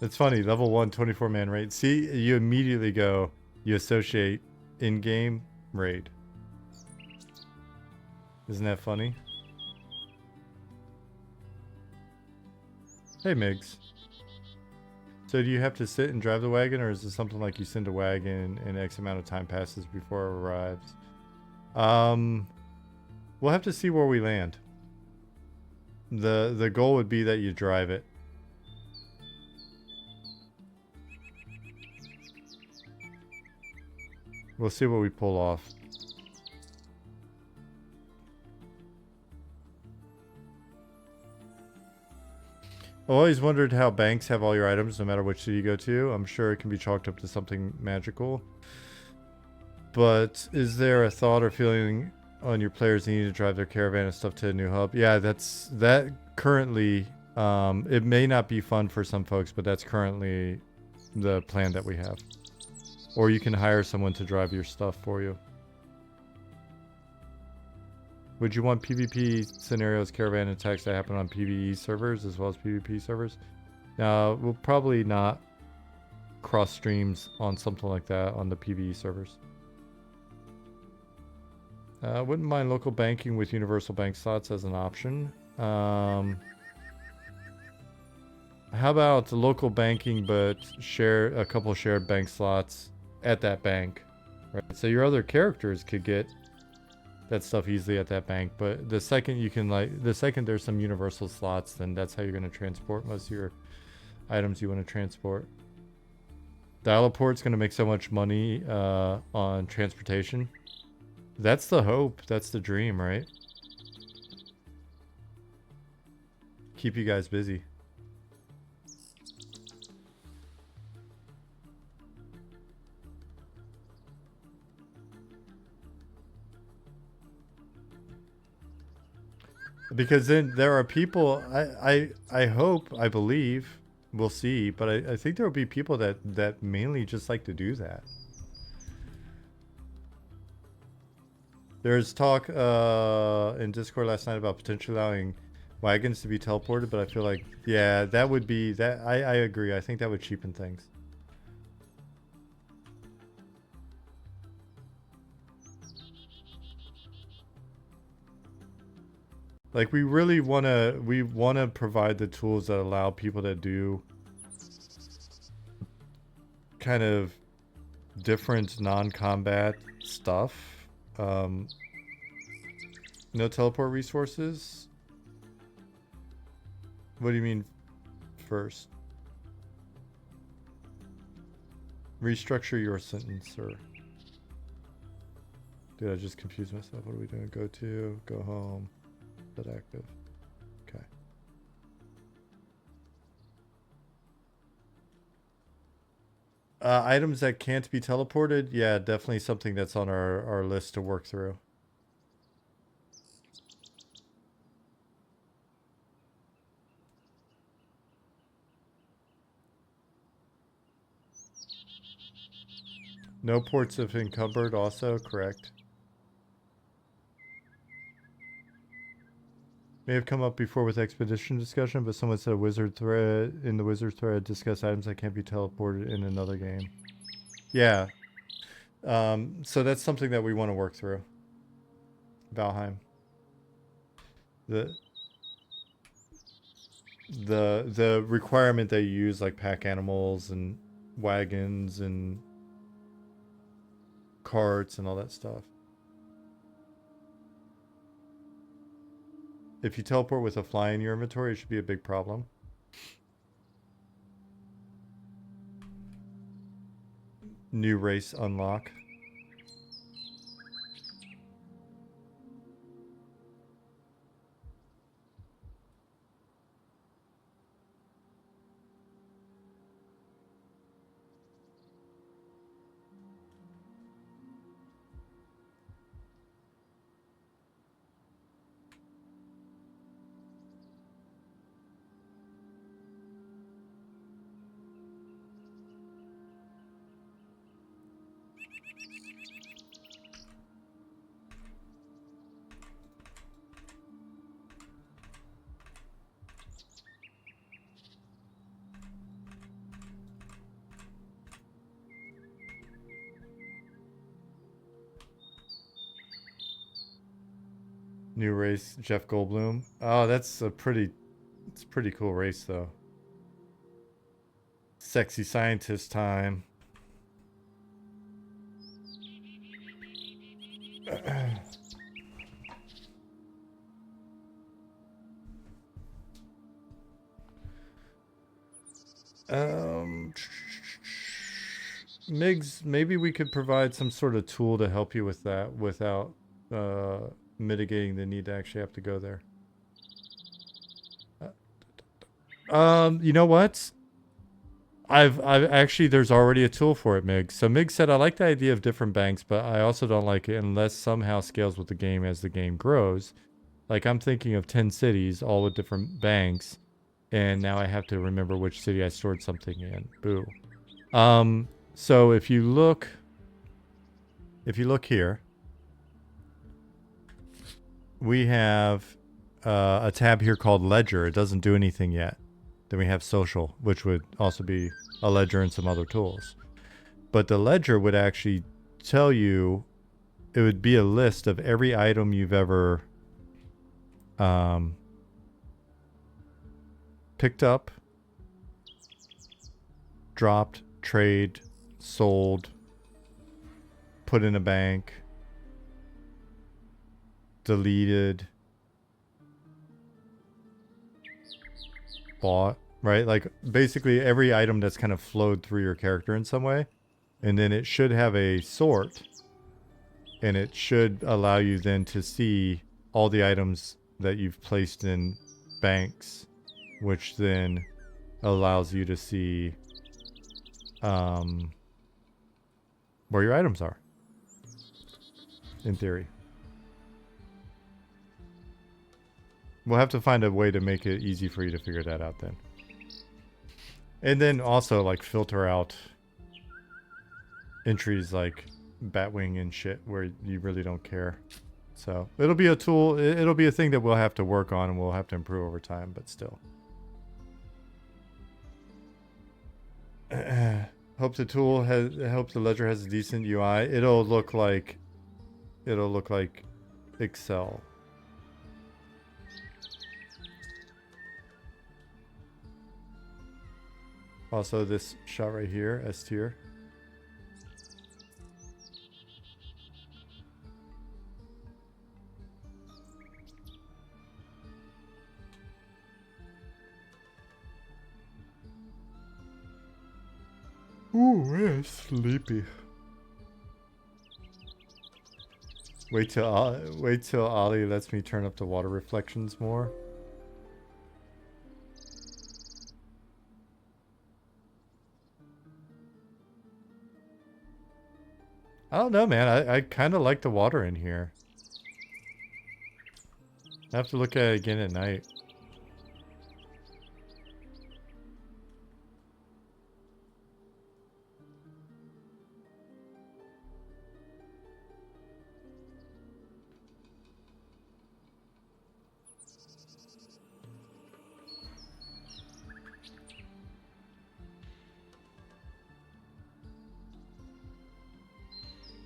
It's funny, level 1, 24-man raid. See, you immediately go, you associate in-game raid. Isn't that funny? Hey, Migs. So do you have to sit and drive the wagon, or is it something like you send a wagon and X amount of time passes before it arrives? We'll have to see where we land. The goal would be that you drive it. We'll see what we pull off. I always wondered how banks have all your items no matter which city you go to. I'm sure it can be chalked up to something magical. But is there a thought or feeling on your players needing to drive their caravan and stuff to a new hub? Yeah, that currently, it may not be fun for some folks, but that's currently the plan that we have. Or you can hire someone to drive your stuff for you. Would you want PvP scenarios, caravan attacks that happen on PvE servers as well as PvP servers? We'll probably not cross streams on something like that on the PvE servers. Wouldn't mind local banking with universal bank slots as an option. How about local banking but share a couple shared bank slots at that bank, right? So your other characters could get that stuff easily at that bank, but the second you can the second there's some universal slots, then that's how you're going to transport most of your items you want to transport. Dial-a-port's going to make so much money on transportation. That's the hope. That's the dream, right? Keep you guys busy. Because then there are people, I hope, I believe, we'll see, but I think there will be people that mainly just like to do that. There's talk in Discord last night about potentially allowing wagons to be teleported, but I feel like, yeah, that would be, I agree. I think that would cheapen things. Like we really want to provide the tools that allow people to do kind of different non-combat stuff. No teleport resources? What do you mean first? Restructure your sentence, sir. Dude, I just confused myself. What are we doing? Go to, go home. That active. Okay. Items that can't be teleported? Yeah, definitely something that's on our list to work through. No ports if encumbered also, correct. May have come up before with expedition discussion, but someone said a wizard thread in the wizard thread discuss items that can't be teleported in another game. Yeah. So that's something that we want to work through. Valheim. The requirement that you use like pack animals and wagons and carts and all that stuff. If you teleport with a fly in your inventory, it should be a big problem. New race unlock. New race, Jeff Goldblum. Oh, it's a pretty cool race though. Sexy scientist time. Migs, maybe we could provide some sort of tool to help you with that without mitigating the need to actually have to go there. You know what? I've actually, there's already a tool for it, Mig. So Mig said, I like the idea of different banks, but I also don't like it unless somehow scales with the game as the game grows. Like I'm thinking of 10 cities, all with different banks, and now I have to remember which city I stored something in. Boo. So if you look here, we have a tab here called Ledger. It doesn't do anything yet. Then we have Social, which would also be a ledger and some other tools. But the ledger would actually tell you, it would be a list of every item you've ever picked up, dropped, trade, sold, put in a bank, deleted, bought, right? Like basically every item that's kind of flowed through your character in some way. And then it should have a sort, and it should allow you then to see all the items that you've placed in banks, which then allows you to see where your items are, in theory. We'll have to find a way to make it easy for you to figure that out then. And then also like filter out entries like Batwing and shit where you really don't care. So it'll be a tool. It'll be a thing that we'll have to work on and we'll have to improve over time, but still. Hope the ledger has a decent UI. It'll look like Excel. Also this shot right here, S tier. Ooh, yeah, sleepy. Wait till Ollie lets me turn up the water reflections more. I don't know, man. I kind of like the water in here. I have to look at it again at night.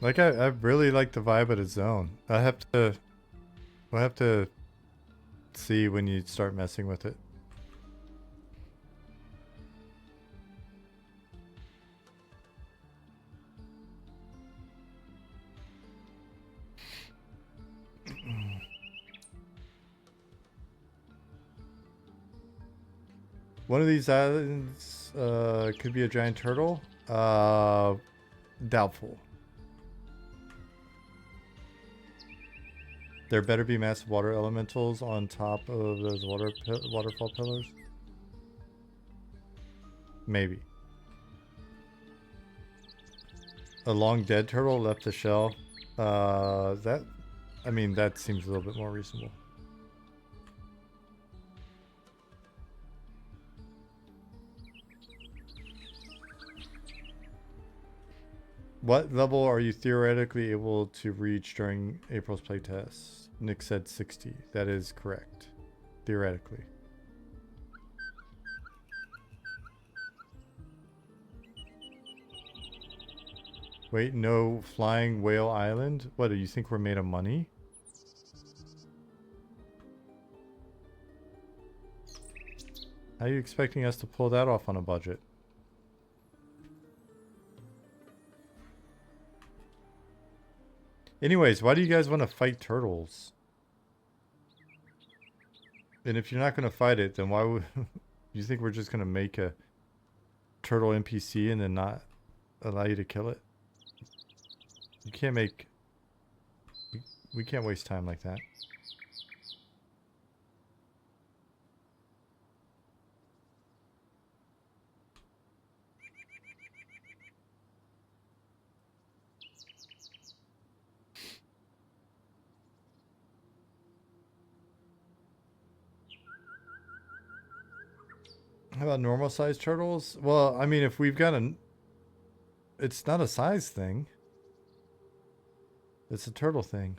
Like I really like the vibe of the zone. We'll have to see when you start messing with it. One of these islands could be a giant turtle. Doubtful. There better be massive water elementals on top of those waterfall pillars. Maybe. A long dead turtle left the shell. That seems a little bit more reasonable. What level are you theoretically able to reach during April's playtest? Nick said 60. That is correct. Theoretically. Wait, no flying whale island? What, do you think we're made of money? How are you expecting us to pull that off on a budget? Anyways, why do you guys want to fight turtles? And if you're not going to fight it, then why would you think we're just going to make a turtle NPC and then not allow you to kill it? You can't make... We can't waste time like that. How about normal sized turtles? Well, I mean, if we've got it's not a size thing. It's a turtle thing.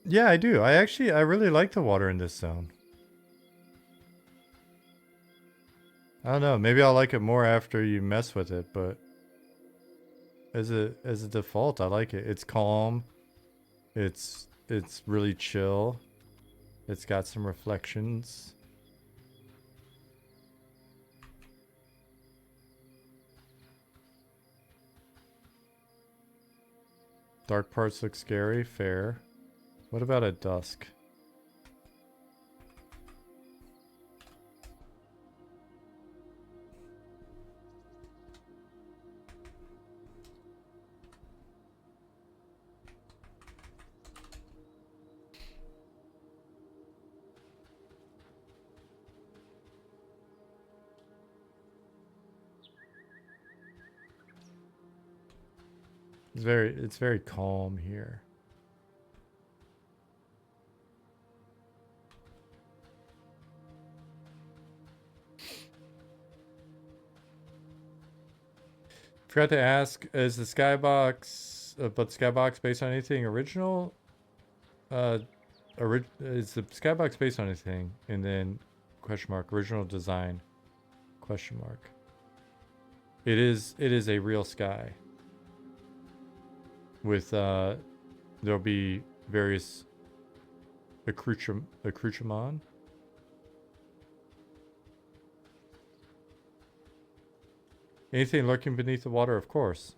Yeah, I do. I really like the water in this zone. I don't know. Maybe I'll like it more after you mess with it, but as a default, I like it. It's calm. It's really chill. It's got some reflections. Dark parts look scary. Fair. What about at dusk? It's very calm here. Forgot to ask, is the skybox, but skybox based on anything original? Is the skybox based on anything? And then question mark, original design, question mark. It is a real sky. With, there'll be various accoutrement. Anything lurking beneath the water, of course.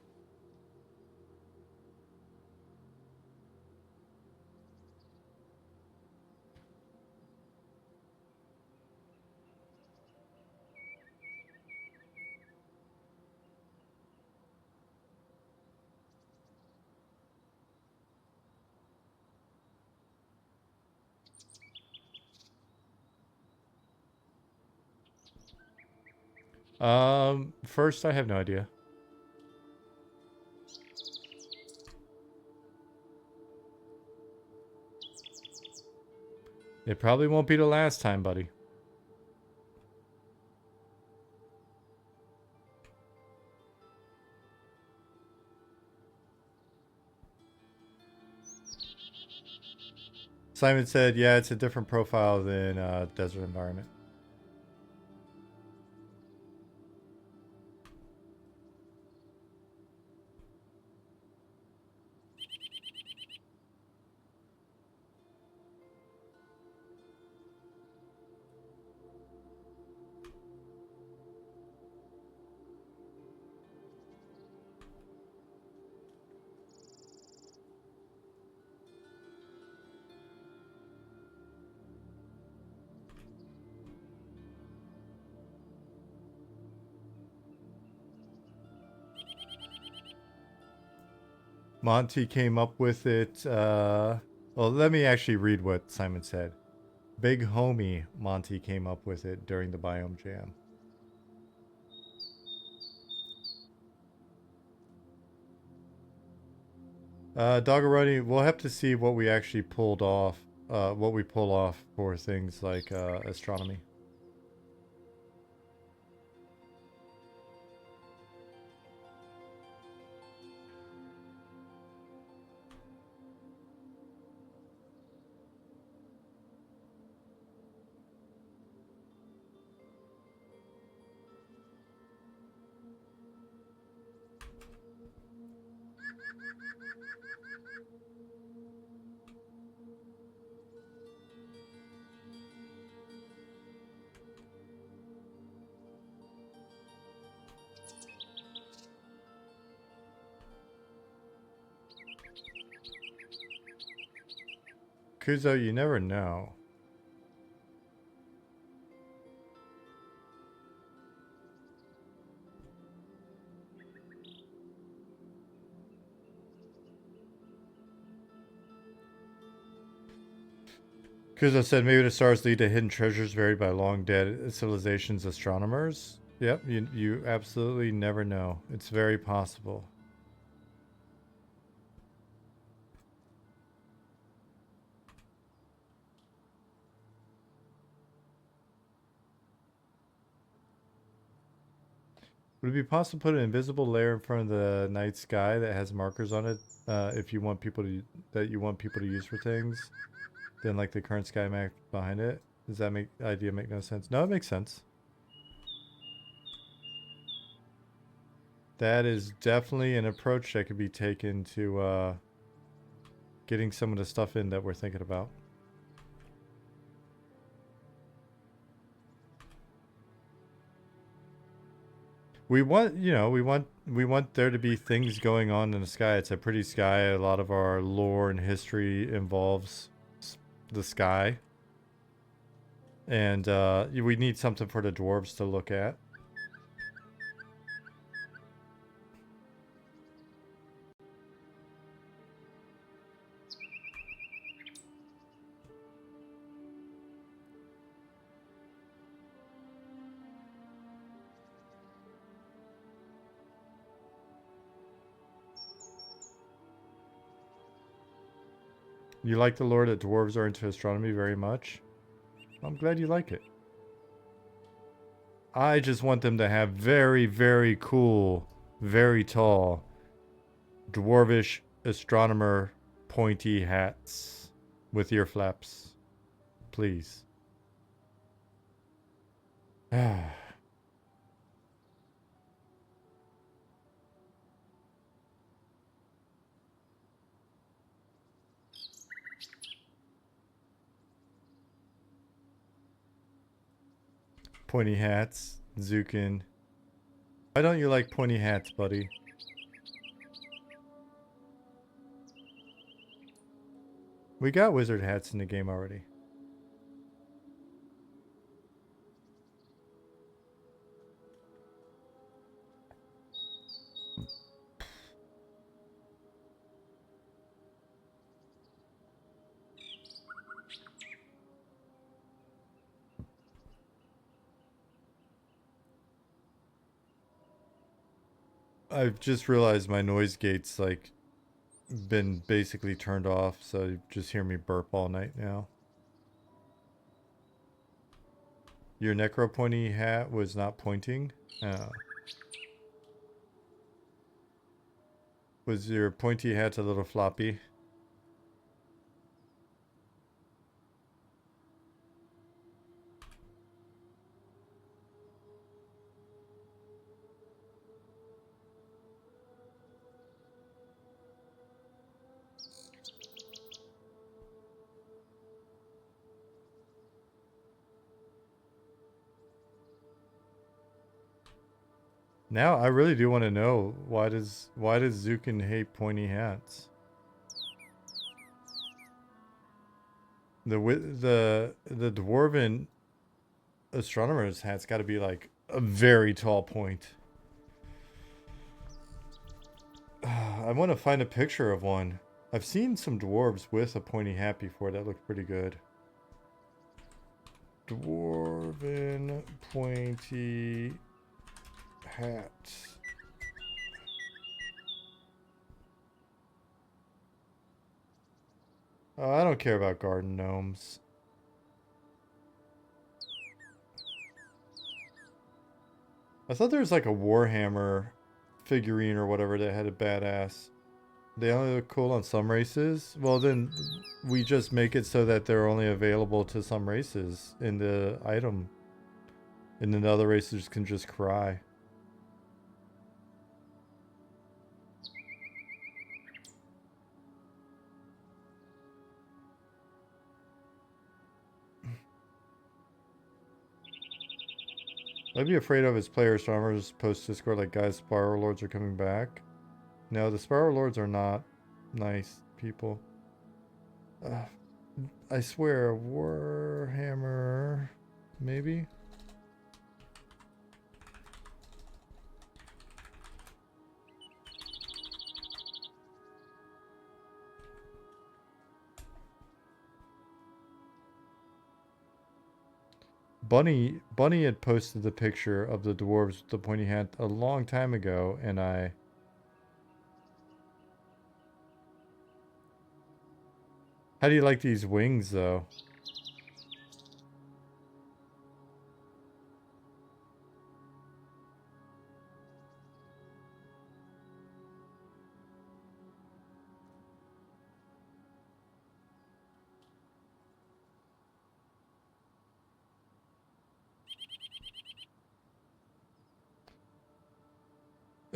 First, I have no idea. It probably won't be the last time, buddy. Simon said, yeah, it's a different profile than desert environment. Monty came up with it. Well, let me actually read what Simon said. Big homie Monty came up with it during the biome jam. Doggeroni, we'll have to see what we actually pulled off. What we pull off for things like astronomy. Kuzo, you never know. Kuzo said maybe the stars lead to hidden treasures buried by long dead civilizations, astronomers. Yep, you absolutely never know. It's very possible. Would it be possible to put an invisible layer in front of the night sky that has markers on it if you want people to use for things? Then like the current sky map behind it? Does that idea make no sense? No, it makes sense. That is definitely an approach that could be taken to getting some of the stuff in that we're thinking about. We want, you know, we want there to be things going on in the sky. It's a pretty sky. A lot of our lore and history involves the sky. And we need something for the dwarves to look at. You like the lore that dwarves are into astronomy very much? I'm glad you like it. I just want them to have very, very cool, very tall, dwarvish astronomer pointy hats with ear flaps. Please. Pointy hats, Zukin. Why don't you like pointy hats, buddy? We got wizard hats in the game already. I've just realized my noise gate's like been basically turned off, so you just hear me burp all night now. Your necro pointy hat was not pointing? Was your pointy hat a little floppy? Now I really do want to know why does Zukin hate pointy hats? The dwarven astronomer's hat's got to be like a very tall point. I want to find a picture of one. I've seen some dwarves with a pointy hat before that looked pretty good. Dwarven pointy hat. Oh, I don't care about garden gnomes. I thought there was like a Warhammer figurine or whatever that had a badass. They only look cool on some races? Well, then we just make it so that they're only available to some races in the item. And then the other races can just cry. I'd be afraid of his player astronomers post Discord like, guys, Spiral Lords are coming back. No, the Spiral Lords are not nice people. I swear, a Warhammer, maybe? Bunny had posted the picture of the dwarves with the pointy hat a long time ago, and I... How do you like these wings, though?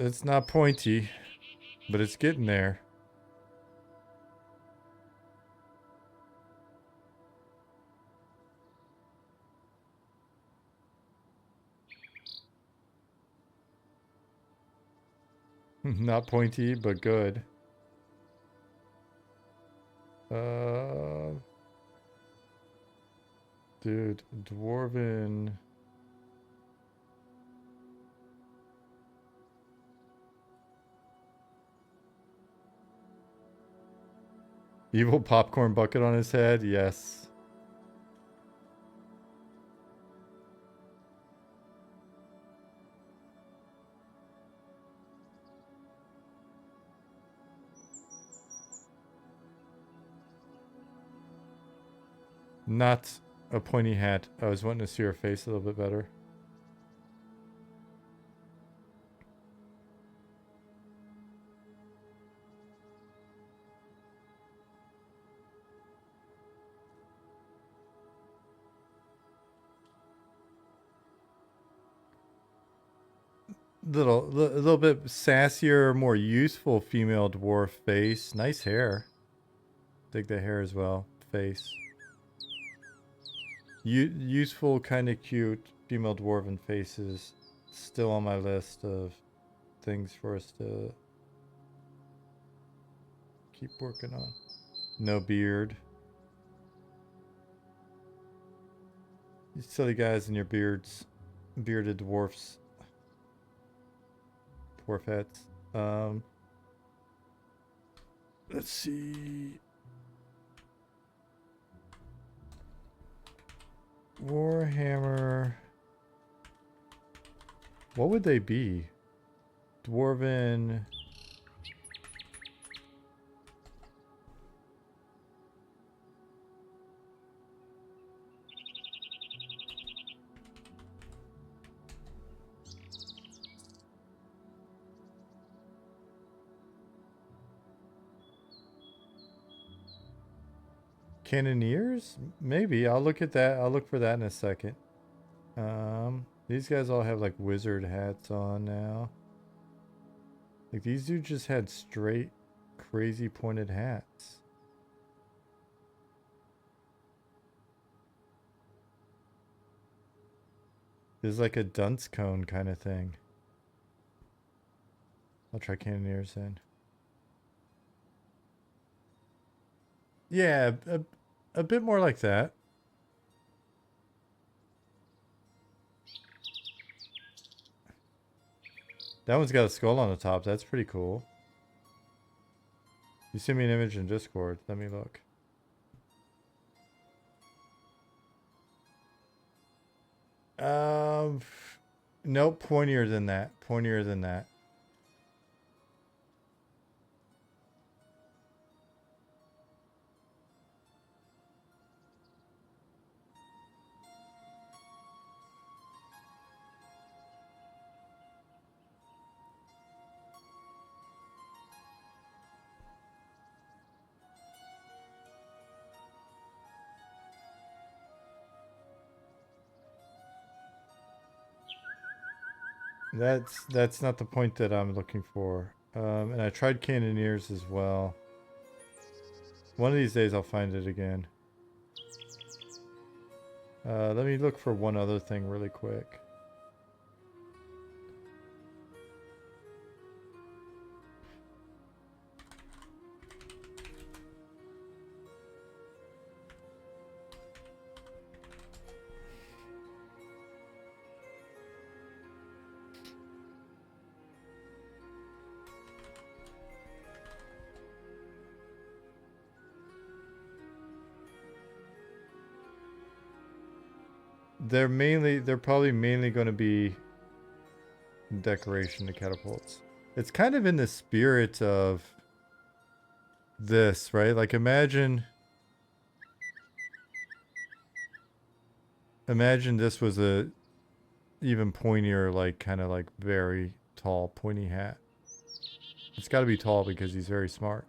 It's not pointy, but it's getting there. Not pointy, but good. Dude, dwarven... Evil popcorn bucket on his head? Yes. Not a pointy hat. I was wanting to see her face a little bit better. Little bit sassier, more youthful female dwarf face. Nice hair. Dig the hair as well. Face. Youthful, kind of cute female dwarven faces. Still on my list of things for us to keep working on. No beard. You silly guys and your beards. Bearded dwarfs. Dwarf hats. Let's see. Warhammer. What would they be? Dwarven. Cannoneers? Maybe. I'll look at that. I'll look for that in a second. These guys all have like wizard hats on now. Like these dudes just had straight crazy pointed hats. This is like a dunce cone kind of thing. I'll try cannoneers then. Yeah, a bit more like that. That one's got a skull on the top. That's pretty cool. You sent me an image in Discord. Let me look. Nope, pointier than that. Pointier than that. That's not the point that I'm looking for. And I tried cannoneers as well. One of these days I'll find it again. Let me look for one other thing really quick. They're probably mainly going to be decoration to catapults. It's kind of in the spirit of this, right? Like imagine this was a even pointier, like kind of like very tall pointy hat. It's got to be tall because he's very smart.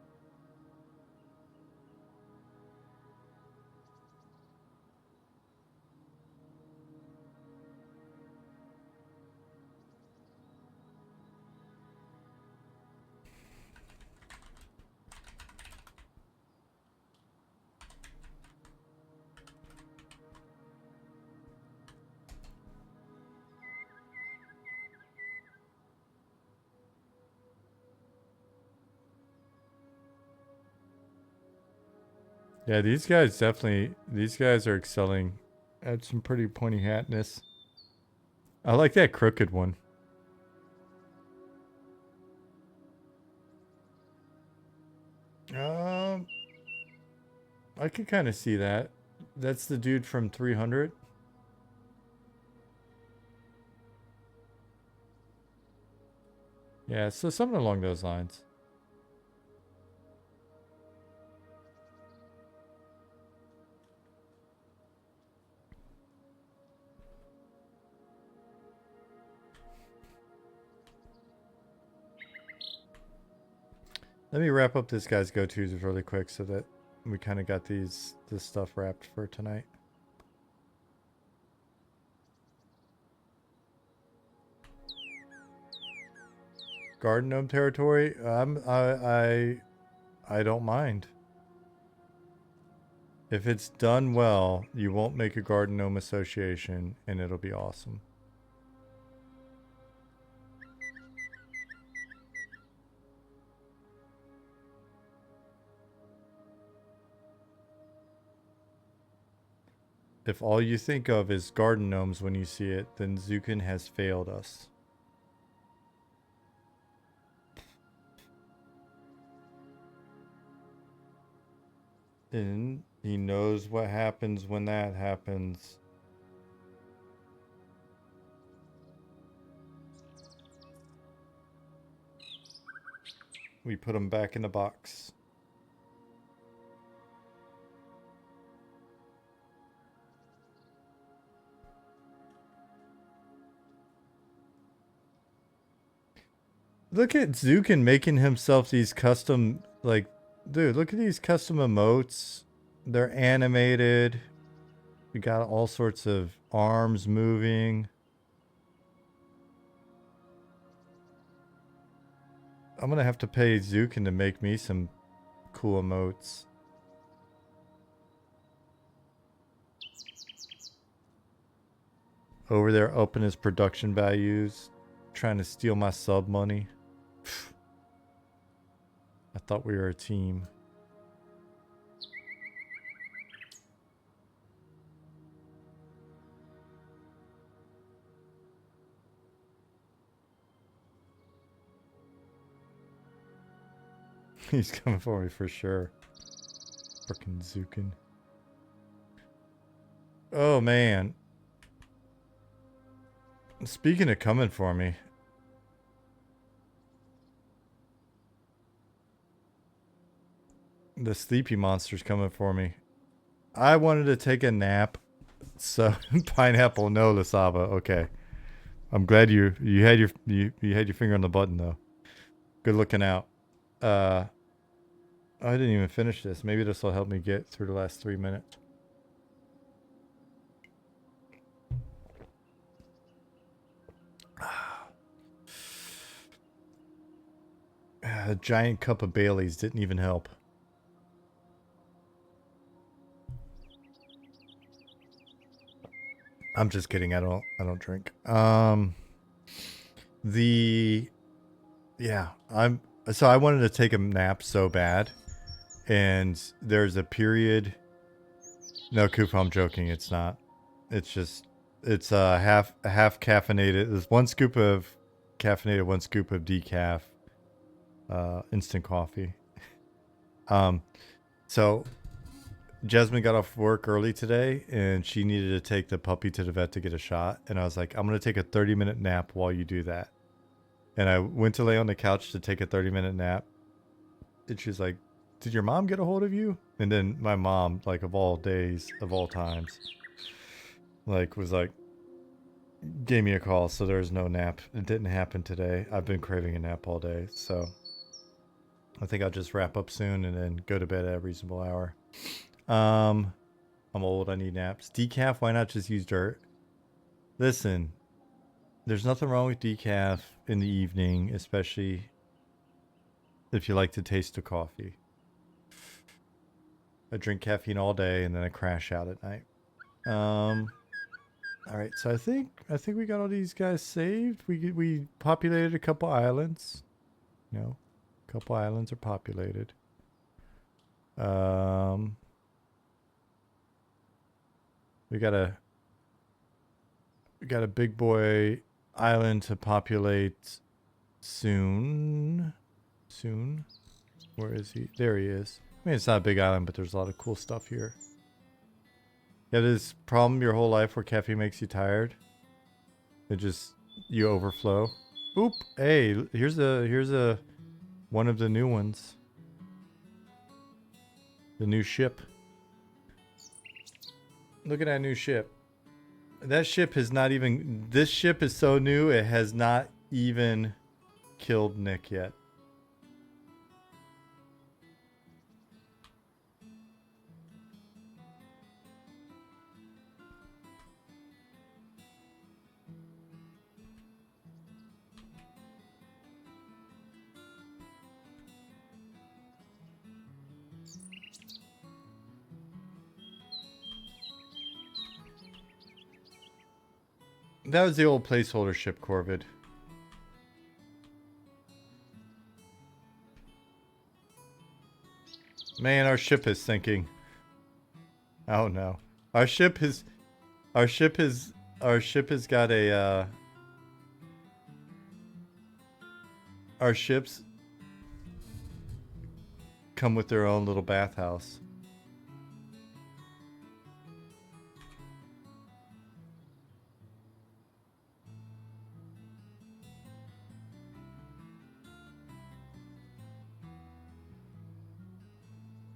Yeah, these guys are excelling at some pretty pointy hatness. I like that crooked one. I could kind of see that. That's the dude from 300. Yeah, so something along those lines. Let me wrap up this guy's go-tos really quick so that we kind of got this stuff wrapped for tonight. Garden gnome territory. I don't mind. If it's done well, you won't make a garden gnome association, and it'll be awesome. If all you think of is garden gnomes when you see it, then Zukin has failed us. And he knows what happens when that happens. We put him back in the box. Look at Zukin making himself these custom, like, dude, look at these custom emotes. They're animated. We got all sorts of arms moving. I'm gonna have to pay Zukin to make me some cool emotes. Over there upping his production values, trying to steal my sub money. I thought we were a team. He's coming for me for sure. Frickin' Zukin. Oh man. Speaking of coming for me. The sleepy monster's coming for me. I wanted to take a nap. So pineapple, no Lasava. Okay. I'm glad you had your finger on the button though. Good looking out. I didn't even finish this. Maybe this will help me get through the last 3 minutes. A giant cup of Bailey's didn't even help. I'm just kidding. I don't drink. Yeah, I wanted to take a nap so bad, and there's a period. No, Koopa, I'm joking. It's not. It's just it's half caffeinated. There's 1 scoop of caffeinated, 1 scoop of decaf, instant coffee. So Jasmine got off work early today, and she needed to take the puppy to the vet to get a shot. And I was like, I'm going to take a 30-minute nap while you do that. And I went to lay on the couch to take a 30-minute nap. And she's like, did your mom get a hold of you? And then my mom, like, of all days, of all times, like, was like, gave me a call. So there's no nap. It didn't happen today. I've been craving a nap all day. So I think I'll just wrap up soon and then go to bed at a reasonable hour. I'm old. I need naps. Decaf, why not just use dirt? Listen, there's nothing wrong with decaf in the evening, especially if you like to taste the coffee. I drink caffeine all day and then I crash out at night. All right, so I think we got all these guys saved. We populated a couple islands. You know, a couple islands are populated. We got a big boy island to populate soon. Soon. Where is he? There he is. I mean, it's not a big island, but there's a lot of cool stuff here. You had this problem your whole life where caffeine makes you tired. It just, you overflow. Oop! Hey, here's a one of the new ones. The new ship. Look at that new ship. That ship has not even... This ship is so new, it has not even killed Nick yet. That was the old placeholder ship, Corvid. Man, our ship is sinking. Oh no. Our ship has got a our ships come with their own little bathhouse.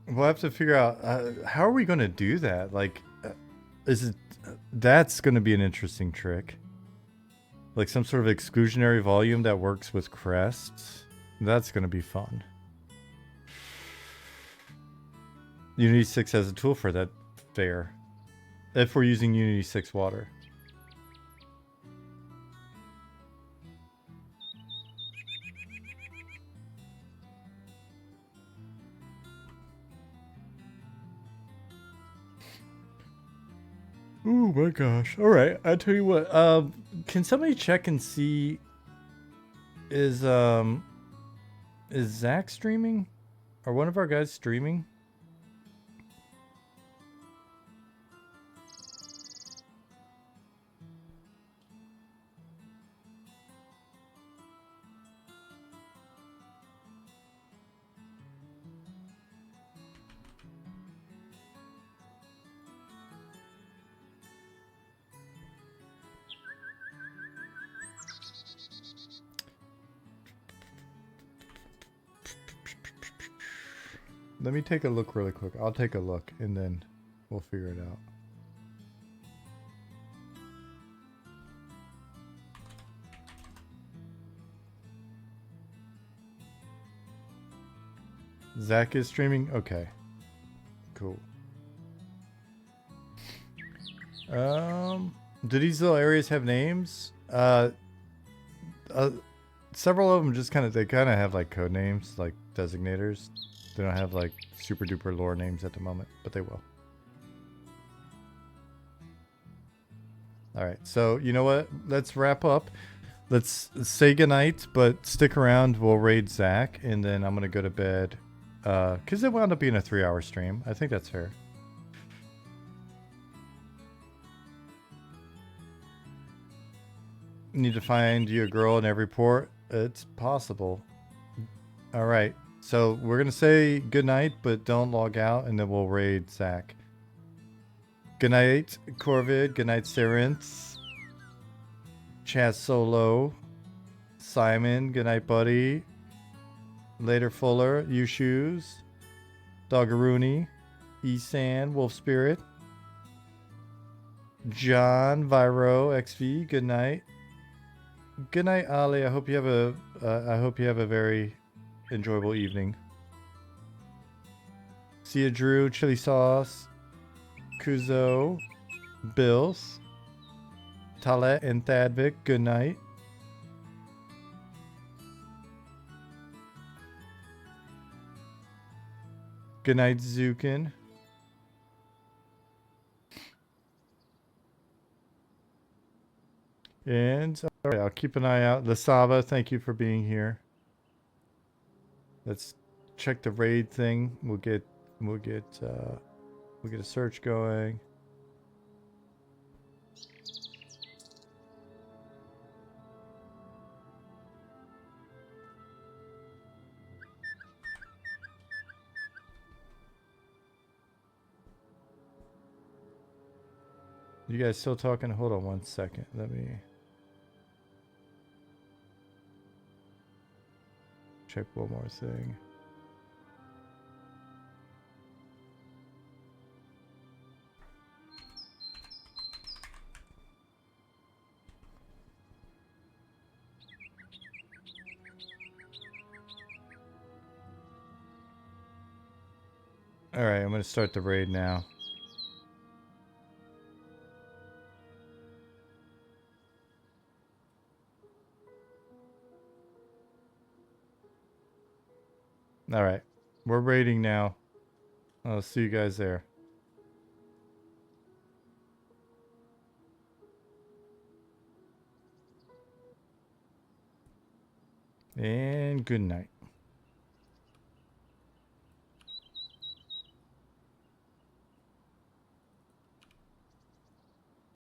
We'll have to figure out how are we going to do that? Like, is it that's going to be an interesting trick? Like some sort of exclusionary volume that works with crests. That's going to be fun. Unity 6 has a tool for that. Fair. If we're using Unity 6 water. Oh my gosh. All right. I tell you what. Can somebody check and see is Zach streaming? Are one of our guys streaming? Let me take a look really quick. I'll take a look and then we'll figure it out. Zach is streaming? Okay. Cool. Do these little areas have names? Several of them just kind of have like code names, like designators. They don't have like super duper lore names at the moment, but they will. All right, so you know what? Let's wrap up. Let's say goodnight, but stick around. We'll raid Zach, and then I'm gonna go to bed. Because it wound up being a 3-hour stream. I think that's fair. Need to find you a girl in every port. It's possible. All right. So we're gonna say good night, but don't log out, and then we'll raid Zach. Good night, Corvid. Good night, Sarinth. Chaz Solo. Simon. Good night, buddy. Later, Fuller. You Shoes. Doggeroony. Esan. Wolf Spirit. John. Viro. XV. Good night. Good night, Ali. I hope you have a very enjoyable evening. See ya, Drew. Chili Sauce. Kuzo. Bills. Talet and Thadvik. Good night. Good night, Zukin. And all right, I'll keep an eye out. Lasava, thank you for being here. Let's check the raid thing. We'll get a search going. You guys still talking? Hold on one second. Let me check one more thing. All right, I'm going to start the raid now. All right, we're raiding now. I'll see you guys there. And good night.